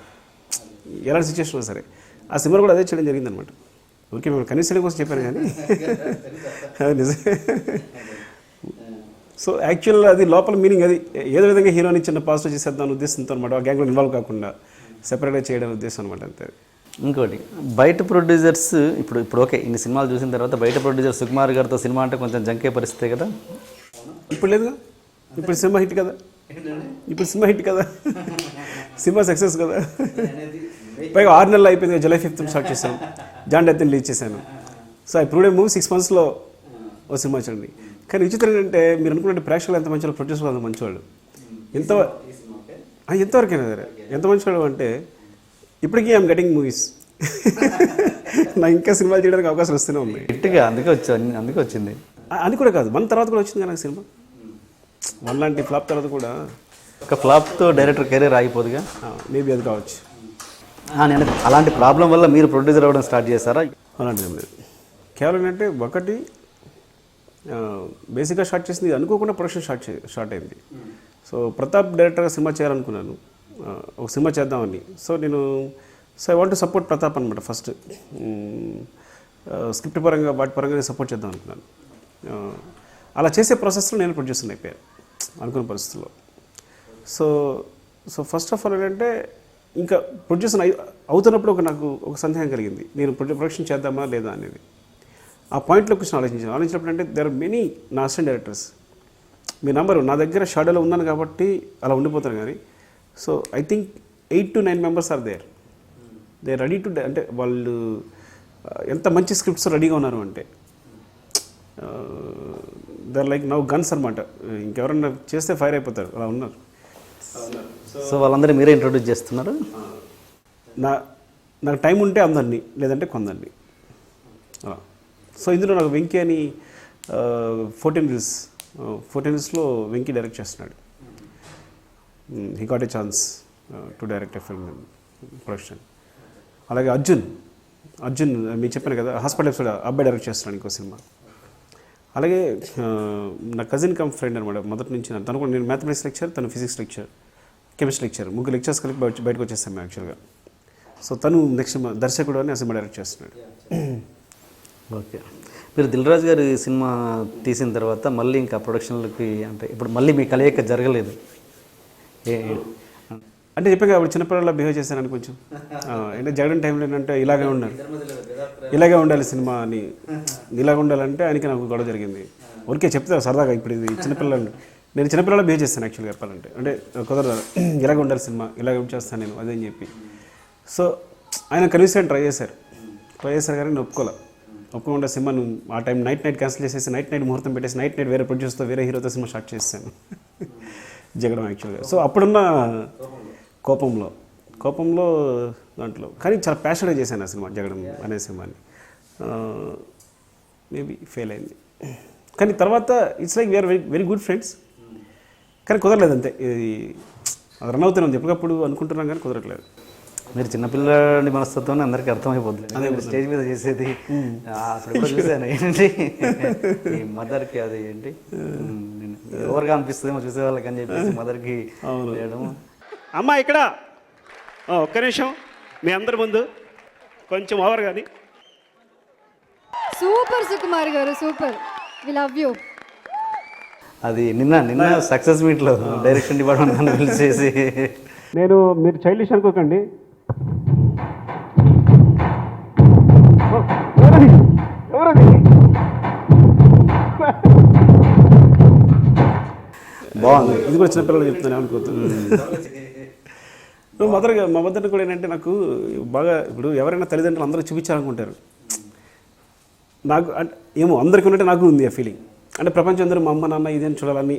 ఎలాంటి సిచ్యువేషన్ సరే. ఆ సినిమా కూడా అదే చేయడం జరిగిందనమాట. ఓకే, మేము కన్విన్స్ చేయడం కోసం చెప్పాను కానీ అది నిజమే. సో యాక్చువల్ అది లోపల మీనింగ్ అది ఏదో విధంగా హీరోని చిన్న పాజిటివ్ చేసేద్దాం ఉద్దేశంతో అనమాట, ఆ గ్యాంగ్లో ఇన్వాల్వ్ కాకుండా సెపరేట్గా చేయడం ఉద్దేశం అనమాట అంతే. ఇంకోటి బయట ప్రొడ్యూసర్స్ ఇప్పుడు ఓకే ఇన్ని సినిమాలు చూసిన తర్వాత బయట ప్రొడ్యూసర్ సుకుమార్ గారితో సినిమా అంటే కొంచెం జంకే పరిస్థితే కదా. ఇప్పుడు లేదుగా, ఇప్పుడు సినిమా హిట్ కదా, సినిమా సక్సెస్ కదా. పైగా 6 నెలలు అయిపోయింది, జూలై 5th స్టార్ట్ చేశాను, జాన్ డెత్ రిలీజ్ చేశాను. So I proved a movie 6 monthsలో ఓ సినిమా చూడండి. కానీ విచిత్రం ఏంటంటే మీరు అనుకున్నట్టు ప్రేక్షకులు ఎంత మంచి వాళ్ళు, ప్రొడ్యూసర్లు అంత మంచివాళ్ళు. ఎంతవరకైనా సరే ఎంత మంచివాడు అంటే ఇప్పటికీ ఐఎమ్ గెటింగ్ మూవీస్. నా ఇంకా సినిమాలు చేయడానికి అవకాశం వస్తూనే ఉన్నాయి. హిట్గా అందుకే వచ్చింది. అది కూడా కాదు, మన తర్వాత కూడా వచ్చింది కదా సినిమా. మన లాంటి ఫ్లాప్ తర్వాత కూడా ఒక ఫ్లాప్తో డైరెక్టర్ కెరీర్ ఆగిపోదుగా. మేబీ అది కావచ్చు. నేను అలాంటి ప్రాబ్లం వల్ల మీరు ప్రొడ్యూసర్ అవ్వడం స్టార్ట్ చేశారా? అలాంటిది ఏం లేదు. కేవలం ఏంటంటే ఒకటి బేసిక్గా స్టార్ట్ చేసింది, అనుకోకుండా ప్రొడక్షన్ స్టార్ట్ అయింది. సో ప్రతాప్ డైరెక్టర్గా సినిమా చేయాలనుకున్నాను, ఒక సినిమా చేద్దామని. So I want to support Pratap అనమాట. ఫస్ట్ స్క్రిప్ట్ పరంగా వాటి పరంగా నేను సపోర్ట్ చేద్దాం అనుకున్నాను. అలా చేసే ప్రాసెస్లో నేను ప్రొడ్యూసర్ అయిపోయాను అనుకున్న పరిస్థితుల్లో. సో ఫస్ట్ ఆఫ్ ఆల్ ఏంటంటే ఇంకా ప్రొడ్యూసర్ అవుతున్నప్పుడు నాకు ఒక సందేహం కలిగింది, నేను ప్రొడక్షన్ చేద్దామా లేదా అనేది. ఆ పాయింట్లో కొంచెం ఆలోచించినప్పుడు అంటే దేర్ ఆర్ మెనీ నా అసిస్టెంట్ డైరెక్టర్స్. మీ నంబరు నా దగ్గర షాడోలో ఉన్నాను కాబట్టి అలా ఉండిపోతాను. కానీ so I think 8 to 9 members are there, they ready to, అంటే వాళ్ళు ఎంత మంచి స్క్రిప్ట్స్ రెడీగా ఉన్నారు అంటే they are like now guns అనమాట. ఇంకెవరన్నా చేస్తే ఫైర్ అయిపోతారు, అలా ఉన్నారు. సో వాళ్ళందరూ మీరే ఇంట్రొడ్యూస్ చేస్తున్నారు. నాకు టైం ఉంటే అందరినీ, లేదంటే కొందరిని అలా. సో ఇందులో నాకు వెంకీ అని 14 Reels వెంకీ డైరెక్ట్ చేస్తున్నాడు. He got a chance to direct a film production. అలాగే అర్జున్ మీకు చెప్పాను కదా, హాస్పిటల్ ఎపిసోడ్ అబ్బాయి డైరెక్ట్ చేస్తున్నాడు ఇంకో సినిమా. అలాగే నా కజిన్ కమ్ ఫ్రెండ్ అనమాట మొదటి నుంచి. తను కూడా, నేను మ్యాథమెటిక్స్ లెక్చర్, తను physics lecture, chemistry lecture, 3 lectures కలిపి బయటకు వచ్చేస్తాను మేము యాక్చువల్గా. సో తను నెక్స్ట్ దర్శకుడు అని ఆ సినిమా డైరెక్ట్ చేస్తున్నాడు. ఓకే. మీరు దిల్ రాజు గారి సినిమా తీసిన తర్వాత మళ్ళీ ఇంకా ప్రొడక్షన్లకి అంటే ఇప్పుడు మళ్ళీ మీ కలయిక జరగలేదు. అంటే చెప్పాక అప్పుడు చిన్నపిల్లలా బిహేవ్ చేశానని కొంచెం అంటే జగన్ టైంలో ఏంటంటే ఇలాగే ఉండాలి సినిమా అని, ఇలాగ ఉండాలంటే ఆయనకి నాకు గొడవ జరిగింది. ఊరికే చెప్తా సరదాగా, ఇప్పుడు ఇది చిన్నపిల్లలు, నేను చిన్నపిల్లలా బిహేవ్ చేస్తాను యాక్చువల్గా చెప్పాలంటే. అంటే కుదరదు, ఇలాగ ఉండాలి సినిమా, ఇలాగ చేస్తాను నేను అదే అని చెప్పి. సో ఆయన కనీసం ట్రై చేశారు కానీ నేను ఒప్పుకోకుండా సినిమా నువ్వు ఆ టైం నైట్ క్యాన్సిల్ చేసేసి నైట్ ముహూర్తం పెట్టేసి నైట్ వేరే ప్రొడ్యూసర్తో వేరే హీరోతో సినిమా స్టార్ట్ చేశాను జగడం యాక్చువల్గా. సో అప్పుడున్న కోపంలో దాంట్లో కానీ చాలా ప్యాషన్గా చేశాను ఆ సినిమా, జగడం అనే సినిమాని. మేబీ ఫెయిల్ అయింది కానీ తర్వాత it's like we are very good friends. కానీ కుదరలేదు అంతే, ఇది అది రన్ అవుతున్నాం ఎప్పటికప్పుడు అనుకుంటున్నాం కానీ కుదరట్లేదు. మీరు చిన్నపిల్లడి మనస్తత్వం అందరికీ అర్థమైపోద్ది. అదే స్టేజ్ మీద చేసేది అప్పుడు కూడా చూసాను. ఏంటి ఈ మదర్కి అది ఏంటి ఓవర్గా అనిపిస్తుందేమో చూసే వాళ్ళకి అని చెప్పేసి మదర్కి చేయడం. అమ్మా ఇక్కడ ఒక్క నిమిషం మీ అందరి ముందు కొంచెం ఓవర్ కానీ. సూపర్ సుకుమార్ గారు, సూపర్, వి లవ్ యూ. అది నిన్న సక్సెస్ మీట్లో డైరెక్షన్ డిపార్ట్మెంట్ పిలిచేసి మీరు చైల్డిష్ అనుకోకండి, బాగుంది. ఇది కూడా చిన్నపిల్లలు చెప్తానే అనుకోవద్దు. మా మదర్ని కూడా ఏంటంటే నాకు బాగా, ఇప్పుడు ఎవరైనా తల్లిదండ్రులు అందరూ చూపించాలనుకుంటారు, నాకు అంటే ఏమో అందరికీ ఉన్నట్టు నాకు ఉంది ఆ ఫీలింగ్. అంటే ప్రపంచం అందరూ మా అమ్మ నాన్న ఇదేం చూడాలని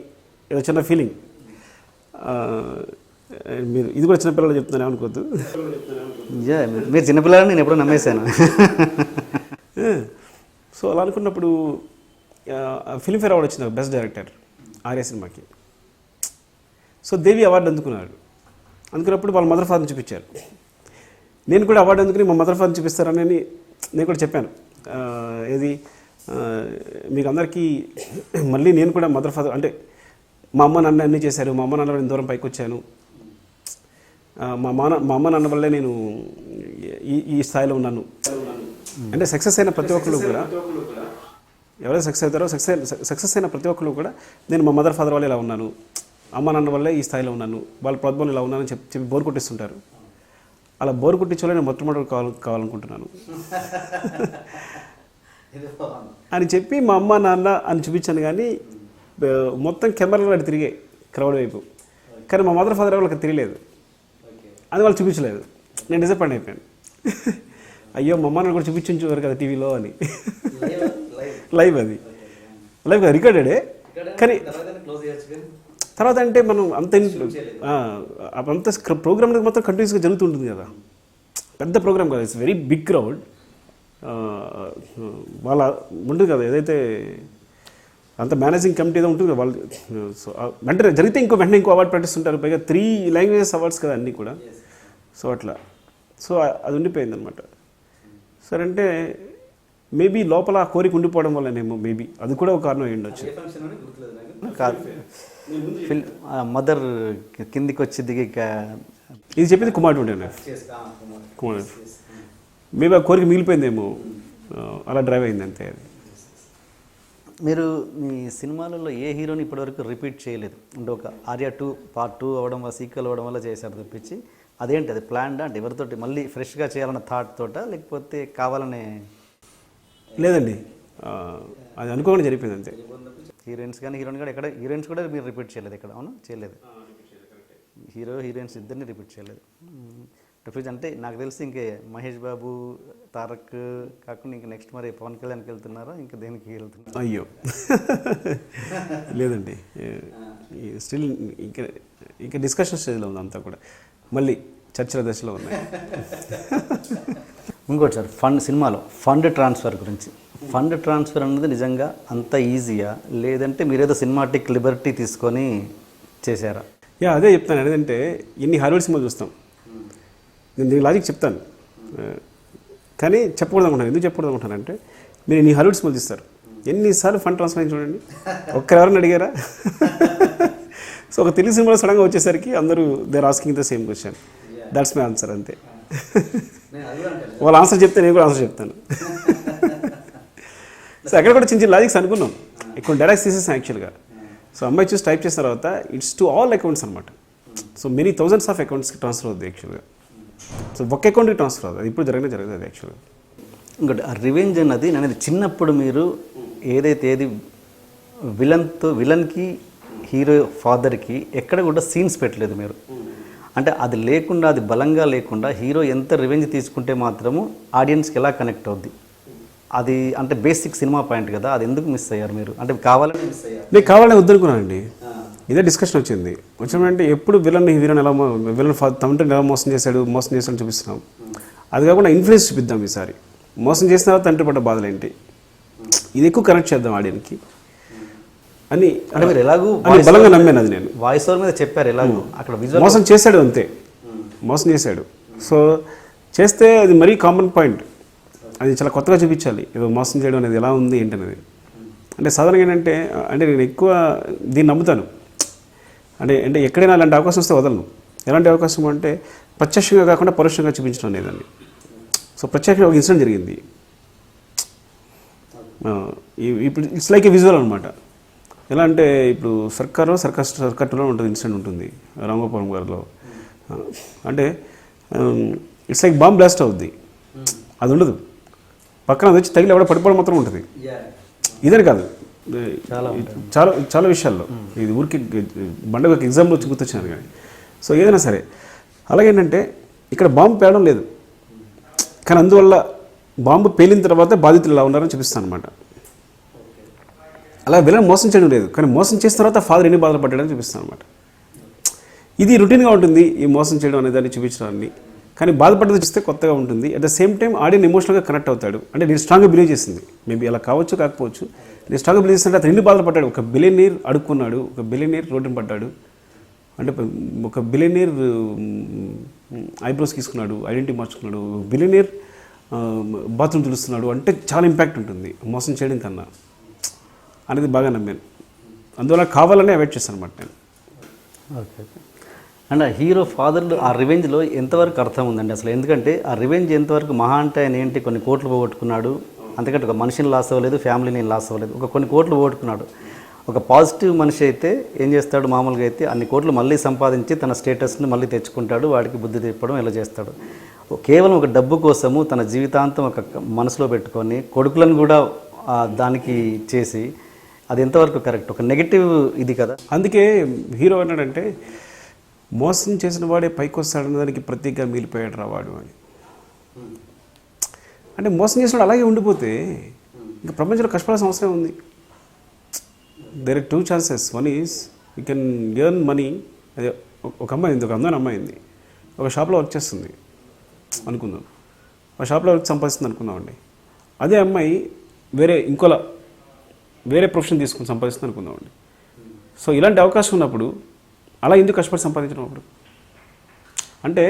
ఏదో చిన్న ఫీలింగ్. మీరు ఇది కూడా చిన్నపిల్లలు చెప్తున్నానే అనుకోవద్దు. మీరు చిన్నపిల్లలని నేను ఎప్పుడో నమ్మేశాను. సో అలా అనుకున్నప్పుడు ఫిల్మ్ఫేర్ అవార్డు వచ్చింది బెస్ట్ డైరెక్టర్ ఆర్య సినిమాకి. సో దేవి అవార్డు అందుకున్నప్పుడు వాళ్ళ మదర్ ఫాదర్ని చూపించారు. నేను కూడా అవార్డు అందుకుని మా మదర్ ఫాదర్ని చూపిస్తారని నేను కూడా చెప్పాను. ఏది మీకు అందరికీ మళ్ళీ నేను కూడా మదర్ ఫాదర్ అంటే మా అమ్మ నాన్న అన్నీ చేశారు, మా అమ్మ నాన్న నేను దూరం పైకి వచ్చాను, మా అమ్మ నాన్న వల్లే నేను ఈ స్థాయిలో ఉన్నాను. అంటే సక్సెస్ అయిన ప్రతి ఒక్కరు కూడా, ఎవరైతే సక్సెస్ అవుతారో సక్సెస్ అయిన ప్రతి ఒక్కరు కూడా నేను మా మదర్ ఫాదర్ వల్ల ఇలా ఉన్నాను, అమ్మ నాన్న వల్లే ఈ స్థాయిలో ఉన్నాను, వాళ్ళ ప్రోద్బలం ఇలా ఉన్నానని చెప్పి బోర్ కొట్టిస్తుంటారు. అలా బోర్ కొట్టించోలే నేను మొట్టమొదటి కావాలనుకుంటున్నాను అని చెప్పి మా అమ్మ నాన్న అని చూపించాను. కానీ మొత్తం కెమెరాలో అటు తిరిగే క్రౌడ్ వైపు, కానీ మా మదర్ ఫాదర్ వాళ్ళకి తిరగలేదు, అది వాళ్ళు చూపించలేదు. నేను డిసప్పాయింట్ అయిపోయాను. అయ్యో మా అమ్మ నాన్న కూడా చూపించుంచేవారు కదా టీవీలో అని. లైవ్ అది లైవ్ కదా, రికార్డెడే. కానీ తర్వాత అంటే మనం అంత ప్రోగ్రామ్ మొత్తం కంటిన్యూస్గా జరుగుతుంటుంది కదా, పెద్ద ప్రోగ్రామ్ కదా, ఇట్స్ వెరీ బిగ్ క్రౌడ్. వాళ్ళ ఉంటుంది కదా ఏదైతే అంత మేనేజింగ్ కమిటీ ఏదో ఉంటుంది కదా వాళ్ళు. సో వెంటనే జరిగితే వెంటనే ఇంకో అవార్డు ప్రకటిస్తుంటారు, పైగా 3 లాంగ్వేజెస్ అవార్డ్స్ కదా అన్నీ కూడా. సో అట్లా అది ఉండిపోయింది అనమాట. సరే అంటే మేబీ లోపల ఆ కోరిక ఉండిపోవడం వల్లనేమో, మేబీ అది కూడా ఒక కారణం అయ్యి ఉండొచ్చు. కాదు, మదర్ కిందికి వచ్చి దిగి ఇది చెప్పింది కుమార్ మేబీ ఆ కోరిక మిగిలిపోయిందేమో, అలా డ్రైవ్ అయింది అంతే. అది మీరు మీ సినిమాలలో ఏ హీరోని ఇప్పటివరకు రిపీట్ చేయలేదు అంటే ఒక ఆర్య 2 పార్ట్ 2 అవ్వడం వల్ల సీక్వెల్ అవ్వడం వల్ల చేశారు తప్పించి, అదేంటి అది ప్లాన్డా అంటే ఎవరితోటి మళ్ళీ ఫ్రెష్గా చేయాలన్న థాట్ తోట లేకపోతే కావాలనే? లేదండి, అది అనుకోకుండా జరిగిపోయింది అంతే. హీరోయిన్స్ కానీ హీరోయిన్ కూడా ఎక్కడ హీరోయిన్స్ కూడా మీరు రిపీట్ చేయలేదు ఎక్కడ? అవునా, చేయలేదు. హీరోయిన్స్ ఇద్దరిని రిపీట్ చేయలేదు. రిపీట్ అంటే నాకు తెలిసి ఇంకే మహేష్ బాబు తారక్ కాకుండా ఇంక నెక్స్ట్ మరి పవన్ కళ్యాణ్కి వెళ్తున్నారా, ఇంకా దేనికి వెళ్తున్నారు? అయ్యో లేదండి, స్టిల్ ఇంకా డిస్కషన్ స్టేజ్లో ఉంది అంతా కూడా, మళ్ళీ చర్చల దశలో ఉన్నాయి. ఇంకోటి సార్, సినిమాలో ఫండ్ ట్రాన్స్ఫర్ గురించి. ఫండ్ ట్రాన్స్ఫర్ అన్నది నిజంగా అంత ఈజీయా, లేదంటే మీరేదో సినిమాటిక్ లిబర్టీ తీసుకొని చేశారా? అదే చెప్తాను. ఏంటంటే ఇన్ని హాలీవుడ్ సినిమాలు చూస్తాం, నేను దీని లాజిక్ చెప్తాను కానీ చెప్పకూడదు అనుకుంటాను. ఎందుకు చెప్పకూడదు అనుకుంటానంటే, మీరు ఇన్ని హాలీవుడ్ సినిమాలు చూస్తారు, ఎన్నిసార్లు ఫండ్ ట్రాన్స్ఫర్ అయింది చూడండి, ఒక్కరెవరైనా అడిగారా? సో ఒక తెలుగు సినిమాలో సడన్గా వచ్చేసరికి అందరూ they are asking the same question, that's my answer అంతే. వాళ్ళు ఆన్సర్ చెప్తే నేను కూడా ఆన్సర్ చెప్తాను. సో అక్కడ కూడా చిన్న చిన్న లాజిక్స్ అనుకున్నాం, ఎక్కువ డైరెక్ట్స్ తీసేసాం యాక్చువల్గా. సో అమ్మాయి చూసి టైప్ చేసిన తర్వాత ఇట్స్ టు ఆల్ అకౌంట్స్ అనమాట. సో మెనీ థౌజండ్స్ ఆఫ్ అకౌంట్స్కి ట్రాన్స్ఫర్ అవుతుంది యాక్చువల్గా. సో ఒక్క అకౌంట్కి ట్రాన్స్ఫర్ అవుతుంది, అది ఇప్పుడు జరగదు అది యాక్చువల్గా. ఇంకోటి ఆ రివెంజ్ అన్నది అనేది చిన్నప్పుడు మీరు ఏది విలన్కి హీరో ఫాదర్కి ఎక్కడ కూడా సీన్స్ పెట్టలేదు మీరు. అంటే అది లేకుండా, అది బలంగా లేకుండా హీరో ఎంత రివెంజ్ తీసుకుంటే మాత్రము ఆడియన్స్కి ఎలా కనెక్ట్ అవుద్ది, అది అంటే బేసిక్ సినిమా పాయింట్ కదా, అది ఎందుకు మిస్ అయ్యారు మీరు? అంటే కావాలని మిస్ అయ్యారు? నేను కావాలని వద్దనుకున్నానండి. ఇదే డిస్కషన్ వచ్చిందంటే ఎప్పుడు విలన్ తండ్రిని ఎలా మోసం చేశాడు చూపిస్తున్నాం. అది కాకుండా ఇన్ఫ్లుయెన్స్ చూపిద్దాం ఈసారి. మోసం చేసిన తర్వాత తండ్రి పడ్డ బాధలు ఏంటి, ఇది ఎక్కువ కనెక్ట్ చేద్దాం ఆడియన్కి అని. అంటే మీరు ఎలాగూ బలంగా నమ్మాను అది. నేను వాయిస్ ఓవర్ మీద చెప్పారు ఎలాగూ, అక్కడ విజువల్ మోసం చేశాడు అంతే, మోసం చేశాడు. సో చేస్తే అది మరీ కామన్ పాయింట్, అది చాలా కొత్తగా చూపించాలి. ఏదో మోసం చేయడం అనేది ఎలా ఉంది ఏంటనేది. అంటే సాధారణంగా ఏంటంటే నేను ఎక్కువ దీన్ని నమ్ముతాను. అంటే ఎక్కడైనా అలాంటి అవకాశం వస్తే వదలను. ఎలాంటి అవకాశం అంటే ప్రత్యక్షంగా కాకుండా పరోక్షంగా చూపించడం అనేదాన్ని. సో ప్రత్యేకంగా ఒక ఇన్సిడెంట్ జరిగింది. ఇప్పుడు ఇట్స్ లైక్ ఏ విజువల్ అనమాట. ఎలా అంటే ఇప్పుడు సర్కార్ 2లో ఉంటుంది, ఇన్సిడెంట్ ఉంటుంది రామగోపాలం గారిలో. అంటే ఇట్స్ లైక్ బాంబ్ బ్లాస్ట్ అవుద్ది, అది ఉండదు. పక్కన అది వచ్చి తగిలి ఎవడ పడిపోవడం మాత్రం ఉంటుంది. ఇదని కాదు, చాలా విషయాల్లో. ఇది ఊరికి బండకు ఒక ఎగ్జాంపుల్ వచ్చి గుర్తొచ్చినారు కానీ. సో ఏదైనా సరే అలాగేంటంటే ఇక్కడ బాంబు పేలడం లేదు, కానీ అందువల్ల బాంబు పేలిన తర్వాత బాధితులు ఎలా ఉన్నారని చూపిస్తాను అనమాట. అలా విలన్ మోసం చేయడం లేదు, కానీ మోసం చేసిన తర్వాత ఫాదర్ ఎన్ని బాధలు పడ్డాడని చూపిస్తాను అనమాట. ఇది రొటీన్గా ఉంటుంది ఈ మోసం చేయడం అనే దాన్ని చూపించడాన్ని, కానీ బాధపడ్డది చూస్తే కొత్తగా ఉంటుంది. అట్ ద సేమ్ టైం ఆడియన్ ఎమోషనల్గా కనెక్ట్ అవుతాడు. అంటే నేను స్ట్రాంగ్గా బిలీవ్ చేసింది, మేబీ అలా కావచ్చు కాకపోవచ్చు, నేను స్ట్రాంగ్గా బిలీవ్ చేస్తుంటే అతను ఎన్ని బాధలు పడ్డాడు. ఒక బిలియనీర్ అడుక్కున్నాడు, ఒక బిలియనీర్ రోడ్డున పడ్డాడు, అంటే ఒక బిలియనీర్ ఐబ్రోస్ తీసుకున్నాడు, ఐడెంటిటీ మార్చుకున్నాడు, బిలియనీర్ బాత్రూమ్ తుడుస్తున్నాడు. అంటే చాలా ఇంపాక్ట్ ఉంటుంది మోసం చేయడం కన్నా అనేది బాగా నమ్మాను. అందువల్ల కావాలనే అవాయిడ్ చేస్తాను అనమాట నేను. ఓకే. అండ్ ఆ హీరో ఫాదర్ ఆ రివెంజ్లో ఎంతవరకు అర్థం ఉందండి అసలు? ఎందుకంటే ఆ రివెంజ్ ఎంతవరకు మహా అంటే ఆయన ఏంటి కొన్ని కోట్లు పోగొట్టుకున్నాడు, అంతకంటే ఒక మనిషిని లాస్ అవ్వలేదు, ఫ్యామిలీని లాస్ అవ్వలేదు, కొన్ని కోట్లు పోగొట్టుకున్నాడు. ఒక పాజిటివ్ మనిషి అయితే ఏం చేస్తాడు, మామూలుగా అయితే అన్ని కోట్లు మళ్ళీ సంపాదించి తన స్టేటస్ని మళ్ళీ తెచ్చుకుంటాడు, వాడికి బుద్ధి తెప్పడం ఇలా చేస్తాడు. కేవలం ఒక డబ్బు కోసము తన జీవితాంతం ఒక మనసులో పెట్టుకొని కొడుకులను కూడా దానికి చేసి, అది ఎంతవరకు కరెక్ట్? ఒక నెగిటివ్ ఇది కదా. అందుకే హీరో అన్నాడంటే మోసం చేసిన వాడే పైకి వస్తాడన్న దానికి ప్రత్యేకంగా మిగిలిపోయాడు రావాడు అని. అంటే మోసం చేసినాడు అలాగే ఉండిపోతే ఇంకా ప్రపంచంలో కష్టపడాల్సిన అవసరం ఉంది. There are 2 chances. One is you can earn money. అదే ఒక అమ్మాయి ఉంది, ఒక అందమైన అమ్మాయి ఉంది, ఒక షాప్లో వర్క్ చేస్తుంది అనుకుందాం, ఆ షాప్లో వర్క్ సంపాదిస్తుంది అనుకుందామండి. అదే అమ్మాయి వేరే ప్రొఫెషన్ తీసుకుని సంపాదిస్తుంది అనుకుందామండి. సో ఇలాంటి అవకాశం ఉన్నప్పుడు అలా ఎందుకు కష్టపడి సంపాదించడం? అప్పుడు అంటే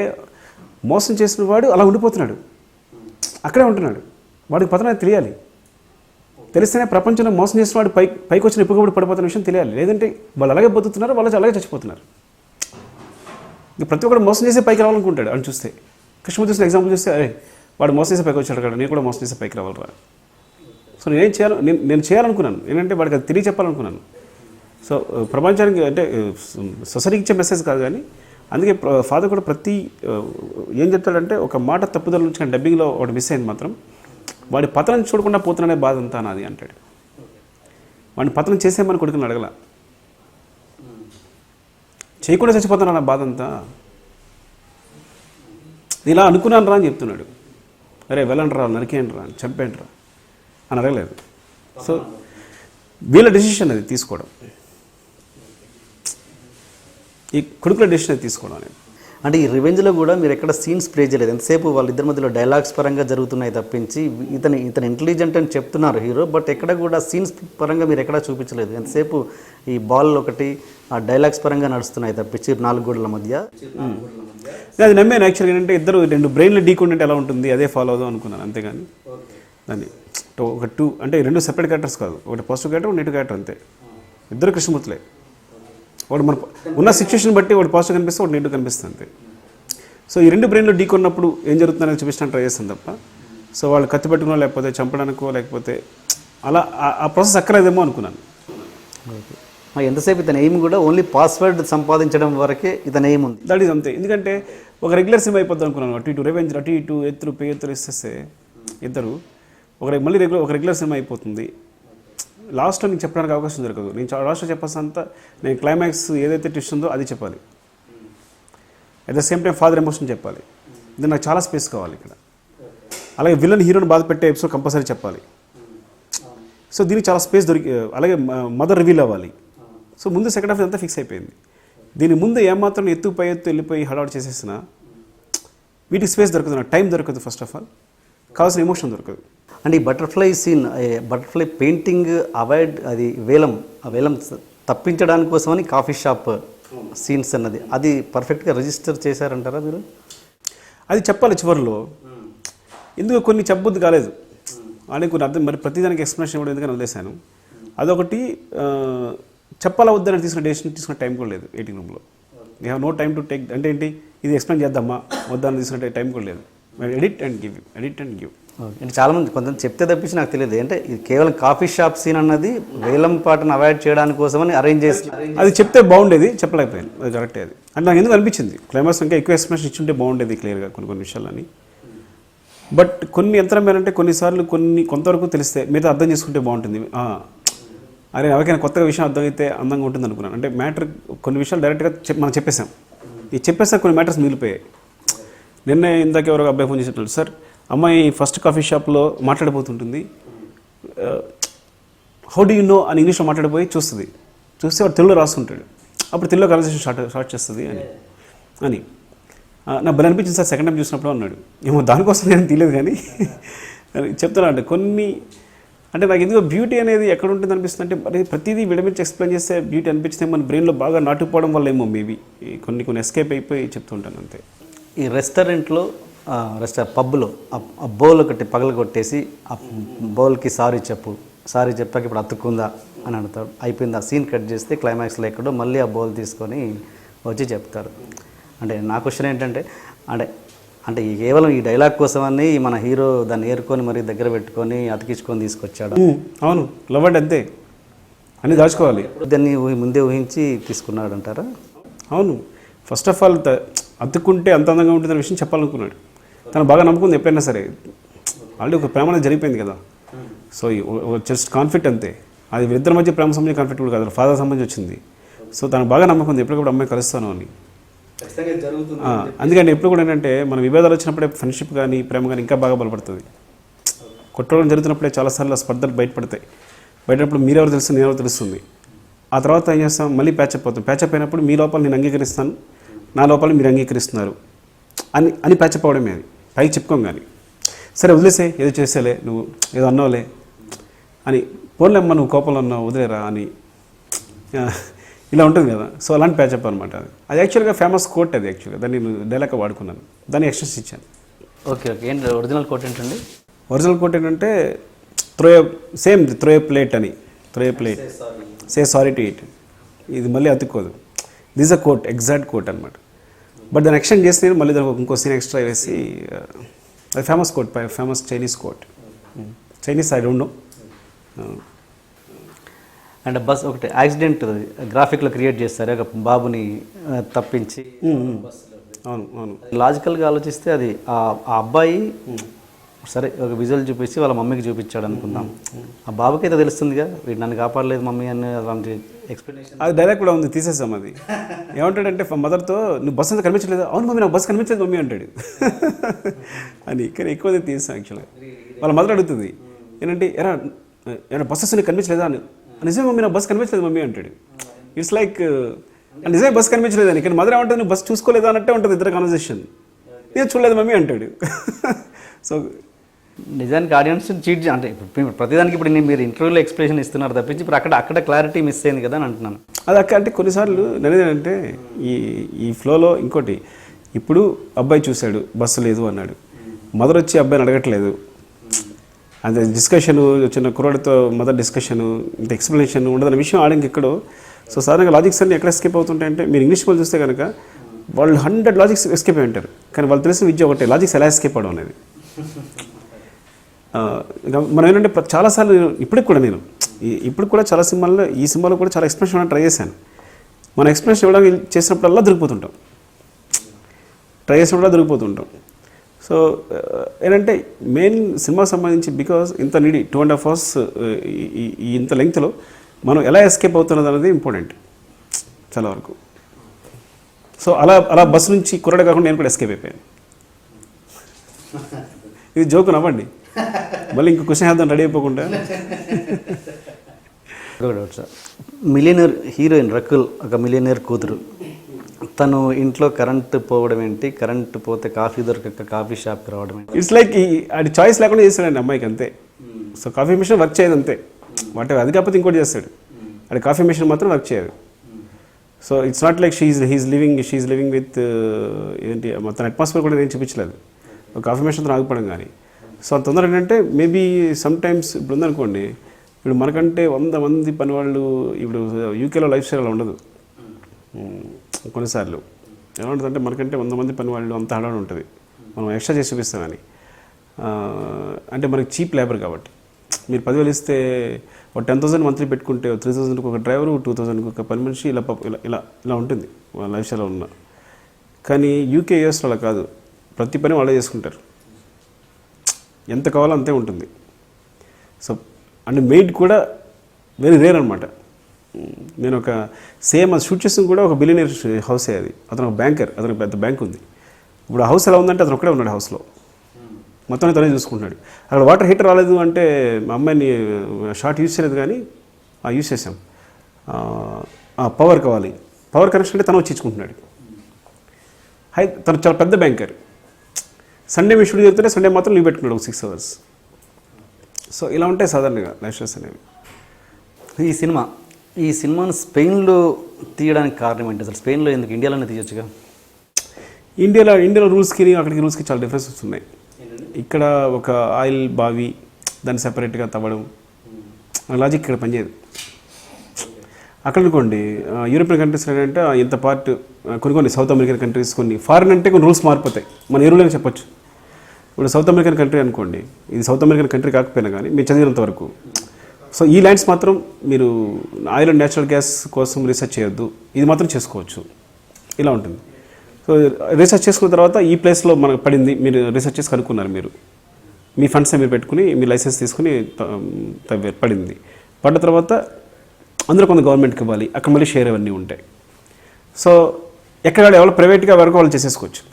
మోసం చేసిన వాడు అలా ఉండిపోతున్నాడు, అక్కడే ఉంటున్నాడు. వాడికి పతనం తెలియాలి, తెలిస్తేనే ప్రపంచంలో మోసం చేసిన వాడు పైకి వచ్చిన ఎప్పుడు పడిపోతున్న విషయం తెలియాలి. లేదంటే వాళ్ళు అలాగే బతుకుతున్నారు, వాళ్ళు అలాగే చచ్చిపోతున్నారు. ఇంక ప్రతి ఒక్కరు మోసం చేసే పైకి రావాలనుకుంటాడు అని చూస్తే. కృష్ణ చూసిన ఎగ్జాంపుల్ చూస్తే అరే వాడు మోసం చేసే పైకి వచ్చాడు కదా, నేను కూడా మోసం చేసే పైకి రావాలరా. సో నేను చేయాలనుకున్నాను ఏంటంటే వాడికి అది తిరిగి చెప్పాలనుకున్నాను. సో ప్రపంచానికి అంటే సొసైటీకి ఇచ్చే మెసేజ్ కాదు, కానీ అందుకే ఫాదర్ కూడా ఏం చెప్తాడంటే ఒక మాట తప్పుదల నుంచి కానీ డబ్బింగ్లో ఒకటి మిస్ అయింది మాత్రం, వాడి పతనం చూడకుండా పోతున్నానే బాధ అంతా నాది అంటాడు. వాడిని పతనం చేసేమని కొడుకుని అడగల, చేయకుండా చచ్చిపోతున్నా నా బాధ అంతా, ఇలా అనుకున్నాను రా అని చెప్తున్నాడు. అరే వెళ్ళండి రా, నరికేయండి రా, చంపేయండి రా అని అడగలేదు. సో వీళ్ళ డెసిషన్ అది తీసుకోవడం, ఈ కొడుకుల డెసిషన్ అది తీసుకోవడం అనేది. అంటే ఈ రివెంజ్లో కూడా మీరు ఎక్కడ సీన్స్ ప్లే చేయలేదు, ఎంతసేపు వాళ్ళిద్దరి మధ్యలో డైలాగ్స్ పరంగా జరుగుతున్నాయి తప్పించి ఇతను ఇంటెలిజెంట్ అని చెప్తున్నారు హీరో, బట్ ఎక్కడ కూడా సీన్స్ పరంగా మీరు ఎక్కడా చూపించలేదు. ఎంతసేపు ఈ బాల్ ఒకటి ఆ డైలాగ్స్ పరంగా నడుస్తున్నాయి తప్పించి 4 గోడల మధ్య. అది నమ్మాను యాక్చువల్గా. ఏంటంటే 2 బ్రెయిన్లు ఢీకొంటే ఎలా ఉంటుంది అదే ఫాలో అవుదాం అనుకున్నాను, అంతేగాని దాన్ని ఒక 2 అంటే 2 సెపరేట్ క్యారెక్టర్స్ కాదు, ఒకటి పాజిటివ్ క్యారెక్టర్, ఒకటి నెగిటివ్ క్యారెక్టర్ అంతే. ఇద్దరు కృష్ణమూర్తులే. ఒకటి మన ఉన్న సిచ్యువేషన్ బట్టి ఒకటి పాజిటివ్ కనిపిస్తే ఒకటి నెగిటివ్ కనిపిస్తుంది అంతే. సో ఈ రెండు బ్రెయిన్లో ఢీకొన్నప్పుడు ఏం జరుగుతుందని చూపించడానికి ట్రై చేస్తాను తప్ప సో వాళ్ళు కత్తి పట్టుకునో లేకపోతే చంపడానికో లేకపోతే అలా ఆ ప్రాసెస్ అక్కర్లేదేమో అనుకున్నాను. ఎంతసేపు ఇతని ఎయిమ్ కూడా ఓన్లీ పాస్వర్డ్ సంపాదించడం వరకే ఇతని ఎయిమ్ ఉంది. దట్ ఈజ్ అంతే. ఎందుకంటే ఒక రెగ్యులర్ సినిమా అయిపోద్ది అనుకున్నాను. అటు ఇటు రెవెంజ్ అటు ఇటు ఎత్తులు పే ఎత్తులు ఇస్తే ఇద్దరు మళ్ళీ ఒక రెగ్యులర్ సినిమా అయిపోతుంది. లాస్ట్లో నీకు చెప్పడానికి అవకాశం దొరకదు. నేను లాస్ట్లో చెప్పాల్సినంత నేను క్లైమాక్స్ ఏదైతే ట్విస్ట్ ఉందో అది చెప్పాలి. At the same time father emotion చెప్పాలి. ఇది నాకు చాలా స్పేస్ కావాలి ఇక్కడ. అలాగే విలన్ హీరోని బాధ పెట్టే ఎపిసోడ్ కంపల్సరీ చెప్పాలి. సో దీనికి చాలా స్పేస్ అలాగే మదర్ రివీల్ అవ్వాలి. సో ముందు సెకండ్ హాఫ్ అంతా ఫిక్స్ అయిపోయింది. దీని ముందు ఏమాత్రం ఎత్తు వెళ్ళిపోయి హడావుడు చేసేసిన వీటికి స్పేస్ దొరకదు, నాకు టైం దొరకదు. ఫస్ట్ ఆఫ్ ఆల్ కావాల్సిన ఎమోషన్ దొరకదు. అంటే ఈ butterfly scene, butterfly painting avoid, అది ఆ వేలం తప్పించడానికి కోసమని కాఫీ షాప్ సీన్స్ అన్నది అది పర్ఫెక్ట్గా రిజిస్టర్ చేశారంటారా మీరు? అది చెప్పాలి చివరిలో. ఎందుకు కొన్ని చెప్పబుద్ధి కాలేదు అని కొన్ని అర్థం, మరి ప్రతిదానికి ఎక్స్ప్లెనేషన్ ఇవ్వడం ఎందుకని వదిలేశాను. అదొకటి చెప్పాలా వద్దని తీసుకునే టైం కూడా లేదు. ఎడిటింగ్ రూమ్లో you have no time to take, అంటే ఏంటి ఇది ఎక్స్ప్లెయిన్ చేద్దామా వద్దని తీసుకునే టైం కూడా లేదు. Edit and give. అంటే చాలామంది కొంతమంది చెప్తే తప్పించి నాకు తెలియదు. అంటే ఇది కేవలం కాఫీ షాప్ సీన్ అన్నది వేలం పాటను అవాయిడ్ చేయడానికి కోసమని అరేంజ్ చేసి అది చెప్తే బాగుండేది, చెప్పలేకపోయాను. అది కరెక్టే. అది అంటే నాకు ఎందుకు అనిపించింది క్లైమాక్స్ ఇంకా ఎక్కువ ఎక్స్ప్లెనేషన్ ఇచ్చుంటే బాగుండేది క్లియర్గా కొన్ని విషయాలని. బట్ కొన్ని యంత్రమేనంటే కొన్నిసార్లు కొంతవరకు తెలిస్తే మీద అర్థం చేసుకుంటే బాగుంటుంది. అరే ఎవరికైనా కొత్తగా విషయం అర్థమైతే అందంగా ఉంటుంది అనుకున్నాను. అంటే మ్యాటర్ కొన్ని విషయాలు డైరెక్ట్గా మనం చెప్పేసాం. ఈ చెప్పేసా కొన్ని మ్యాటర్స్ మిగిలిపోయాయి. నిన్న ఇందాక ఎవరో అబ్బాయి ఫోన్ చేసినట్టు, సార్ అమ్మాయి ఫస్ట్ కాఫీ షాప్లో మాట్లాడిపోతుంటుంది, హౌ డూ యూ నో అని ఇంగ్లీష్లో మాట్లాడిపోయి చూస్తే వాడు తెలుగులో రాస్తుంటాడు. అప్పుడు తెలుగులో కన్వర్సేషన్ స్టార్ట్ చేస్తుంది అని నాకు భలే అనిపించింది సార్ సెకండ్ టైం చూసినప్పుడు అన్నాడు. ఏమో దానికోసం నేను తీయలేదు కానీ చెప్తున్నా. అంటే కొన్ని అంటే నాకు ఎందుకో బ్యూటీ అనేది ఎక్కడ ఉంటుంది అనిపిస్తుంది అంటే మరి ప్రతిదీ విడమించి ఎక్స్ప్లెయిన్ చేస్తే బ్యూటీ అనిపించితే మన బ్రెయిన్లో బాగా నాటుకుపోవడం వల్ల ఏమో మేబీ కొన్ని ఎస్కేప్ అయిపోయి చెప్తుంటాను అంతే. ఈ రెస్టారెంట్లో పబ్లో ఆ బౌల్ ఒకటి పగల కొట్టేసి ఆ బౌల్కి సారీ చెప్పాక ఇప్పుడు అతుక్కుందా అని అడుగుతాడు. అయిపోయింది. ఆ సీన్ కట్ చేస్తే క్లైమాక్స్లో ఎక్కడో మళ్ళీ ఆ బౌల్ తీసుకొని వచ్చి చెప్తారు. అంటే నా క్వశ్చన్ ఏంటంటే అంటే కేవలం ఈ డైలాగ్ కోసమని మన హీరో దాన్ని ఏరుకొని మరి దగ్గర పెట్టుకొని అతికించుకొని తీసుకొచ్చాడు. అవును, లవ్ అంటే అంతే అని దాచుకోవాలి. దాన్ని ముందే ఊహించి తీసుకున్నాడు అంటారా? అవును, ఫస్ట్ ఆఫ్ ఆల్ అతుక్కుంటే అంత అందంగా ఉంటుందనే విషయం చెప్పాలనుకున్నాడు. తను బాగా నమ్ముకుంది ఎప్పుడైనా సరే. ఆల్రెడీ ఒక ప్రేమ అనేది జరిగిపోయింది కదా. సో జస్ట్ కాన్ఫ్లిక్ట్ అంతే. అది వీరిద్దరి మధ్య ప్రేమ సంబంధించిన కాన్ఫ్లిక్ట్ కూడా కాదు, ఫాదర్ సంబంధించి వచ్చింది. సో తను బాగా నమ్మకుంది ఎప్పటికప్పుడు అమ్మాయి కలుస్తాను అని. అందుకని ఎప్పుడు కూడా ఏంటంటే మన విభేదాలు వచ్చినప్పుడే ఫ్రెండ్షిప్ కానీ ప్రేమ కానీ ఇంకా బాగా బలపడుతుంది. కొట్టడం జరుగుతున్నప్పుడే చాలాసార్లు స్పర్ధలు బయటప్పుడు మీరెవరు తెలుస్తుంది, నేనెవరు తెలుస్తుంది. ఆ తర్వాత ఏం చేస్తాం, మళ్ళీ ప్యాచప్ అవుతాం. ప్యాచప్ అయినప్పుడు మీ లోపల నేను అంగీకరిస్తాను, నా లోపల మీరు అంగీకరిస్తున్నారు అని ప్యాచప్ అవడమే. అది పైకి చెప్పుకోం కానీ సరే వదిలేసే, ఏదో చేసేలే, నువ్వు ఏదో అన్నావులే అని, పోన్లేమ్మ నువ్వు కోపంలో ఉన్నావు వదిలేరా అని ఇలా ఉంటుంది కదా. సో అలాంటి ప్యాచప్ అనమాట. అది యాక్చువల్గా ఫేమస్ కోట్. అది యాక్చువల్గా దాన్ని నేను డైలాగ్ వాడుకున్నాను, దాన్ని ఎక్స్టెన్స్ ఇచ్చాను. ఓకే. ఏంటి ఒరిజినల్ కోట్ ఏంటండి? ఒరిజినల్ కోట్ ఏంటంటే త్రో ఏ ప్లేట్ అని, సే సారీ టు ఇట్. ఇది మళ్ళీ అతుక్కోదు. This uh quote, exact quote అనమాట. బట్ దాన్ని ఎక్స్టెండ్ చేసి నేను మళ్ళీ దానికి ఇంకో సీన్ ఎక్స్ట్రా వేసి అది famous quote, famous Chinese quote. Chinese I don't know. And bus ఒకటి యాక్సిడెంట్ గ్రాఫిక్లో క్రియేట్ చేస్తారు ఒక బాబుని తప్పించి. అవును. లాజికల్గా ఆలోచిస్తే అది ఆ అబ్బాయి సరే ఒక విజువల్ చూపించి వాళ్ళ మమ్మీకి చూపించాడు అనుకుందాం. ఆ బాబుకి అయితే తెలుస్తుందిగా వీడు నన్ను కాపాడలేదు మమ్మీ అని అలాంటి ఎక్స్ప్లెనేషన్. అది డైలాగ్ కూడా ఉంది, తీసేసాం. అది ఏమంటాడంటే మదర్తో, నువ్వు బస్సు అంతా కనిపించలేదు. అవును మమ్మీ, నాకు బస్సు కనిపించలేదు మమ్మీ అంటాడు అని. కానీ ఎక్కువ తీసాం యాక్చువల్గా. వాళ్ళ మదర్ అడుగుతుంది ఏంటంటే ఏమైనా బస్సెస్ నీకు కనిపించలేదా అని. నిజమే మమ్మీ, నాకు బస్సు కనిపించలేదు మమ్మీ అంటాడు. ఇట్స్ లైక్ నిజమే బస్సు కనిపించలేదని. ఇక్కడ మదర్ ఏమంటుంది, నువ్వు బస్సు చూసుకోలేదా అన్నట్టే ఉంటుంది ఇద్దరు కాన్వర్సేషన్. నేను చూడలేదు మమ్మీ అంటాడు. సో నిజానికి ఆడియన్స్ చీట్ అంటే ఇప్పుడు ప్రతిదానికి ఇప్పుడు మీరు ఇంటర్వ్యూలో ఎక్స్ప్రెషన్ ఇస్తున్నారు తప్పించి ఇప్పుడు అక్కడ క్లారిటీ మిస్ అయింది కదా అని అంటున్నాను. అది అంటే కొన్నిసార్లు నేనేంటంటే ఈ ఫ్లోలో ఇంకోటి, ఇప్పుడు అబ్బాయి చూశాడు బస్సు లేదు అన్నాడు, మదర్ వచ్చి అబ్బాయిని అడగట్లేదు. అది డిస్కషను చిన్న కుర్రాడితో మదర్ డిస్కషను, ఇంత ఎక్స్ప్లెనేషన్ ఉండదన్న విషయం ఆడికి ఎక్కడో. సో సాధారణంగా లాజిక్స్ అన్ని ఎక్కడ ఎస్కేప్ అవుతుంటాయంటే మీరు ఇంగ్లీష్ వాళ్ళు చూస్తే కనుక వాళ్ళు 100 లాజిక్స్ ఎస్కేప్ అయి ఉంటారు. కానీ వాళ్ళు తెలిసిన విద్య ఒకటే, లాజిక్స్ ఎలా ఎస్కేప్ అవడం అనేది. మనం ఏంటంటే చాలాసార్లు ఇప్పటికి కూడా నేను ఇప్పుడు కూడా చాలా సినిమాల్లో, ఈ సినిమాలో కూడా చాలా ఎక్స్ప్రెషన్ ఇవ్వడానికి ట్రై చేశాను. మన ఎక్స్ప్రెషన్ ఇవ్వడానికి చేసినప్పుడల్లా దొరికిపోతుంటాం, ట్రై చేసినప్పుడల్లా దొరికిపోతుంటాం. సో ఏంటంటే మెయిన్ సినిమాకి సంబంధించి బికాస్ ఇంత నీడి 2.5 hours ఇంత లెంగ్త్లో మనం ఎలా ఎస్కేప్ అవుతున్నది అనేది ఇంపార్టెంట్ చాలా వరకు. సో అలా బస్సు నుంచి కుర్రాడు కాకుండా నేను కూడా ఎస్కేప్ అయిపోయాను. ఇది జోకు నవ్వండి, మళ్ళీ ఇంకో క్వశ్చన్ వేద్దాం రెడీ అయిపోకుండా. Doubt sir, millionaire heroine Rakul ఒక మిలియనర్ కూతురు, తను ఇంట్లో కరెంటు పోవడం ఏంటి, కరెంటు పోతే కాఫీ దొరకక కాఫీ షాప్కి రావడం ఏంటి? ఇట్స్ లైక్ అది చాయిస్ లేకుండా చేస్తాడండి అమ్మాయికి అంతే. సో కాఫీ మిషన్ వర్క్ చేయదు అంతే, వాటి అది కాకపోతే ఇంకోటి చేస్తాడు. అది కాఫీ మిషన్ మాత్రం వర్క్ చేయదు. So it's not like she living with ఏంటి మొత్తం అట్మాస్ఫియర్ కూడా నేను చూపించలేదు ఒక కాఫీ మిషన్తో ఆగిపోవడం కానీ. సో అంత తొందర ఏంటంటే మేబీ సమ్ టైమ్స్ ఇప్పుడు ఉందనుకోండి, ఇప్పుడు మనకంటే 100 మంది పని వాళ్ళు ఇప్పుడు యూకేలో లైఫ్ స్టైల్ అలా ఉండదు. కొన్నిసార్లు ఎలా ఉంటుందంటే మనకంటే 100 మంది పని వాళ్ళు అంత హడాడు ఉంటుంది, మనం ఎక్స్ట్రా చేసి చూపిస్తామని. అంటే మనకి చీప్ లేబర్ కాబట్టి మీరు 10,000 ఇస్తే ఒక 10,000 మంత్లీ పెట్టుకుంటే 3,000కి ఒక డ్రైవరు, 2,000కి ఒక పని మనిషి, ఇలా ఇలా ఉంటుంది వాళ్ళ లైఫ్ స్టైల్లో ఉన్న. కానీ యూకే యూఎస్లో అలా కాదు, ప్రతి పని వాళ్ళే చేసుకుంటారు, ఎంత కావాలో అంతే ఉంటుంది. సో అండ్ మెయిడ్ కూడా వెరీ రేర్ అనమాట. నేను ఒక సేమ్ అది షూట్ చేస్తుంది కూడా ఒక బిలియనర్ హౌసే అది. అతను ఒక బ్యాంకర్, అతనికి పెద్ద బ్యాంక్ ఉంది. ఇప్పుడు ఆ హౌస్ ఎలా ఉందంటే అతను ఒక్కడే ఉన్నాడు హౌస్లో, మొత్తం తనే చూసుకుంటున్నాడు. అక్కడ వాటర్ హీటర్ రాలేదు అంటే మా అమ్మాయిని షార్ట్ యూజ్ చేయలేదు కానీ యూజ్ చేసాం. పవర్ కావాలి, పవర్ కనెక్షన్ అంటే తను వచ్చి ఇచ్చుకుంటున్నాడు. తను చాలా పెద్ద బ్యాంకర్. సండే మీ షూట్ చేస్తుంటే సండే మాత్రం లీవ్ పెట్టుకున్నాడు ఒక 6 hours. సో ఇలా ఉంటాయి సాధారణంగా లైఫ్ స్టైల్స్ అనేవి. ఈ సినిమాను స్పెయిన్లో తీయడానికి కారణం ఏంటి అసలు? స్పెయిన్లో ఎందుకు, ఇండియాలోనే తీయొచ్చుగా? ఇండియాలో రూల్స్కి అక్కడికి రూల్స్కి చాలా డిఫరెన్సెస్ ఉన్నాయి. ఇక్కడ ఒక ఆయిల్ బావి దాన్ని సెపరేట్గా తవ్వడం లాజిక్ ఇక్కడ పనిచేయదు. అక్కడ అనుకోండి యూరోపియన్ కంట్రీస్ ఏంటంటే ఇంత పార్ట్, కొన్ని సౌత్ అమెరికన్ కంట్రీస్, కొన్ని ఫారిన్ అంటే కొన్ని రూల్స్ మారిపోతాయి. మన ఏ రూల్ అని చెప్పొచ్చు. ఇప్పుడు సౌత్ అమెరికన్ కంట్రీ అనుకోండి, ఇది సౌత్ అమెరికన్ కంట్రీ కాకపోయినా కానీ మీరు చదివినంత వరకు, సో ఈ ల్యాండ్స్ మాత్రం మీరు ఆయిల్ అండ్ న్యాచురల్ గ్యాస్ కోసం రీసెర్చ్ చేయొద్దు, ఇది మాత్రం చేసుకోవచ్చు, ఇలా ఉంటుంది. సో రీసెర్చ్ చేసుకున్న తర్వాత ఈ ప్లేస్లో మనకు పడింది, మీరు రీసెర్చ్ చేసి కనుక్కున్నారు, మీరు మీ ఫండ్స్ మీరు పెట్టుకుని మీ లైసెన్స్ తీసుకుని పడింది. పడ్డ తర్వాత అందులో కొంత గవర్నమెంట్కి ఇవ్వాలి, అక్కడ మళ్ళీ షేర్ అవన్నీ ఉంటాయి. సో ఎక్కడ ఎవరు ప్రైవేట్గా వరకు వాళ్ళు చేసేసుకోవచ్చు.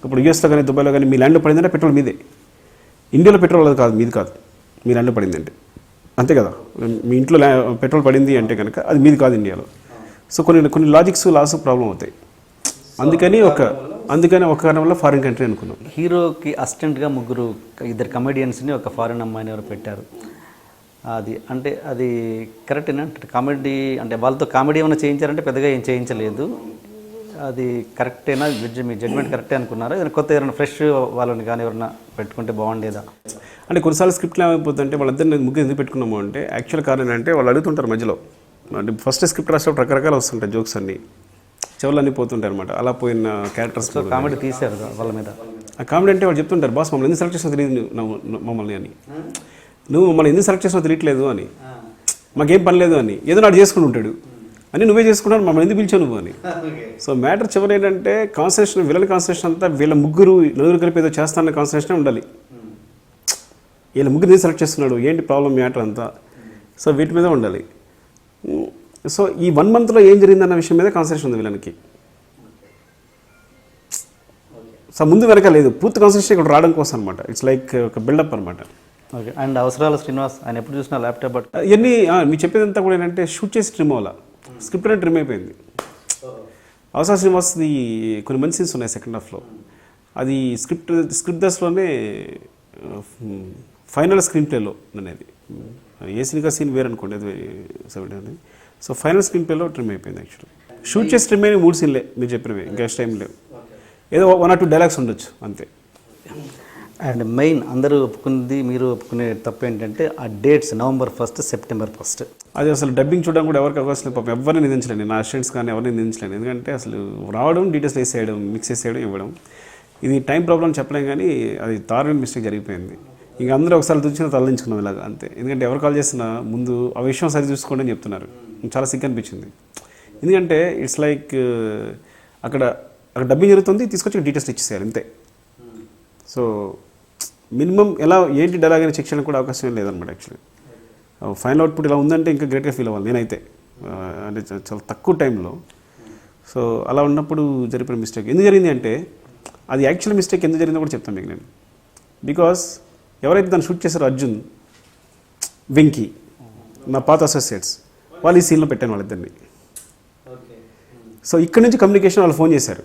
ఇప్పుడు యూఎస్లో కానీ దుబాయ్లో కానీ మీ ల్యాండ్లో పడిందంటే పెట్రోల్ మీదే. ఇండియాలో పెట్రోల్ అది కాదు, మీది కాదు, మీ ల్యాండ్లో పడిందంటే అంతే కదా. మీ ఇంట్లో పెట్రోల్ పడింది అంటే కనుక అది మీది కాదు ఇండియాలో. సో కొన్ని లాజిక్స్ లాస్ ప్రాబ్లం అవుతాయి. అందుకని ఒక కారణం వల్ల ఫారిన్ కంట్రీ అనుకున్నాం. హీరోకి అసిస్టెంట్గా 2 కమెడియన్స్ని ఒక ఫారిన్ అమ్మాయిని ఎవరు పెట్టారు, అది కరెక్టేనా? కామెడీ అంటే వాళ్ళతో కామెడీ ఏమైనా చేయించారంటే పెద్దగా ఏం చేయించలేదు, అది కరెక్టేనా? మీ జడ్జ్మెంట్ కరెక్టే అనుకున్నారా? ఏదైనా ఫ్రెష్ వాళ్ళని కానీ ఎవరైనా పెట్టుకుంటే బాగుండేదా? అంటే కొన్నిసార్లు స్క్రిప్ట్లో ఏమైపోతుందంటే వాళ్ళిద్దరిని ముగ్గురు ఎందుకు పెట్టుకున్నాము అంటే యాక్చువల్ కారణం అంటే వాళ్ళు అడుగుతుంటారు మధ్యలో. అంటే ఫస్ట్ స్క్రిప్ట్ రాసేటప్పుడు రకరకాలు వస్తుంటాయి జోక్స్ అన్నీ, చెవులు అన్నీ పోతుంటాయి అనమాట. అలా పోయిన క్యారెక్టర్స్ కామెడీ తీశారు వాళ్ళ మీద. ఆ కామెడీ అంటే వాళ్ళు చెప్తుంటారు, బాస్ మమ్మల్ని ఎందుకు సెలెక్ట్ చేసినా తెలియదు మమ్మల్ని అని, నువ్వు మమ్మల్ని ఎందుకు సెలెక్ట్ చేసినా తెలియట్లేదు అని, మాకేం పని లేదు అని, ఏదో నాడు చేసుకుని ఉంటాడు అని, నువ్వే చేసుకున్నాను మమ్మల్ని ఎందుకు పిలిచావు నువ్వు అని. సో మ్యాటర్ చివరి ఏంటంటే కాన్సన్ట్రేషన్, విలన్ కాన్సన్ట్రేషన్ అంతా వీళ్ళ నలుగురు కలిపి ఏదో చేస్తానన్న కాన్సన్ట్రేషన్ ఉండాలి. వీళ్ళ ముగ్గురు సెలెక్ట్ చేస్తున్నాడు, ఏంటి ప్రాబ్లం మ్యాటర్ అంతా, సో వీటి మీద ఉండాలి. సో ఈ 1 monthలో ఏం జరిగిందన్న విషయం మీద కాన్సన్ట్రేషన్ ఉంది వీళ్ళకి. సో ముందు వెనక లేదు, పూర్తి కాన్సన్ట్రేషన్ ఇక్కడ రావడం కోసం అనమాట. ఇట్స్ లైక్ ఒక బిల్డప్ అనమాట. ఓకే. అండ్ అవసరాల శ్రీనివాస్ ఆయన ఎప్పుడు చూసినా ల్యాప్టాప్ బట్ ఇవన్నీ మీరు చెప్పేదంతా కూడా ఏంటంటే షూట్ చేసి ట్రిమ్ అవ్వాలా, స్క్రిప్ట్ అనేది ట్రిమ్ అయిపోయింది. అవసరాల శ్రీనివాస్ది కొన్ని మంచి సీన్స్ ఉన్నాయి సెకండ్ హాఫ్లో, అది స్క్రిప్ట్ దశలోనే ఫైనల్ స్క్రీన్ ప్లేలో అనేది. ఏ సీన్గా సీన్ వేరు అనుకోండి, అది 70. సో ఫైనల్ స్క్రీన్ ప్లేలో ట్రిమ్ అయిపోయింది. యాక్చువల్లీ షూట్ చేసి ట్రిమ్ అయిన 3 సీన్లే మీరు చెప్పినవి, ఇంకా టైం లేవు, ఏదో 1 or 2 డైలాగ్స్ ఉండొచ్చు అంతే. అండ్ మెయిన్ అందరూ ఒప్పుకుంది, మీరు ఒప్పుకునే తప్పు ఏంటంటే ఆ dates November 1st, September 1st. అది అసలు డబ్బింగ్ చూడడం కూడా ఎవరికి అవకాశం లేదు, పాపం ఎవరిని నిందించలేను, నా అసిస్టెంట్స్ కానీ ఎవరిని నిందించలేను. ఎందుకంటే అసలు రావడం, డీటెయిల్స్ వేసేయడం, మిక్స్ చేసేయడం, ఇవ్వడం. ఇది టైం ప్రాబ్లం చెప్పలేం కానీ అది దారుణ మిస్టేక్ జరిగిపోయింది. ఇంక అందరూ ఒకసారి చూసిన తరలించుకున్నాం ఇలాగ అంతే. ఎందుకంటే ఎవరు కాల్ చేసినా ముందు ఆ విషయం సరి చూసుకోండి అని చెప్తున్నారు. చాలా సిక్ అనిపించింది. ఎందుకంటే ఇట్స్ లైక్ అక్కడ డబ్బింగ్ జరుగుతుంది, తీసుకొచ్చి డీటెయిల్స్ ఇచ్చేసేయాలి అంతే. సో మినిమం ఎలా ఏంటి డైలాగ్ అని చెక్ చేయడానికి కూడా అవకాశం లేదనమాట. యాక్చువల్లీ ఫైనల్ అవుట్పుట్ ఇలా ఉందంటే ఇంకా గ్రేట్గా ఫీల్ అవ్వాలి నేనైతే, అంటే చాలా తక్కువ టైంలో. సో అలా ఉన్నప్పుడు జరిపిన మిస్టేక్ ఎందుకు జరిగింది అంటే, అది యాక్చువల్ మిస్టేక్ ఎందుకు జరిగిందో కూడా చెప్తాను మీకు నేను. బికాస్ ఎవరైతే దాన్ని షూట్ చేశారో అర్జున్, వెంకీ, నా పాత అసోసియేట్స్, వాళ్ళు ఈ సీన్లో పెట్టాను వాళ్ళిద్దరిని. సో ఇక్కడ నుంచి కమ్యూనికేషన్ వాళ్ళు ఫోన్ చేశారు.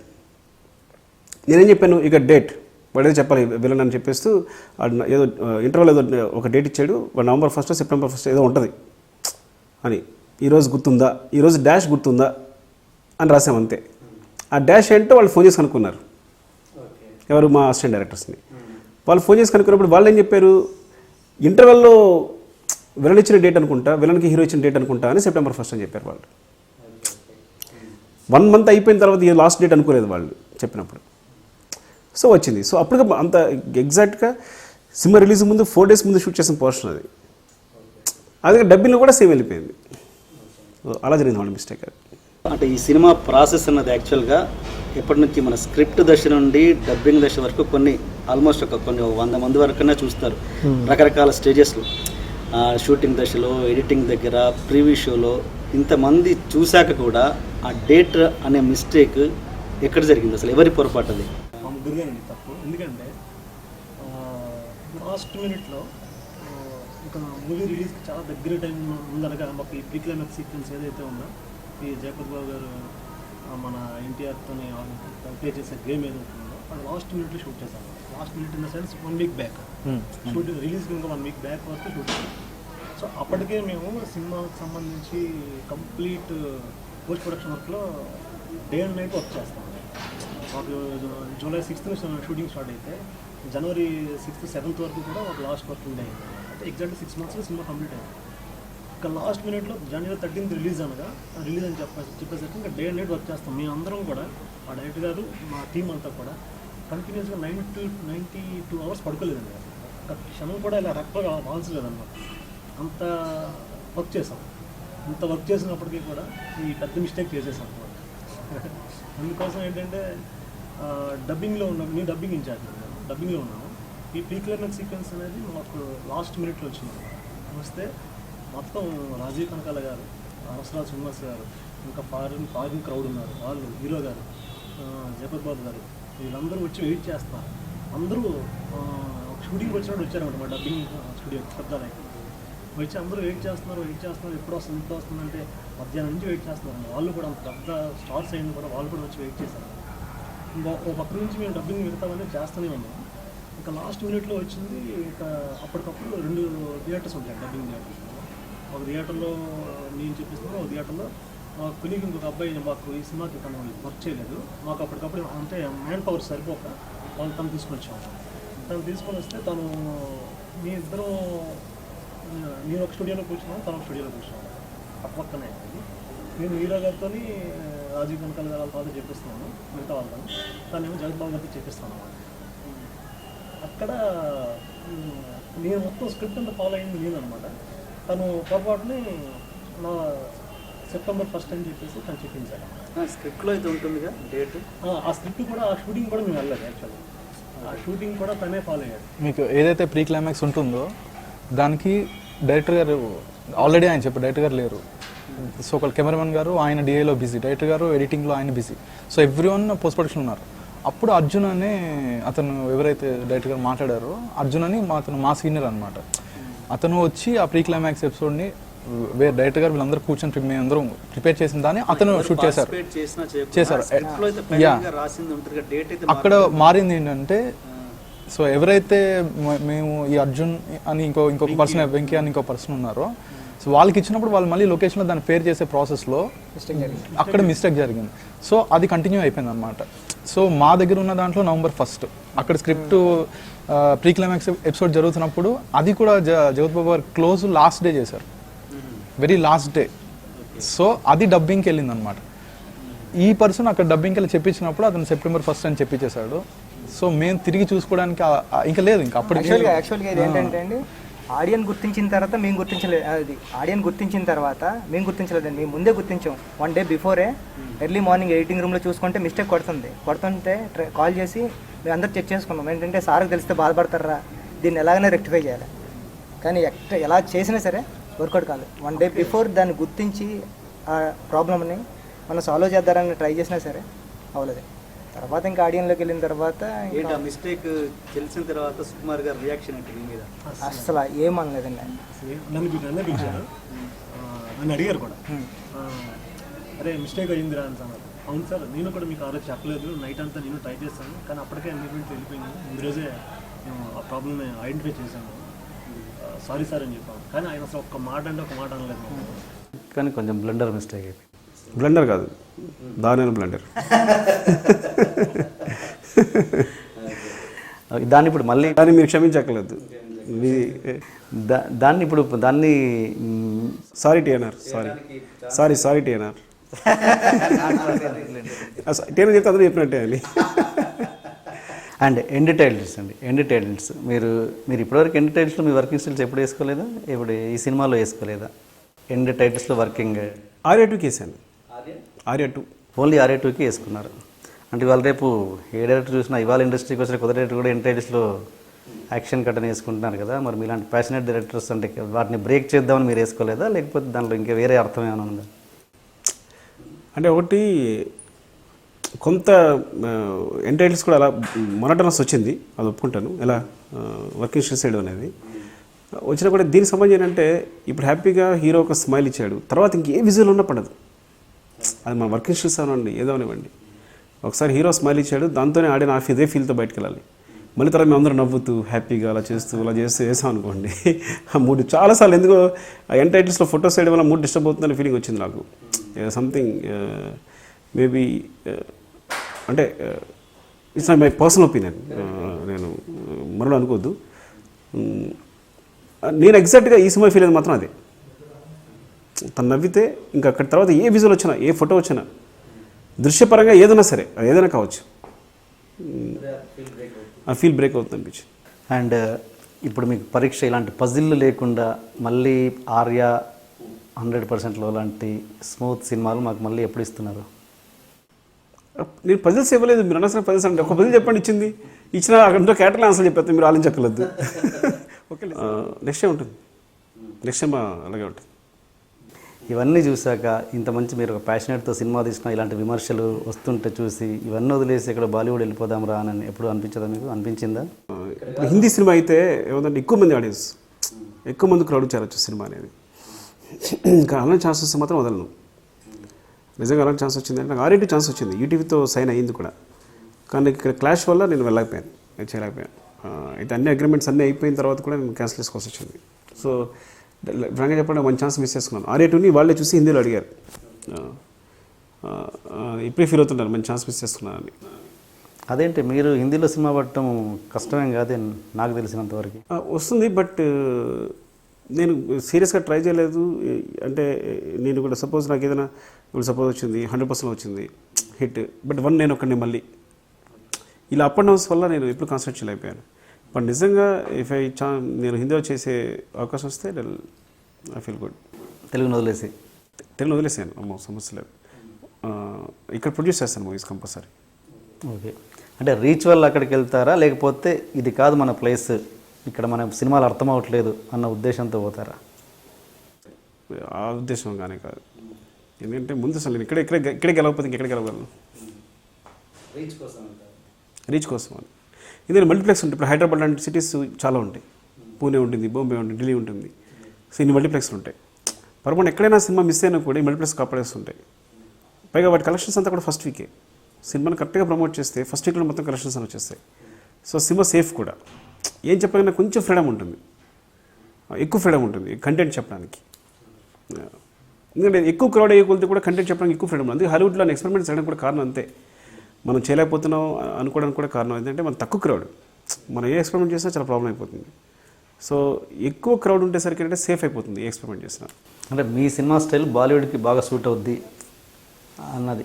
నేనేం చెప్పాను, ఇక డేట్ వాడేదో చెప్పాలి విలన్ అని చెప్పేస్తూ ఏదో ఇంటర్వల్ ఏదో ఒక డేట్ ఇచ్చాడు, నవంబర్ 1 సెప్టెంబర్ 1 ఏదో ఉంటుంది అని. ఈరోజు గుర్తుందా, ఈరోజు డాష్ గుర్తుందా అని రాసామంతే. ఆ డాష్ ఏంటో వాళ్ళు ఫోన్ చేసి కనుక్కున్నారు, ఎవరు మా అసిస్టెంట్ డైరెక్టర్స్ని. వాళ్ళు ఫోన్ చేసి కనుక్కున్నప్పుడు వాళ్ళు ఏం చెప్పారు, ఇంటర్వెల్లో విలన్ ఇచ్చిన డేట్ అనుకుంటా, విలన్కి హీరో ఇచ్చిన డేట్ అనుకుంటా అని సెప్టెంబర్ 1 అని చెప్పారు వాళ్ళు. 1 మంత్ అయిపోయిన తర్వాత ఈ లాస్ట్ డేట్ అనుకోలేదు వాళ్ళు చెప్పినప్పుడు. సో వచ్చింది. సో అప్పుడు అంత ఎగ్జాక్ట్గా సినిమా రిలీజ్ ముందు 4 days ముందు షూట్ చేసిన పోర్షన్ అది. అదే డబ్బింగ్లో కూడా సేమ్ వెళ్ళిపోయింది. అలా జరిగింది వాళ్ళ మిస్టేక్. అంటే ఈ సినిమా ప్రాసెస్ అన్నది యాక్చువల్గా ఎప్పటి నుంచి మన స్క్రిప్ట్ దశ నుండి డబ్బింగ్ దశ వరకు ఆల్మోస్ట్ కొన్ని 100 మంది వరకునే చూస్తారు రకరకాల స్టేజెస్లో. షూటింగ్ దశలో, ఎడిటింగ్ దగ్గర, ప్రీవ్యూ షోలో ఇంతమంది చూశాక కూడా ఆ డేట్ అనే మిస్టేక్ ఎక్కడ జరిగింది అసలు, ఎవరి పొరపాటు అది? మా ముగ్గురుగానండి తప్పు. ఎందుకంటే లాస్ట్ మినిట్లో ఒక మూవీ రిలీజ్కి చాలా దగ్గర టైం ఉందనగా మాకు ఈ ప్రీ క్లైమాక్స్ సీక్వెన్స్ ఏదైతే ఉందో, ఈ జయపతి బాబు గారు మన ఎన్టీఆర్తో ప్లే చేసే గేమ్ ఏదైతే ఉందో అది లాస్ట్ మినిట్లో షూట్ చేశాను. Last minute in the sense 1 week back shooting, రిలీజ్కి ఇంకా 1 week బ్యాక్ వరకు షూట్ చేశాం. సో అప్పటికే మేము సినిమాకి సంబంధించి కంప్లీట్ పోస్ట్ ప్రొడక్షన్ వర్క్లో డే అండ్ నైట్ వర్క్ చేస్తాం. మాకు జూలై 6th షూటింగ్ స్టార్ట్ అయితే జనవరి 6th 7th వరకు కూడా ఒక లాస్ట్ వర్కింగ్ డే అయింది. అంటే ఎగ్జాక్ట్లీ 6 monthsలో సినిమా కంప్లీట్ అయింది. ఇంకా లాస్ట్ మినిట్లో జనవరి 13th రిలీజ్ అనగా రిలీజ్ అని చెప్పేసరికి ఇంకా డే అండ్ నైట్ వర్క్ చేస్తాం. మేము అందరం కూడా, ఆ డైరెక్టర్ గారు, మా టీం అంతా కూడా కంటిన్యూస్గా 92 hours పడుకోలేదండి. ఒక క్షణం కూడా ఇలా రెప్పగా వాల్చలేదన్నమాట. అంత వర్క్ చేసాం. అంత వర్క్ చేసినప్పటికీ కూడా ఈ పెద్ద మిస్టేక్ చేసేసాం అనమాట. అందుకోసం ఏంటంటే డబ్బింగ్లో ఉన్నాం, నేను డబ్బింగ్ ఇన్ఛార్జ్, డబ్బింగ్లో ఉన్నాను. ఈ ప్రీ క్లైమాక్స్ సీక్వెన్స్ అనేది మాకు లాస్ట్ మినిట్లో వచ్చింది. వస్తే మొత్తం రాజీవ్ కనకాల గారు, అవసరాలు శ్రీనివాస్ గారు, ఇంకా ఫారిన్ క్రౌడ్ ఉన్నారు, వాళ్ళు హీరో గారు, జయపతి బాబు గారు, వీళ్ళందరూ వచ్చి వెయిట్ చేస్తున్నారు. అందరూ షూటింగ్కి వచ్చినట్టు వచ్చారన్నమాట మా డబ్బింగ్ స్టూడియో శబ్దాలకి. వచ్చి అందరూ వెయిట్ చేస్తున్నారు, ఎప్పుడు వస్తుంది, ఇంట్లో వస్తుందంటే మధ్యాహ్నం నుంచి వెయిట్ చేస్తున్నారు. వాళ్ళు కూడా అంత పెద్ద స్టార్ట్స్ అయింది కూడా వాళ్ళు కూడా వచ్చి వెయిట్ చేశారు. ఇంకా ఒక పక్క నుంచి మేము డబ్బింగ్ మిగతామని చేస్తూనే ఉన్నాం. ఇంకా లాస్ట్ మినిట్లో వచ్చింది. ఇంకా అప్పటికప్పుడు 2 థియేటర్స్ ఉంటాయి డబ్బింగ్ థియేటర్స్. ఒక థియేటర్లో నేను చెప్పిస్తున్నాను, ఒక థియేటర్లో మా కొలీగ్ ఇంకొక అబ్బాయి మాకు ఈ సినిమాకి తను వర్క్ చేయలేదు. మాకు అప్పటికప్పుడు అంటే మ్యాన్ పవర్ సరిపోక వాళ్ళు తను తీసుకొని వచ్చాము. తను తీసుకొని వస్తే తను మీ ఇద్దరు, నేను ఒక స్టూడియోలో కూర్చున్నాను, తను ఒక స్టూడియోలో కూర్చున్నాను, పక్కనే. నేను హీరో గారితో రాజీవ్ కనకాల గారు వాళ్ళతో చెప్పిస్తున్నాను, మిగతా వాళ్ళతో తనేమో జగద్బాబు గారితో చెప్పిస్తాను అన్నమాట. అక్కడ నేను మొత్తం స్క్రిప్ట్ అంతా ఫాలో అయింది నేను అనమాట. తను పొరపాటుని నా సెప్టెంబర్ 1 అని చెప్పేసి తను చెప్పించాడు. స్క్రిప్ట్లో అయితే ఉంటుందిగా డేట్. ఆ స్క్రిప్ట్ కూడా, ఆ షూటింగ్ కూడా మేము వెళ్ళలేదు యాక్చువల్లీ. ఆ షూటింగ్ కూడా తనే ఫాలో అయ్యాడు. మీకు ఏదైతే ప్రీ క్లైమాక్స్ ఉంటుందో దానికి డైరెక్టర్ గారు ఆల్రెడీ ఆయన చెప్పారు, డైరెక్టర్ గారు లేరు. సో ఒక కెమెరామెన్ గారు ఆయన డిఏలో బిజీ, డైరెక్టర్ గారు ఎడిటింగ్లో ఆయన busy. So everyone post production ఉన్నారు. అప్పుడు అర్జున్ అనే అతను ఎవరైతే డైరెక్టర్ గారు మాట్లాడారో, అర్జున్ అని అతను మా సీనియర్ అనమాట. అతను వచ్చి ఆ ప్రీ క్లైమాక్స్ ఎపిసోడ్ని వేరే డైరెక్టర్ గారు వీళ్ళందరూ కూర్చొని మేము అందరం ప్రిపేర్ చేసిన దాన్ని అతను షూట్ చేశారు. అక్కడ మారింది ఏంటంటే, సో ఎవరైతే మేము ఈ అర్జున్ అని ఇంకొక పర్సన్, వెంకీ అని ఇంకో పర్సన్ ఉన్నారో, సో వాళ్ళకి ఇచ్చినప్పుడు వాళ్ళు మళ్ళీ లొకేషన్లో దాన్ని పేరు చేసే ప్రాసెస్లో అక్కడ మిస్టేక్ జరిగింది. సో అది కంటిన్యూ అయిపోయింది అనమాట. సో మా దగ్గర ఉన్న దాంట్లో November 1 అక్కడ స్క్రిప్ట్ ప్రీ క్లైమాక్స్ ఎపిసోడ్ జరుగుతున్నప్పుడు అది కూడా జగత్ బాబు గారు క్లోజ్ లాస్ట్ డే చేశారు, వెరీ లాస్ట్ డే. సో అది డబ్బింగ్కి వెళ్ళింది అనమాట. ఈ పర్సన్ అక్కడ డబ్బింగ్కి వెళ్ళి చెప్పించినప్పుడు అతను September 1 అని చెప్పించేశాడు. సో మేము తిరిగి చూసుకోవడానికి ఇంకా లేదు ఇంకా అప్పుడు యాక్చువల్గా ఇది ఏంటంటే అండి, ఆడియన్స్ గుర్తించిన తర్వాత మేము గుర్తించలేదు. అది ఆడియన్స్ గుర్తించిన తర్వాత మేము గుర్తించలేదండి, మేము ముందే గుర్తించాం. 1 day before early morning editing రూమ్లో చూసుకుంటే మిస్టేక్ కొడుతుంటే కాల్ చేసి మేము అందరూ చెక్ చేసుకున్నాం. ఏంటంటే సార్కి తెలిస్తే బాధపడతారా, దీన్ని ఎలాగైనా రెక్టిఫై చేయాలి. కానీ ఎలా చేసినా సరే వర్కౌట్ కాదు. 1 day బిఫోర్ దాన్ని గుర్తించి ఆ ప్రాబ్లమ్ని మనం సాల్వ్ చేద్దారని ట్రై చేసినా సరే అవ్వలేదు. తర్వాత ఇంకా ఆడియన్లోకి వెళ్ళిన తర్వాత మిస్టేక్ తెలిసిన తర్వాత సుకుమార్ గారి రియాక్షన్ అంటే మీ మీద అసలు ఏమనలేదండి. నన్ను పిలిచారు, నన్ను అడిగారు కూడా, అరే మిస్టేక్ అయ్యిందిరా అని అన్నారు. అవును సార్, నేను కూడా మీకు ఆ రోజు చెప్పలేదు, నైట్ అంతా నేను ట్రై చేస్తాను, కానీ అప్పటికే ఎంగేజ్మెంట్ వెళ్ళిపోయింది. ముందు రోజే మేము ఆ ప్రాబ్లమ్ని ఐడెంటిఫై చేశాను, సారీ సార్ అని చెప్పాను. కానీ ఆయన అసలు ఒక్క మాట అనలేదు. కానీ కొంచెం బ్లండర్ మిస్టేక్ అయిపోయింది. బ్లండర్ కాదు, దారుణమైన బ్లండర్. దాన్ని ఇప్పుడు మళ్ళీ దాన్ని మీరు క్షమించక్కర్లేదు. దాన్ని sorry TNR, sorry TNR. TNR చెప్తే అందరూ చెప్పినట్టే అని. అండ్ ఎండ్ టైటిల్స్ మీరు ఇప్పటివరకు ఎండ్ టైటిల్స్లో మీ వర్కింగ్ స్టిల్స్ ఎప్పుడు వేసుకోలేదా? ఇప్పుడు ఈ సినిమాలో వేసుకోలేదా ఎండ్ టైటిల్స్లో వర్కింగ్? ఆర్యా 2 కేసాను. ఆర్యా 2 ఓన్లీ ఆర్యా 2కి వేసుకున్నారు. అంటే ఇవాళ రేపు ఏ డైరెక్టర్ చూసినా ఇవాళ ఇండస్ట్రీకి వచ్చిన కొత్త డైరెక్టర్ కూడా ఎండ్ టైటిల్స్లో యాక్షన్ కట్ అని వేసుకుంటున్నారు కదా. మరి మీలాంటి ప్యాషనేట్ డైరెక్టర్స్ అంటే వాటిని బ్రేక్ చేద్దామని మీరు వేసుకోలేదా, లేకపోతే దాంట్లో ఇంకా వేరే అర్థం ఏమైనా ఉందా? అంటే ఒకటి కొంత ఎండ్ టైటిల్స్ కూడా అలా మొనటనస్ వచ్చింది, అది ఒప్పుకుంటాను. ఎలా వర్కింగ్ సైడ్ అనేది వచ్చినా కూడా దీనికి సంబంధించి ఏంటంటే ఇప్పుడు హ్యాపీగా హీరో ఒక స్మైల్ ఇచ్చాడు, తర్వాత ఇంకే విజువల్ ఉన్నా పడదు. అది మన వర్కింగ్ స్టిల్స్ అవ్వండి ఏదో అనివ్వండి, ఒకసారి హీరో స్మైల్ ఇచ్చాడు, దాంతోనే ఆడిన ఇదే ఫీల్తో బయటకు వెళ్ళాలి. మళ్ళీ తర్వాత మేము అందరూ నవ్వుతూ హ్యాపీగా అలా చేస్తూ వేసాం అనుకోండి. ఆ మూడు చాలాసార్లు ఎందుకో ఎండ్ టైటిల్స్లో ఫోటో సైడ్ వల్ల మూడు డిస్టర్బ్ అవుతుందని ఫీలింగ్ వచ్చింది నాకు. సంథింగ్ మేబీ అంటే ఇట్స్ మై పర్సనల్ ఒపీనియన్, నేను మరో అనుకోవద్దు. నేను ఎగ్జాక్ట్గా ఈ సినిమా ఫీల్ అయింది మాత్రం అదే. తను నవ్వితే ఇంకా అక్కడి తర్వాత ఏ విజువల్ వచ్చినా, ఏ ఫోటో వచ్చినా, దృశ్యపరంగా ఏదైనా సరే ఏదైనా కావచ్చు, ఆ ఫీల్ బ్రేక్ అవుతుంది అనిపించి. అండ్ ఇప్పుడు మీకు పరీక్ష ఇలాంటి పజిల్ లేకుండా మళ్ళీ ఆర్యా 100%లో లాంటి స్మూత్ సినిమాలు మాకు మళ్ళీ ఎప్పుడు ఇస్తున్నారు? నేను పజిల్స్ ఇవ్వలేదు, మీరు అనవసరం పజిల్స్ అంటే ఒక పజిల్ చెప్పండి ఇచ్చింది, ఇచ్చిన అక్కడ క్యాటర్లో ఆన్సర్ చెప్పేస్తే మీరు ఆలోచించక్కర్లేదు. ఓకే, నెక్స్ట్ టైం ఉంటుంది, నెక్స్ట్ టైం అలాగే ఉంటుంది. ఇవన్నీ చూశాక ఇంత మంచి మీరు ఒక ప్యాషనేట్తో సినిమా తీసిన ఇలాంటి విమర్శలు వస్తుంటే చూసి ఇవన్నీ వదిలేసి ఇక్కడ బాలీవుడ్ వెళ్ళిపోదాం రా అని ఎప్పుడు అనిపించదా మీకు? అనిపించిందా? ఇప్పుడు హిందీ సినిమా అయితే ఏమంటే ఎక్కువ మంది ఆడియన్స్, ఎక్కువ మంది క్రౌడ్ చేరొచ్చు సినిమా అనేది. ఇంకా అలాంటి ఛాన్స్ వస్తే మాత్రం వదలను. నిజంగా అలాంటి ఛాన్స్ వచ్చింది అంటే నాకు ఆల్రెడీ ఛాన్స్ వచ్చింది, ఈటీవీతో సైన్ అయ్యింది కూడా. కానీ ఇక్కడ క్లాష్ వల్ల నేను వెళ్ళలేకపోయాను, నేను చేయలేకపోయాను. అయితే అన్ని అగ్రిమెంట్స్ అన్నీ అయిపోయిన తర్వాత కూడా నేను క్యాన్సిల్ చేసుకోవాల్సి వచ్చింది. సో ఫ్రాంక్గా చెప్పండి, మంచి ఛాన్స్ మిస్ చేసుకున్నాను. ఆర్యా 2ని వాళ్ళే చూసి హిందీలో అడిగారు, ఇప్పుడే ఫీల్ అవుతుంటారు మంచి ఛాన్స్ మిస్ చేసుకున్నానని. అదేంటి మీరు హిందీలో సినిమా పడటం కష్టమేం కాదే నాకు తెలిసినంతవరకు? వస్తుంది, బట్ నేను సీరియస్గా ట్రై చేయలేదు. అంటే నేను కూడా సపోజ్ నాకు ఏదైనా ఇప్పుడు సపోజ్ వచ్చింది 100% వచ్చింది హిట్, బట్ నేను ఒక్కడిని మళ్ళీ ఇలా అప్ అండ్ డౌన్స్ వల్ల నేను ఎప్పుడు కాన్సన్ట్రేట్ చేయలేకపోయాను. బట్ నిజంగా నేను హిందీలో చేసే అవకాశం వస్తే ఐ ఫీల్ గుడ్. తెలుగును వదిలేసాను, అమ్మో సమస్య లేదు. ఇక్కడ ప్రొడ్యూస్ చేస్తాను మూవీస్ కంపల్సరీ. ఓకే, అంటే రీచ్ వల్ల అక్కడికి వెళ్తారా, లేకపోతే ఇది కాదు మన ప్లేస్, ఇక్కడ మన సినిమాలు అర్థం అవ్వట్లేదు అన్న ఉద్దేశంతో పోతారా? ఆ ఉద్దేశంగానే కాదు, ఎందుకంటే ముందు అసలు నేను ఇక్కడే గెలవకపోతే ఇంకెక్కడ గెలవగలను? రీచ్ కోసం అని. ఎందుకంటే మల్టీప్లెక్స్ ఉంటాయి. ఇప్పుడు హైదరాబాద్ లాంటి సిటీస్ చాలా ఉంటాయి, పూణే ఉంటుంది, బాంబే ఉంటుంది, ఢిల్లీ ఉంటుంది. సో ఇన్ని మల్టీప్లెక్స్లు ఉంటాయి. పరమాణం ఎక్కడైనా సినిమా మిస్ అయినా కూడా ఈ మల్టీప్లెక్స్ కాపాడేస్తుంటాయి. పైగా వాటి కలెక్షన్స్ అంతా కూడా ఫస్ట్ వీకే. సినిమాని కరెక్ట్గా ప్రమోట్ చేస్తే ఫస్ట్ వీక్లో మొత్తం కలెక్షన్స్ అని వచ్చేస్తాయి. సో సినిమా సేఫ్ కూడా. ఏం చెప్పగలిగినా కొంచెం ఫ్రీడమ్ ఉంటుంది, ఎక్కువ ఫ్రీడమ్ ఉంటుంది కంటెంట్ చెప్పడానికి. ఎందుకంటే ఎక్కువ క్రౌడ్ అయ్యే కూడా కంటెంట్ చెప్పడానికి ఎక్కువ ఫ్రీడమ్ ఉంది. అందుకే హాలీవుడ్లో ఎక్స్పెరిమెంట్స్ చేయడానికి కూడా కారణం అంతే. మనం చేయలేకపోతున్నాం అనుకోవడానికి కూడా కారణం ఏంటంటే మన తక్కువ క్రౌడ్. మనం ఏ ఎక్స్పెరిమెంట్ చేసినా చాలా ప్రాబ్లం అయిపోతుంది. సో ఎక్కువ క్రౌడ్ ఉండేసరికి ఏంటంటే సేఫ్ అయిపోతుంది ఏ ఎక్స్పెరిమెంట్ చేసినా. అంటే మీ సినిమా స్టైల్ బాలీవుడ్కి బాగా సూట్ అవుద్ది అన్నది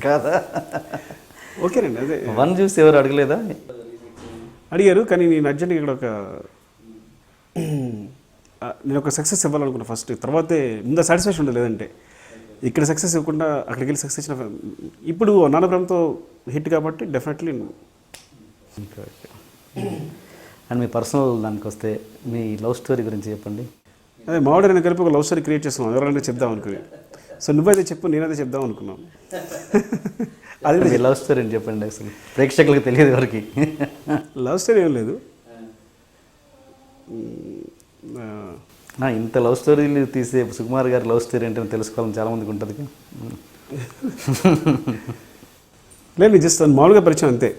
కాదా? ఓకేనండి, అదే 1 చూసి ఎవరు అడగలేదా? అడిగారు, కానీ నేను అర్జెంట్గా ఇక్కడ నేను ఒక సక్సెస్ ఇవ్వాలనుకున్నా ఫస్ట్, తర్వాతే ముందు సాటిస్ఫాక్షన్ ఉండదు. లేదంటే ఇక్కడ సక్సెస్ ఇవ్వకుండా అక్కడికి వెళ్ళి సక్సెస్ ఇచ్చిన ఇప్పుడు నానబ్రహ్మతో హిట్ కాబట్టి definitely. Okay. And me personal దానికి వస్తే మీ లవ్ స్టోరీ గురించి చెప్పండి. అదే మావాడు నేను కలిపి ఒక లవ్ స్టోరీ క్రియేట్ చేస్తున్నాం, ఎవరైనా చెప్దాం అనుకుని. సో నువ్వైతే చెప్పు, నేనైతే చెప్దాం అనుకున్నాం. అది మీ లవ్ స్టోరీ అని చెప్పండి, అసలు ప్రేక్షకులకు తెలియదు ఎవరికి. లవ్ స్టోరీ ఏం లేదు. ఇంత లవ్ స్టోరీలు తీసే సుకుమార్ గారి లవ్ స్టోరీ అంటే తెలుసుకోవాలని చాలామందికి ఉంటుంది. లేదు, జస్ట్ మామూలుగా పరిచయం అంతే.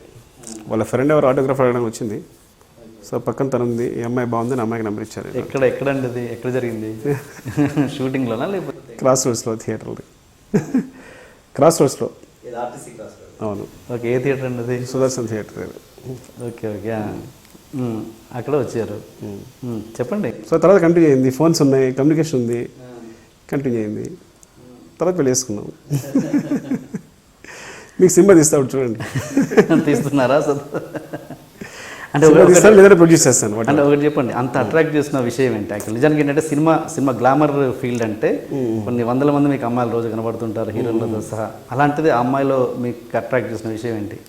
వాళ్ళ ఫ్రెండ్ ఎవరు ఆటోగ్రాఫ్ అడగడానికి వచ్చింది. సో పక్కన తను ఉంది, ఈ అమ్మాయి బాగుంది, నా అమ్మాయికి నెంబర్ ఇచ్చారు. ఎక్కడండి అది? ఎక్కడ జరిగింది? షూటింగ్లోనా లేకపోతే క్రాస్ రోడ్స్లో థియేటర్లో. క్రాస్ రోడ్స్లో. అవును. ఓకే. ఏ థియేటర్ అండి అది? సుదర్శన్ థియేటర్. Okay okay. అక్కడ వచ్చారు, చెప్పండి. సో తర్వాత కంటిన్యూ అయింది, ఫోన్స్ ఉన్నాయి, కమ్యూనికేషన్ ఉంది, కంటిన్యూ అయింది. తర్వాత పెళ్ళి వేసుకున్నాం. మీకు సినిమా తీస్తా చూడండి. తీస్తున్నారా? అంటే లేదా ప్రొడ్యూస్ చేస్తాను. అంటే ఒకటి చెప్పండి, అంత అట్రాక్ట్ చేసిన విషయం ఏంటి? యాక్చువల్ నిజానికి ఏంటంటే సినిమా గ్లామర్ ఫీల్డ్ అంటే కొన్ని వందల మంది మీకు అమ్మాయిలు రోజు కనబడుతుంటారు, హీరోలతో సహా. అలాంటిది ఆ అమ్మాయిలో మీకు అట్రాక్ట్ చేసిన విషయం ఏంటి?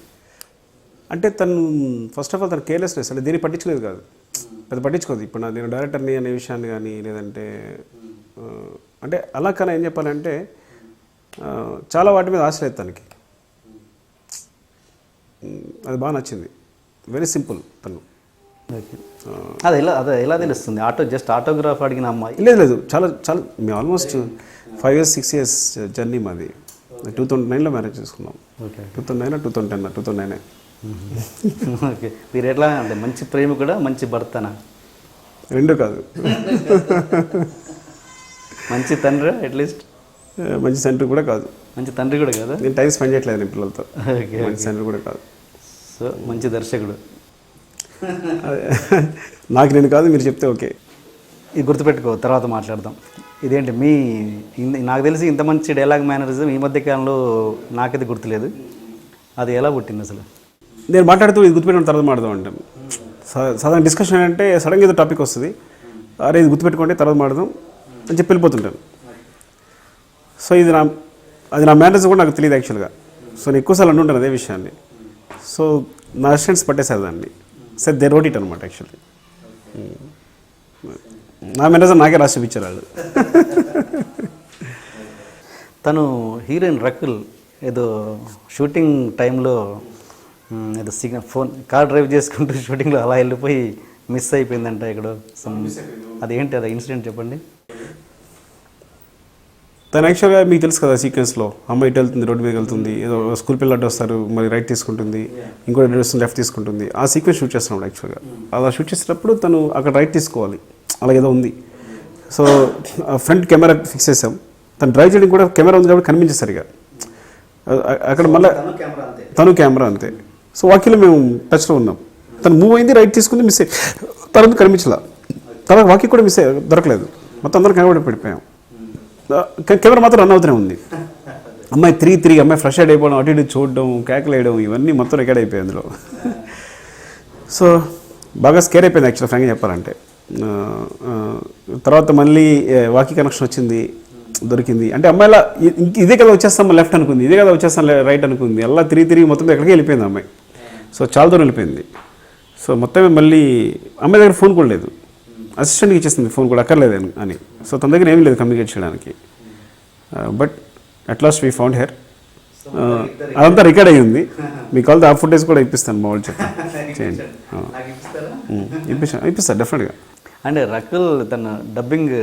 అంటే తను ఫస్ట్ ఆఫ్ ఆల్ తను కేర్లెస్నెస్, అంటే దీన్ని పట్టించుకోలేదు కాదు, పెద్ద పట్టించుకోదు. ఇప్పుడు నేను డైరెక్టర్ని అనే విషయాన్ని కానీ, లేదంటే అంటే అలా కన్నా ఏం చెప్పాలంటే చాలా వాటి మీద ఆశ లేదు తనకి. అది బాగా నచ్చింది. వెరీ సింపుల్ తను. అది ఎలా తెలుస్తుంది? ఆటోగ్రాఫ్ అడిగిన అమ్మాయి? లేదు, చాలా మేము ఆల్మోస్ట్ 5 years 6 years జర్నీ మాది. 2009లో మ్యారేజ్ చేసుకున్నాం. ఓకే. 2009 2009. ఓకే. మీరు ఎట్లా అంటే మంచి ప్రేమ కూడా మంచి భర్తనా? రెండు కాదు. మంచి తండ్రి అట్లీస్ట్? మంచి తండ్రి కూడా కాదు. మంచి తండ్రి కూడా కాదా? నేను టైం స్పెండ్ చేయట్లేదు నేను పిల్లలతో. ఓకే. మంచి తండ్రి కూడా కాదు. సో మంచి దర్శకుడు. నాకు నేను కాదు, మీరు చెప్తే ఓకే. ఇది గుర్తుపెట్టుకో, తర్వాత మాట్లాడదాం. ఇదేంటి నాకు తెలిసి ఇంత మంచి డైలాగ్ మేనరిజం ఈ మధ్య కాలంలో నాకైతే గుర్తులేదు. అది ఎలా పుట్టింది అసలు? నేను మాట్లాడుతూ ఇది గుర్తుపెట్టుకున్న తర్వాత మాట్లాడదాం అంటాం. సాధారణ డిస్కషన్ అంటే సడన్గా ఏదో టాపిక్ వస్తుంది, అరే ఇది గుర్తుపెట్టుకుంటే తర్వాత మాట్లాడదాం అని చెప్పి వెళ్ళిపోతుంటాను. సో అది నా మేనరిజం కూడా నాకు తెలియదు యాక్చువల్గా. సో నేను ఎక్కువసార్లు అంటుంటాను అదే విషయాన్ని. సో నా అసిస్టెంట్స్ పట్టేశారు దాన్ని. సార్ దే రోట్ ఇట్ అనమాట యాక్చువల్లీ. నా మేనేజర్ నాకే రాసి చూపించారు వాళ్ళు. తను హీరోయిన్ రకుల్ ఏదో షూటింగ్ టైంలో ఏదో కార్ డ్రైవ్ చేసుకుంటూ షూటింగ్లో అలా వెళ్ళిపోయి మిస్ అయిపోయిందంట ఇక్కడ. అదేంటి అది ఇన్సిడెంట్ చెప్పండి. తను యాక్చువల్గా మీకు తెలుసు కదా, సీక్వెన్స్లో అమ్మాయి ఇటు వెళ్తుంది, రోడ్డు మీద వెళ్తుంది, ఏదో స్కూల్ పిల్లలు వస్తారు, మరి రైట్ తీసుకుంటుంది, ఇంకో లెఫ్ట్ తీసుకుంటుంది. ఆ సీక్వెన్స్ షూట్ చేస్తున్నాడు యాక్చువల్గా. అలా షూట్ చేసేటప్పుడు తను అక్కడ రైట్ తీసుకోవాలి, అలా ఏదో ఉంది. సో ఫ్రంట్ కెమెరా ఫిక్స్ చేసాం. తను డ్రైవ్ చేయడం కూడా కెమెరా ఉంది కాబట్టి కనిపించేది సరిగా. అక్కడ మళ్ళీ తను కెమెరా అంతే. సో వాకిలో మేము టచ్లో ఉన్నాం. తను మూవ్ అయింది, రైట్ తీసుకుంది, మిస్ అయ్యి తర్వాత కనిపించలా. తర్వాత వాకి కూడా మిస్ అయ్యి దొరకలేదు. మొత్తం అందరం కనబడి పడిపోయాం. కెమెరా మాత్రం రన్ అవుతూనే ఉంది. అమ్మాయి తిరిగి అమ్మాయి ఫ్రెష్ అయిపోవడం, అటు ఇటు చూడడం, కేకలు వేయడం, ఇవన్నీ మొత్తం రికార్డ్ అయిపోయాయి అందులో. సో బాగా స్కేర్ అయిపోయింది యాక్చువల్గా ఫ్రాంక్గా చెప్పాలంటే. తర్వాత మళ్ళీ వాకీ కనెక్షన్ వచ్చింది, దొరికింది. అంటే అమ్మాయిలా ఇదే కదా వచ్చేస్తాం లెఫ్ట్ అనుకుంది, ఇదే కదా వచ్చేస్తాం రైట్ అనుకుంది. అలా తిరిగి మొత్తం ఎక్కడికి వెళ్ళిపోయింది అమ్మాయి. సో చాలా దూరం వెళ్ళిపోయింది. సో మొత్తమే మళ్ళీ అమ్మాయి దగ్గర ఫోన్ కూడా లేదు, అసిస్టెంట్కి ఇచ్చేస్తుంది ఫోన్ కూడా అక్కర్లేదు అని. సో తన దగ్గర ఏమీ లేదు కమ్యూనికేట్ చేయడానికి. But at last we found her. అదంతా రికార్డ్ అయ్యింది. మీకు కాల్ ఆ ఫుటేజ్ కూడా ఇప్పిస్తాను, మా వాళ్ళు చెప్తాను చేయండి. ఇప్పిస్తాను డెఫినెట్గా. అంటే రకుల్ తన డబ్బింగ్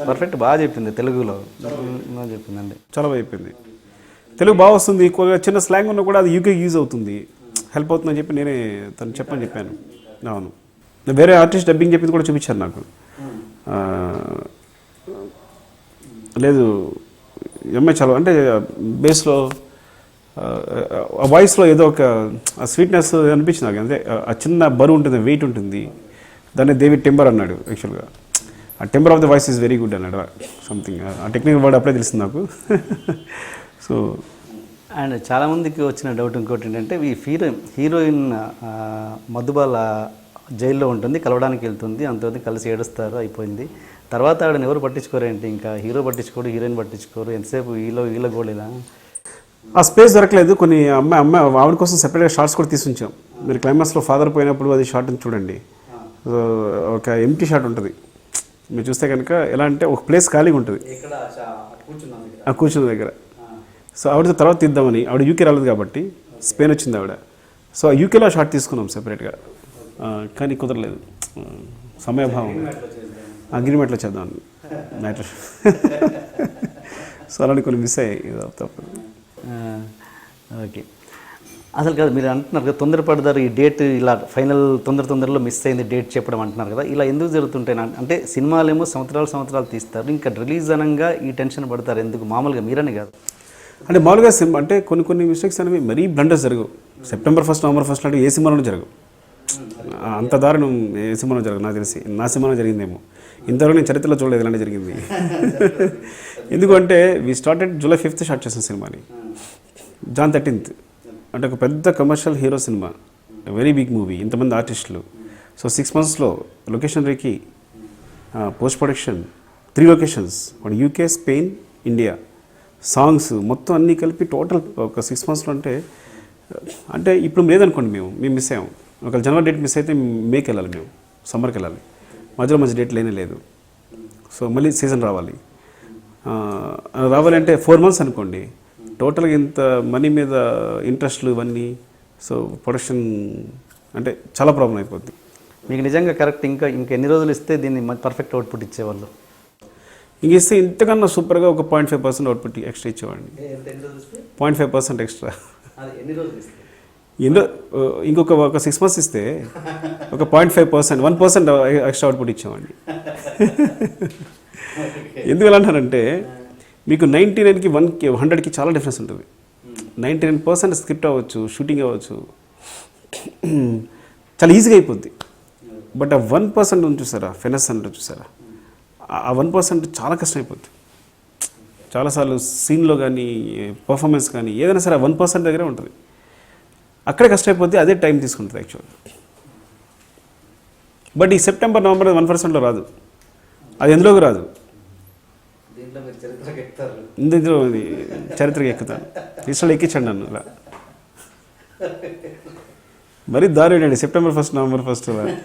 పర్ఫెక్ట్ బాగా చెప్పింది, తెలుగులో చెప్పిందండి, చాలా బాగా చెప్పింది. తెలుగు బాగా వస్తుంది, ఎక్కువగా చిన్న స్లాంగ్ ఉన్నా కూడా అది యూకే యూజ్ అవుతుంది, హెల్ప్ అవుతుందని చెప్పి నేనే తను చెప్పాను. అవును, వేరే ఆర్టిస్ట్ డబ్బింగ్ చెప్పింది కూడా చూపించారు నాకు. లేదు అమ్మాయి చాలా అంటే బేస్లో ఆ వాయిస్లో ఏదో ఒక స్వీట్నెస్ అనిపించింది నాకు. అంతే, ఆ చిన్న బరువు ఉంటుంది, వెయిట్ ఉంటుంది. దాన్ని డేవిడ్ టింబర్ అన్నాడు యాక్చువల్గా. ఆ temper of the voice is very good అన్నాడు సంథింగ్. ఆ టెక్నికల్ వర్డ్ అప్పుడే తెలిసింది నాకు. సో అండ్ చాలామందికి వచ్చిన డౌట్ ఇంకోటి ఏంటంటే ఈ హీరోయిన్ మధుబాల జైల్లో ఉంటుంది, కలవడానికి వెళ్తుంది, అంతవరకు కలిసి ఏడుస్తారు, అయిపోయింది. తర్వాత ఆవిడని ఎవరు పట్టించుకోరేంటి? ఇంకా హీరో పట్టించుకోరు, హీరోయిన్ పట్టించుకోరు, ఎంతసేపు వీళ్ళ గోళీలా? ఆ స్పేస్ దొరకలేదు. కొన్ని అమ్మాయి ఆవిడ కోసం సెపరేట్గా షార్ట్స్ కూడా తీసుంచాం. మీరు క్లైమాక్స్లో ఫాదర్ పోయినప్పుడు అది షార్ట్ చూడండి. సో ఒక ఎంటీ షాట్ ఉంటుంది, మీరు చూస్తే కనుక ఎలా అంటే ఒక ప్లేస్ ఖాళీగా ఉంటుంది ఆ కూర్చున్న దగ్గర. సో ఆవిడతో తర్వాత తీద్దామని, ఆవిడ యూకే రాలేదు కాబట్టి స్పెయిన్ వచ్చింది ఆవిడ. సో ఆ యూకేలో షార్ట్ తీసుకున్నాం సెపరేట్గా, కానీ కుదరలేదు, సమయభావం. అగ్రిమెంట్లో చేద్దాం మ్యాటర్. సో అలాంటి కొన్ని మిస్ అయ్యాయి తప్పదు. ఓకే, అసలు కాదు మీరు అంటున్నారు కదా తొందరపడతారు, ఈ డేట్ ఇలా ఫైనల్ తొందరలో మిస్ అయింది డేట్ చెప్పడం అంటున్నారు కదా, ఇలా ఎందుకు జరుగుతుంటాయి? అంటే సినిమాలేమో సంవత్సరాలు తీస్తారు, ఇంకా రిలీజ్ అనగా ఈ టెన్షన్ పడతారు ఎందుకు? మామూలుగా మీరని కాదు అంటే మామూలుగా సినిమా అంటే కొన్ని మిస్టేక్స్ అనేవి మరీ బ్లండర్స్ జరగవు. సెప్టెంబర్ 1 నవంబర్ 1 లాంటి ఏ సినిమాలోనూ జరగవు. అంత దారుణం ఏ సినిమాలో జరగదు నాకు తెలిసి. నా సినిమాలో జరిగిందేమో, ఇంతవరకు నేను చరిత్రలో చూడలేదు ఇలాంటి జరిగింది. ఎందుకంటే we started July 5th start చేసిన సినిమాని, June 13th అంటే ఒక పెద్ద కమర్షియల్ హీరో సినిమా, వెరీ బిగ్ మూవీ, ఇంతమంది ఆర్టిస్టులు. సో 6 monthsలో location recce, post production, 3 locations, UK, Spain, India, songs మొత్తం అన్నీ కలిపి టోటల్ ఒక 6 monthsలో అంటే ఇప్పుడు లేదనుకోండి, మేము మిస్ అయ్యాము. ఒక జనవరి డేట్ మిస్ అయితే మేకి వెళ్ళాలి, మేము సమ్మర్కి వెళ్ళాలి, మధ్య డేట్ లేనే లేదు. సో మళ్ళీ సీజన్ రావాలంటే 4 months అనుకోండి. టోటల్గా ఇంత మనీ మీద ఇంట్రెస్ట్లు ఇవన్నీ, సో ప్రొడక్షన్ అంటే చాలా ప్రాబ్లం అయిపోద్ది. మీకు నిజంగా కరెక్ట్ ఇంకా ఎన్ని రోజులు ఇస్తే దీన్ని పర్ఫెక్ట్ అవుట్పుట్ ఇచ్చేవాళ్ళు? ఇంక ఇస్తే ఇంతకన్నా సూపర్గా ఒక 0.5% అవుట్పుట్ ఎక్స్ట్రా ఇచ్చేవాడిని. 0.5% ఎక్స్ట్రా. ఇంకొక 6 months ఇస్తే ఒక 0.5%, 1% ఎక్స్ట్రా అవుట్పుట్ ఇచ్చేవాడిని. ఎందుకు ఎలా అంటారంటే మీకు 99కి 1కి 100కి చాలా డిఫరెన్స్ ఉంటుంది. 99% స్క్రిప్ట్ అవ్వచ్చు, షూటింగ్ అవ్వచ్చు, చాలా ఈజీగా అయిపోద్ది. బట్ ఆ 1% ఉంది చూసారా, ఫెనస్ అంటే చూసారా, ఆ 1% చాలా కష్టం అయిపోద్ది. చాలాసార్లు సీన్లో కానీ పర్ఫార్మెన్స్ కానీ ఏదైనా సరే 1% దగ్గరే ఉంటుంది, అక్కడే కష్టమైపోద్ది, అదే టైం తీసుకుంటుంది యాక్చువల్గా. బట్ ఈ సెప్టెంబర్ నవంబర్ 1%లో రాదు, అది ఎందులోకి రాదు, ఇందులో చరిత్రకి ఎక్కుతాను. ఇష్టం ఎక్కించండి నన్ను ఇలా. మరీ దారుణండి సెప్టెంబర్ 1 నవంబర్ 1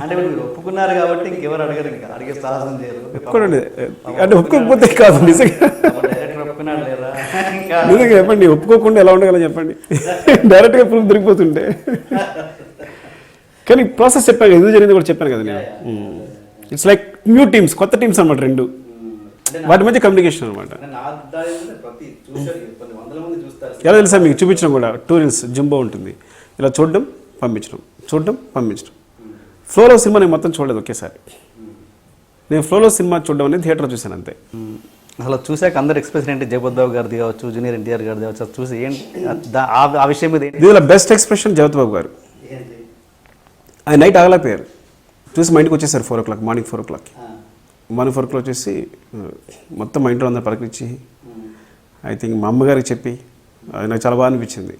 అంటే మీరు ఒప్పుకున్నారు కాబట్టి ఇంకెవరు అడగరు, ఇంకా అడిగే సాహసం చేయరు. ఒప్పుకోండి అంటే ఒప్పుకోకపోతే కాదు, నిజంగా ఒప్పుకున్నాడు లేదా నిజంగా చెప్పండి, ఒప్పుకోకుండా ఎలా ఉండగలని చెప్పండి. డైరెక్ట్గా ప్రూఫ్ దొరికిపోతుంటే. కానీ ప్రాసెస్ చెప్పాను, ఎందుకు జరిగింది కూడా చెప్పాను కదా నేను. ఇట్స్ లైక్ న్యూ టీమ్స్, కొత్త టీమ్స్ అనమాట రెండు, వాటి మధ్య కమ్యూనికేషన్ అనమాట. ఎలా తెలుసా మీకు చూపించడం కూడా, 2 reels జింబో ఉంటుంది, ఇలా చూడడం పంపించడం. ఫ్లోలో సినిమా నేను మొత్తం చూడలేదు ఒకేసారి. నేను ఫ్లోలో సినిమా చూడడం అనేది థియేటర్లో చూశాను అంతే. అసలు చూసాక అందరు ఎక్స్ప్రెషన్ ఏంటి? జగపతి బాబు గారిది కావచ్చు, జూనియర్ ఎన్టీఆర్ గారిది కావచ్చు, అది చూసి ఏంటి ఆ విషయం మీద దీనిలో బెస్ట్ ఎక్స్ప్రెషన్ జగపతి బాబు గారు. ఆయన నైట్ ఆగలేకపోయారు, చూసి మా ఇంటికి వచ్చేసారు 4 o'clock, morning 4 o'clock. Morning 4 o'clock వచ్చేసి మొత్తం మా ఇంట్లో అందరూ పలకరించి, ఐ థింక్ మా అమ్మగారికి చెప్పి, అది నాకు చాలా బాగా అనిపించింది.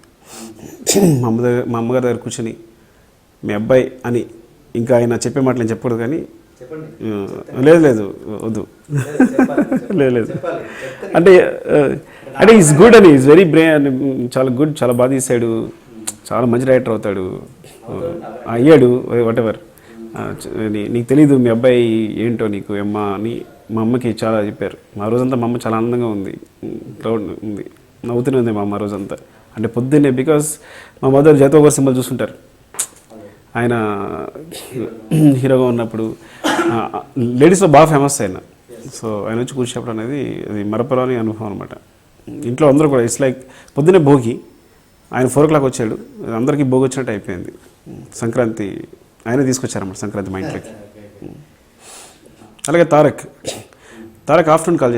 మా అమ్మగారి దగ్గర కూర్చొని మీ అబ్బాయి అని, ఇంకా ఆయన చెప్పే మాటలు నేను చెప్పకూడదు కానీ, లేదు వద్దు, లేదు అంటే ఈజ్ గుడ్ అని, ఈజ్ వెరీ బ్రెయిన్, చాలా గుడ్, చాలా బాగా తీసాడు, చాలా మంచి డైరెక్టర్ అవుతాడు, అయ్యాడు, వాట్ ఎవర్. నీకు తెలీదు మీ అబ్బాయి ఏంటో నీకు అమ్మ అని మా అమ్మకి చాలా చెప్పారు. ఆ రోజంతా మా అమ్మ చాలా ఆనందంగా ఉంది, ప్రౌడ్ ఉంది, నవ్వుతూనే ఉంది మా అమ్మ రోజంతా. అంటే పొద్దున్నే, బికాస్ మా మదర్ జగపతి బాబు సినిమాలు చూస్తుంటారు, ఆయన హీరోగా ఉన్నప్పుడు లేడీస్లో బాగా ఫేమస్ ఆయన. సో ఆయన వచ్చి కూర్చోవడం అనేది అది మరపురాని అనుభవం అనమాట. ఇంట్లో అందరూ కూడా ఇట్స్ లైక్ పొద్దున్నే భోగి, ఆయన 4 o'clock వచ్చాడు, అందరికీ భోగి వచ్చినట్టు అయిపోయింది. సంక్రాంతి ఆయన తీసుకొచ్చారన్నమాట, సంక్రాంతి మా ఇంట్లోకి. అలాగే తారక్ ఆఫ్టర్నూన్ కాల్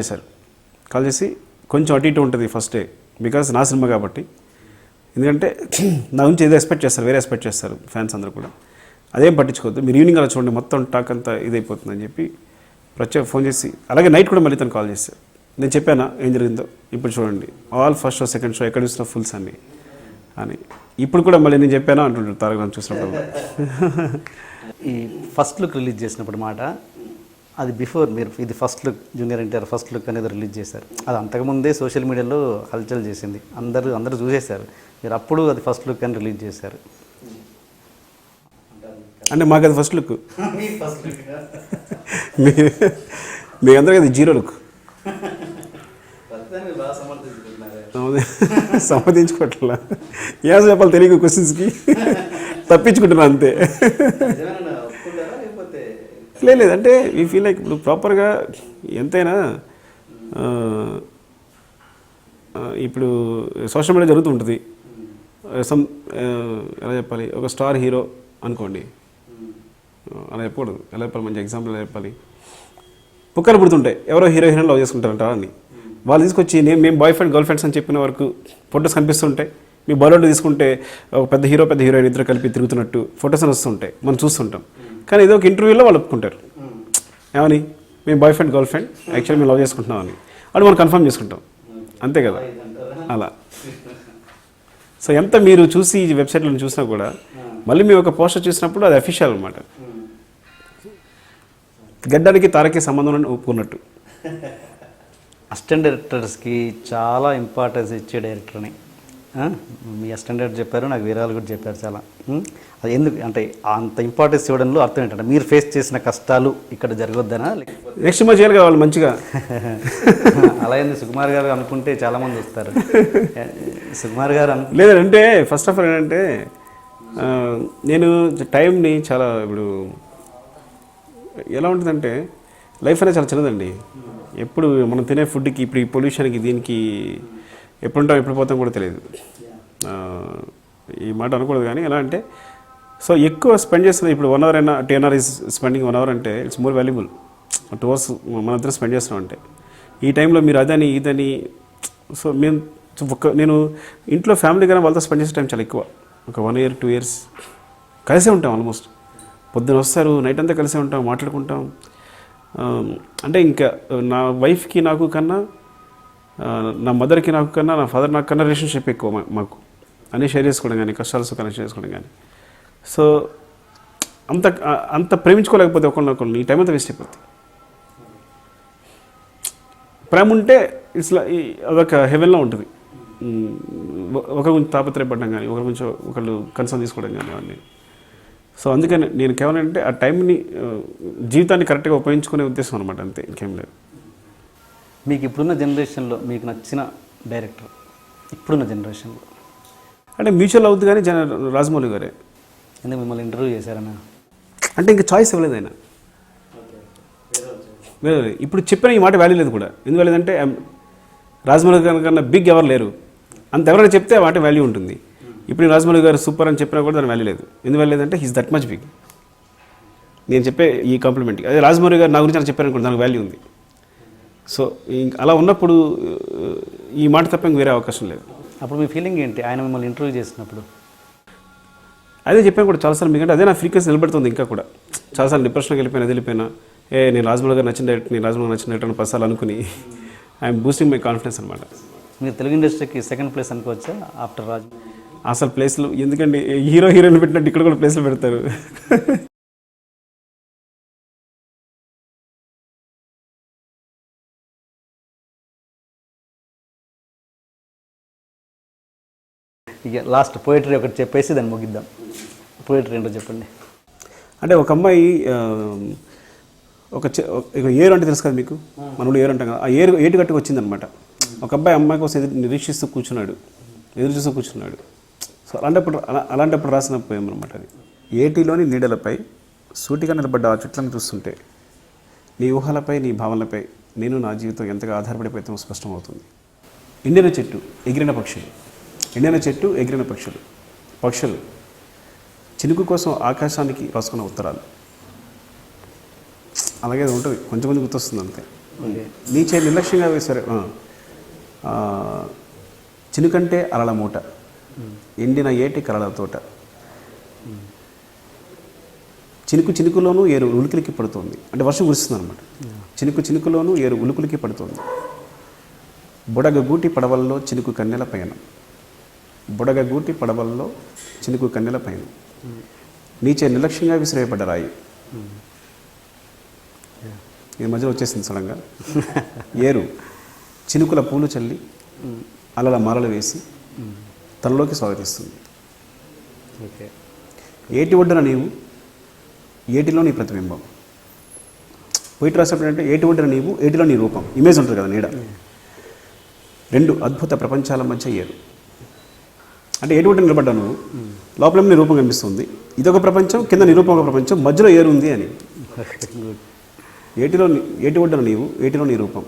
చేసి కొంచెం అటు ఇటు ఉంటుంది ఫస్ట్ డే, బికాస్ నా సినిమా కాబట్టి. ఎందుకంటే నా నుంచి ఏదో ఎక్స్పెక్ట్ చేస్తారు, వేరే ఎక్స్పెక్ట్ చేస్తారు ఫ్యాన్స్ అందరూ కూడా. అదేం పట్టించుకోవద్దు, మీరు ఈవినింగ్ అలా చూడండి మొత్తం టాక్ అంతా ఇదైపోతుందని చెప్పి ప్రత్యేక ఫోన్ చేసి, అలాగే నైట్ కూడా మళ్ళీ తను కాల్ చేశారు. నేను చెప్పానా ఏం జరిగిందో, ఇప్పుడు చూడండి all first show second show ఎక్కడ చూసినా ఫుల్స్ అన్ని అని. ఇప్పుడు కూడా మళ్ళీ నేను చెప్పానా అంటుంటారు తారక రామ్ చూసినప్పుడు. ఈ ఫస్ట్ లుక్ రిలీజ్ చేసినప్పుడు మాట అది బిఫోర్ మీరు ఇది first look junior NTR first look అనేది రిలీజ్ చేశారు. అది అంతకుముందే సోషల్ మీడియాలో హల్చల్ చేసింది, అందరూ చూసేశారు. మీరు అప్పుడు అది ఫస్ట్ లుక్ అని రిలీజ్ చేశారు. అంటే మాకు అది ఫస్ట్ లుక్, మీ అందరికీ అది జీరో లుక్. సమర్థించుకోవట్లా, ఏం చెప్పాలి తెలియక క్వశ్చన్స్కి తప్పించుకుంటున్నా అంతే. లేదు అంటే ఈ ఫీల్ లైక్ ఇప్పుడు ప్రాపర్గా ఎంతైనా ఇప్పుడు సోషల్ మీడియా జరుగుతూ ఉంటుంది. ఎలా చెప్పాలి, ఒక స్టార్ హీరో అనుకోండి, అలా చెప్పకూడదు, ఎలా చెప్పాలి, మంచి ఎగ్జాంపుల్ ఎలా చెప్పాలి, పుక్కలు పుడుతుంటాయి, ఎవరో హీరో హీరోయిన్ లవ్ చేసుకుంటారంట అని వాళ్ళు తీసుకొచ్చి మేము బాయ్ ఫ్రెండ్ గర్ల్ ఫ్రెండ్స్ అని చెప్పిన వరకు ఫొటోస్ కనిపిస్తుంటాయి. మీ బాలీవుడ్ తీసుకుంటే ఒక పెద్ద హీరోయిన్ ఇద్దరు కలిపి తిరుగుతున్నట్టు ఫొటోస్ అని వస్తుంటాయి, మనం చూస్తుంటాం. కానీ ఏదో ఒక ఇంటర్వ్యూలో వాళ్ళు ఒప్పుకుంటారు, ఏమని మేము boy friend girl friend actually మేము లవ్ చేసుకుంటున్నాం అని, అది మనం కన్ఫర్మ్ చేసుకుంటాం, అంతే కదా. అలా సో ఎంత మీరు చూసి వెబ్సైట్లను చూసినా కూడా మళ్ళీ మేము ఒక పోస్టర్ చూసినప్పుడు అది అఫీషియల్ అనమాట. గడ్డానికి తారకి సంబంధం ఒప్పుకున్నట్టు. అసిస్టెంట్ డైరెక్టర్స్కి చాలా ఇంపార్టెన్స్ ఇచ్చే డైరెక్టర్ని మీ అసిస్టెంట్ డైరెక్టర్ చెప్పారు, నాకు వేరే వాళ్ళు కూడా చెప్పారు చాలా. అది ఎందుకు అంటే అంత ఇంపార్టెన్స్ ఇవ్వడంలో అర్థం ఏంటంటే మీరు ఫేస్ చేసిన కష్టాలు ఇక్కడ జరగొద్దనా, నెక్స్ట్ మా చేయాలి కావాలి మంచిగా. అలా ఏంది సుకుమార్ గారు అనుకుంటే చాలామంది వస్తారు. సుకుమార్ గారు లేదంటే ఫస్ట్ ఆఫ్ ఆల్ ఏంటంటే నేను టైంని చాలా ఇప్పుడు ఎలా ఉంటుందంటే లైఫ్ అనేది చాలా చిన్నదండి. ఎప్పుడు మనం తినే ఫుడ్కి ఇప్పుడు ఈ పొల్యూషన్కి దీనికి ఎప్పుడు ఉంటాం ఎప్పుడు పోతాం కూడా తెలియదు. ఈ మాట అనకూడదు కానీ ఎలా అంటే సో ఎక్కువ స్పెండ్ చేస్తున్నాం. ఇప్పుడు 1 hour అయినా 10 hours ఈజ్ స్పెండింగ్ 1 hour అంటే ఇట్స్ మోర్ వాల్యుబుల్. 2 hours మనందరం స్పెండ్ చేస్తున్నాం అంటే ఈ టైంలో మీరు అదని ఇదని. సో నేను ఇంట్లో ఫ్యామిలీ కానీ వాళ్ళతో స్పెండ్ చేసే టైం చాలా ఎక్కువ. ఒక 1 year 2 years కలిసే ఉంటాం. ఆల్మోస్ట్ పొద్దున వస్తారు, నైట్ అంతా కలిసే ఉంటాం, మాట్లాడుకుంటాం. అంటే ఇంకా నా వైఫ్కి నాకు కన్నా, నా మదర్కి నాకు కన్నా, నా ఫాదర్ నాకు కన్నా రిలేషన్షిప్ ఎక్కువ మాకు. అన్నీ షేర్ చేసుకోవడం కానీ, కష్టాలు సుఖాలు షేర్ చేసుకోవడం కానీ. సో అంత ప్రేమించుకోలేకపోతే ఒకళ్ళని ఈ టైం అంతా వేస్ట్ అయిపోతుంది. ప్రేమ ఉంటే ఇట్స్ అదొక హెవెన్లో ఉంటుంది. ఒకరి గురించి తాపత్రయపడడం కానీ, ఒకరి గురించి ఒకళ్ళు కన్సర్న్ తీసుకోవడం కానీ అవన్నీ. సో అందుకని నేను కేవలం అంటే ఆ టైంని జీవితాన్ని కరెక్ట్గా ఉపయోగించుకునే ఉద్దేశం అనమాట, అంతే, ఇంకేం లేదు. మీకు ఇప్పుడున్న జనరేషన్లో మీకు నచ్చిన డైరెక్టర్ ఇప్పుడున్న జనరేషన్లో అంటే మ్యూచువల్ అవుతుంది కానీ రాజమౌళి గారే. ఎందుకు మిమ్మల్ని ఇంటర్వ్యూ చేశారన్నా? అంటే ఇంకా చాయిస్ ఇవ్వలేదు ఆయన. వేరే ఇప్పుడు చెప్పిన ఈ మాట వాల్యూ లేదు కూడా. ఎందుకు లేదంటే రాజమౌళి గారి కన్నా బిగ్ ఎవరు లేరు. అంత ఎవరైనా చెప్తే ఆ మాట వాల్యూ ఉంటుంది. ఇప్పుడు రాజమౌళి గారు సూపర్ అని చెప్పినా కూడా దాని వాల్యూ లేదు. ఎందుకు వాల్యూ లేదంటే హీస్ దట్ మచ్ బిగ్. నేను చెప్పే ఈ కాంప్లిమెంట్ అదే రాజమౌళి గారు నా గురించి అని చెప్పారనుకోండి, దానికి వాల్యూ ఉంది. సో అలా ఉన్నప్పుడు ఈ మాట తప్ప ఇంక వేరే అవకాశం లేదు. అప్పుడు మీ ఫీలింగ్ ఏంటి ఆయన మిమ్మల్ని ఇంటర్వ్యూ చేసినప్పుడు? అదే చెప్పాను కూడా చాలాసార్లు, మీకంటే అదే నా ఫ్రీక్వెన్సీ నిలబెడుతుంది. ఇంకా కూడా చాలాసార్లు డిప్రెషన్కి వెళ్ళిపోయినా నేను రాజమౌళి గారు నచ్చిన డైరెక్టర్, నేను రాజమౌళి నచ్చిన డైరెక్టర్ 10 సార్లు అనుకుని ఐఎమ్ బూస్టింగ్ మై కాన్ఫిడెన్స్ అనమాట. మీరు తెలుగు ఇండస్ట్రీకి సెకండ్ ప్లేస్ అనుకోవచ్చా ఆఫ్టర్ రాజు? అసలు ప్లేస్లు ఎందుకంటే హీరోయిన్ పెట్టినట్టు ఇక్కడ కూడా ప్లేస్లు పెడతారు. ఇక లాస్ట్ పోయిటరీ ఒకటి చెప్పేసి దాన్ని ముగిద్దాం. పోయిటరీ ఏంటో చెప్పండి. అంటే ఒక అమ్మాయి ఏరు అంటే తెలుసు కదా మీకు, మనోడు ఏరు అంటాం కదా, ఆ ఏటు గట్టుకు వచ్చిందనమాట. ఒక అమ్మాయి కోసం నిరీక్షిస్తూ కూర్చున్నాడు, ఎదురు చూస్తూ కూర్చున్నాడు. సో అలాంటప్పుడు రాసిన పోయం అనమాట అది. ఏటిలోని నీడలపై సూటిగా నిలబడ్డ ఆ చెట్లను చూస్తుంటే నీ ఊహలపై, నీ భావనలపై నేను నా జీవితం ఎంతగా ఆధారపడిపోతే స్పష్టమవుతుంది. ఎండిన చెట్టు, ఎగిరిన పక్షులు. ఎండిన చెట్టు, ఎగిరిన పక్షులు చినుకు కోసం ఆకాశానికి రాసుకున్న ఉత్తరాలు. అలాగే అది ఉంటుంది, కొంచెం గుర్తొస్తుంది అంతే. నీచే నిర్లక్ష్యంగా వేశారు. చినుకంటే అలల మూట, ఎండిన ఏటి కలల తోట. చినుకు చినుకులోనూ ఏరు ఉలికిలికి పడుతోంది. అంటే వర్షం కురుస్తుంది అనమాట. చినుకు చినుకులోనూ ఏరు ఉలుకులికి పడుతోంది. బుడగగూటి పడవల్లో చినుకు కన్నెల పైన, బుడగగూటి పడవల్లో చినుకు కన్నెల పైన, నీచే నిర్లక్ష్యంగా విసిరేయబడ్డ రాయి. ఈ మధ్యలో వచ్చేసింది సడన్గా. ఏరు చినుకుల పూలు చల్లి అలల మాలలు వేసి తనలోకి స్వాగతిస్తుంది. ఓకే. ఏటి ఒడ్డున నీవు, ఏటిలో నీ ప్రతిబింబం. పోయిట్ రాసేప్పుడు అంటే ఏటి ఒడ్డున నీవు, ఏటిలో నీ రూపం. ఇమేజ్ ఉంటుంది కదా, నీడ. రెండు అద్భుత ప్రపంచాల మధ్య ఏరు. అంటే ఏటి ఒడ్డున నిలబడ్డా నువ్వు, లోపల నీ రూపం కనిపిస్తుంది. ఇదొక ప్రపంచం, కింద నీ రూపం ఒక ప్రపంచం, మధ్యలో ఏరు ఉంది అని. ఏటి ఒడ్డున నీవు, ఏటిలో నీ రూపం,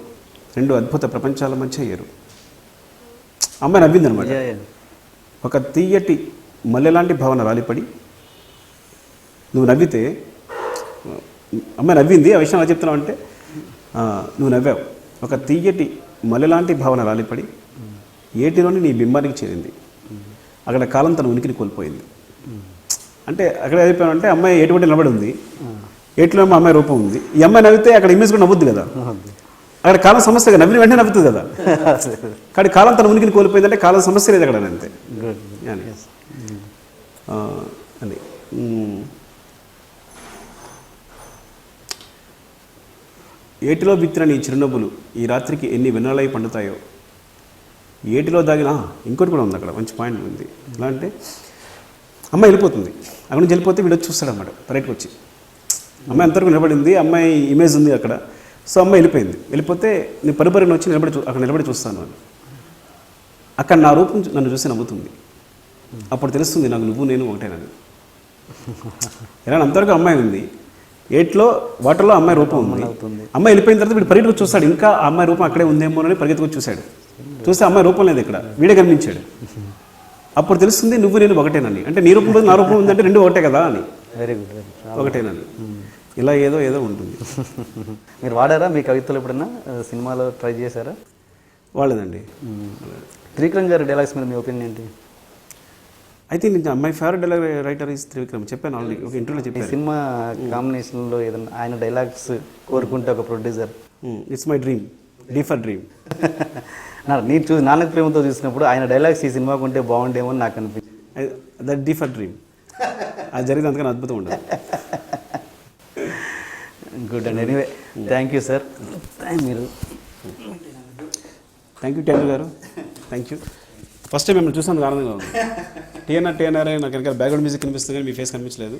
రెండు అద్భుత ప్రపంచాల మధ్య ఏరు. అమ్మాయి నవ్వింది అనమాట. ఒక తీయటి మల్లెలాంటి భావన రాలిపడి నువ్వు నవ్వితే, అమ్మాయి నవ్వింది. ఆ విషయం ఎలా చెప్తున్నావు అంటే, నువ్వు నవ్వావు. ఒక తీయటి మల్లెలాంటి భావన రాలిపడి ఏటిలోని నీ బింబానికి చేరింది. అక్కడ కాలం తన ఉనికిని కోల్పోయింది. అంటే అక్కడ అయిపోయాను అంటే అమ్మాయి ఏటువంటి నిలబడి ఉంది, ఏటిలో ఏమో అమ్మాయి రూపం ఉంది. ఈ అమ్మాయి నవ్వితే అక్కడ ఇమేజ్ కూడా నవ్వుద్ది కదా. అక్కడ కాలం సమస్యగా నవ్విన వెంటనే నవ్వుతుంది కదా. కానీ కాలం తన ఉనికిని కోల్పోయిందంటే కాలం సమస్య లేదు అక్కడ అంతే. అది ఏటిలో విత్తిన నీ చిరునవ్వులు ఈ రాత్రికి ఎన్ని వెన్నెలై పండుతాయో. ఏటిలో దాగిన ఇంకోటి కూడా ఉంది అక్కడ, మంచి పాయింట్ ఉంది. ఎలా అంటే అమ్మాయి వెళ్ళిపోతుంది, అక్కడ నుంచి వెళ్ళిపోతే వీడు వచ్చి చూస్తాడు అన్నమాట. బయటకు వచ్చి అమ్మాయి అంతవరకు నిలబడింది, అమ్మాయి ఇమేజ్ ఉంది అక్కడ. సో అమ్మాయి వెళ్ళిపోయింది. వెళ్ళిపోతే నేను పరిపరిని వచ్చి అక్కడ నిలబడి చూస్తాను అని. అక్కడ నా రూపం నన్ను చూసి నవ్వుతుంది. అప్పుడు తెలుస్తుంది నాకు నువ్వు నేను ఒకటేనని. ఎలా అంతవరకు అమ్మాయి ఉంది, ఏట్లో వాటర్లో అమ్మాయి రూపం ఉంది. అమ్మాయి వెళ్ళిపోయిన తర్వాత వీడు పరిగెత్తుకు చూస్తాడు, ఇంకా ఆ అమ్మాయి రూపం అక్కడే ఉందేమో అని పరిగెత్తుకు చూశాడు. చూస్తే అమ్మాయి రూపం లేదు ఇక్కడ, వీడే కనిపించాడు. అప్పుడు తెలుస్తుంది నువ్వు నేను ఒకటేనని. అంటే నీ రూపంలో నా రూపం ఉందంటే రెండు ఒకటే కదా అని. Very good. ఒకటేనని ఇలా ఏదో ఉంటుంది. మీరు వాడారా మీ కవితలు ఎప్పుడన్నా సినిమాలో ట్రై చేశారా? వాళ్ళదండి. త్రివిక్రమ్ గారి డైలాగ్స్ మీద మీ ఒపీనియన్ ఏంటి? I think my favourite dialogue writer is Trivikram. చెప్పాను ఆల్రెడీ, ఒక ఇంటర్వ్యూలో ఈ చెప్పాను. సినిమా కాంబినేషన్లో ఏదైనా ఆయన డైలాగ్స్ కోరుకుంటే ఒక producer, it's my dream, డీఫర్ dream. నేను చూసి నాన్నకు ప్రేమతో చూసినప్పుడు ఆయన డైలాగ్స్ ఈ సినిమాకు ఉంటే బాగుండేమో అని నాకు అనిపించింది. That డీఫర్ dream. అది జరిగితే అంతకన్నా అద్భుతం ఉండదు. Good and anyway thank you sir. మీరు థ్యాంక్ యూ ట్యానర్ గారు, థ్యాంక్ యూ. ఫస్ట్ టైం మిమ్మల్ని చూసాను, ఆనందంగా ఉంది. టీఎన్ఆర్ నాకు వెనకాల బ్యాక్గ్రౌండ్ మ్యూజిక్ కనిపిస్తుంది కానీ మీ ఫేస్ కనిపించలేదు.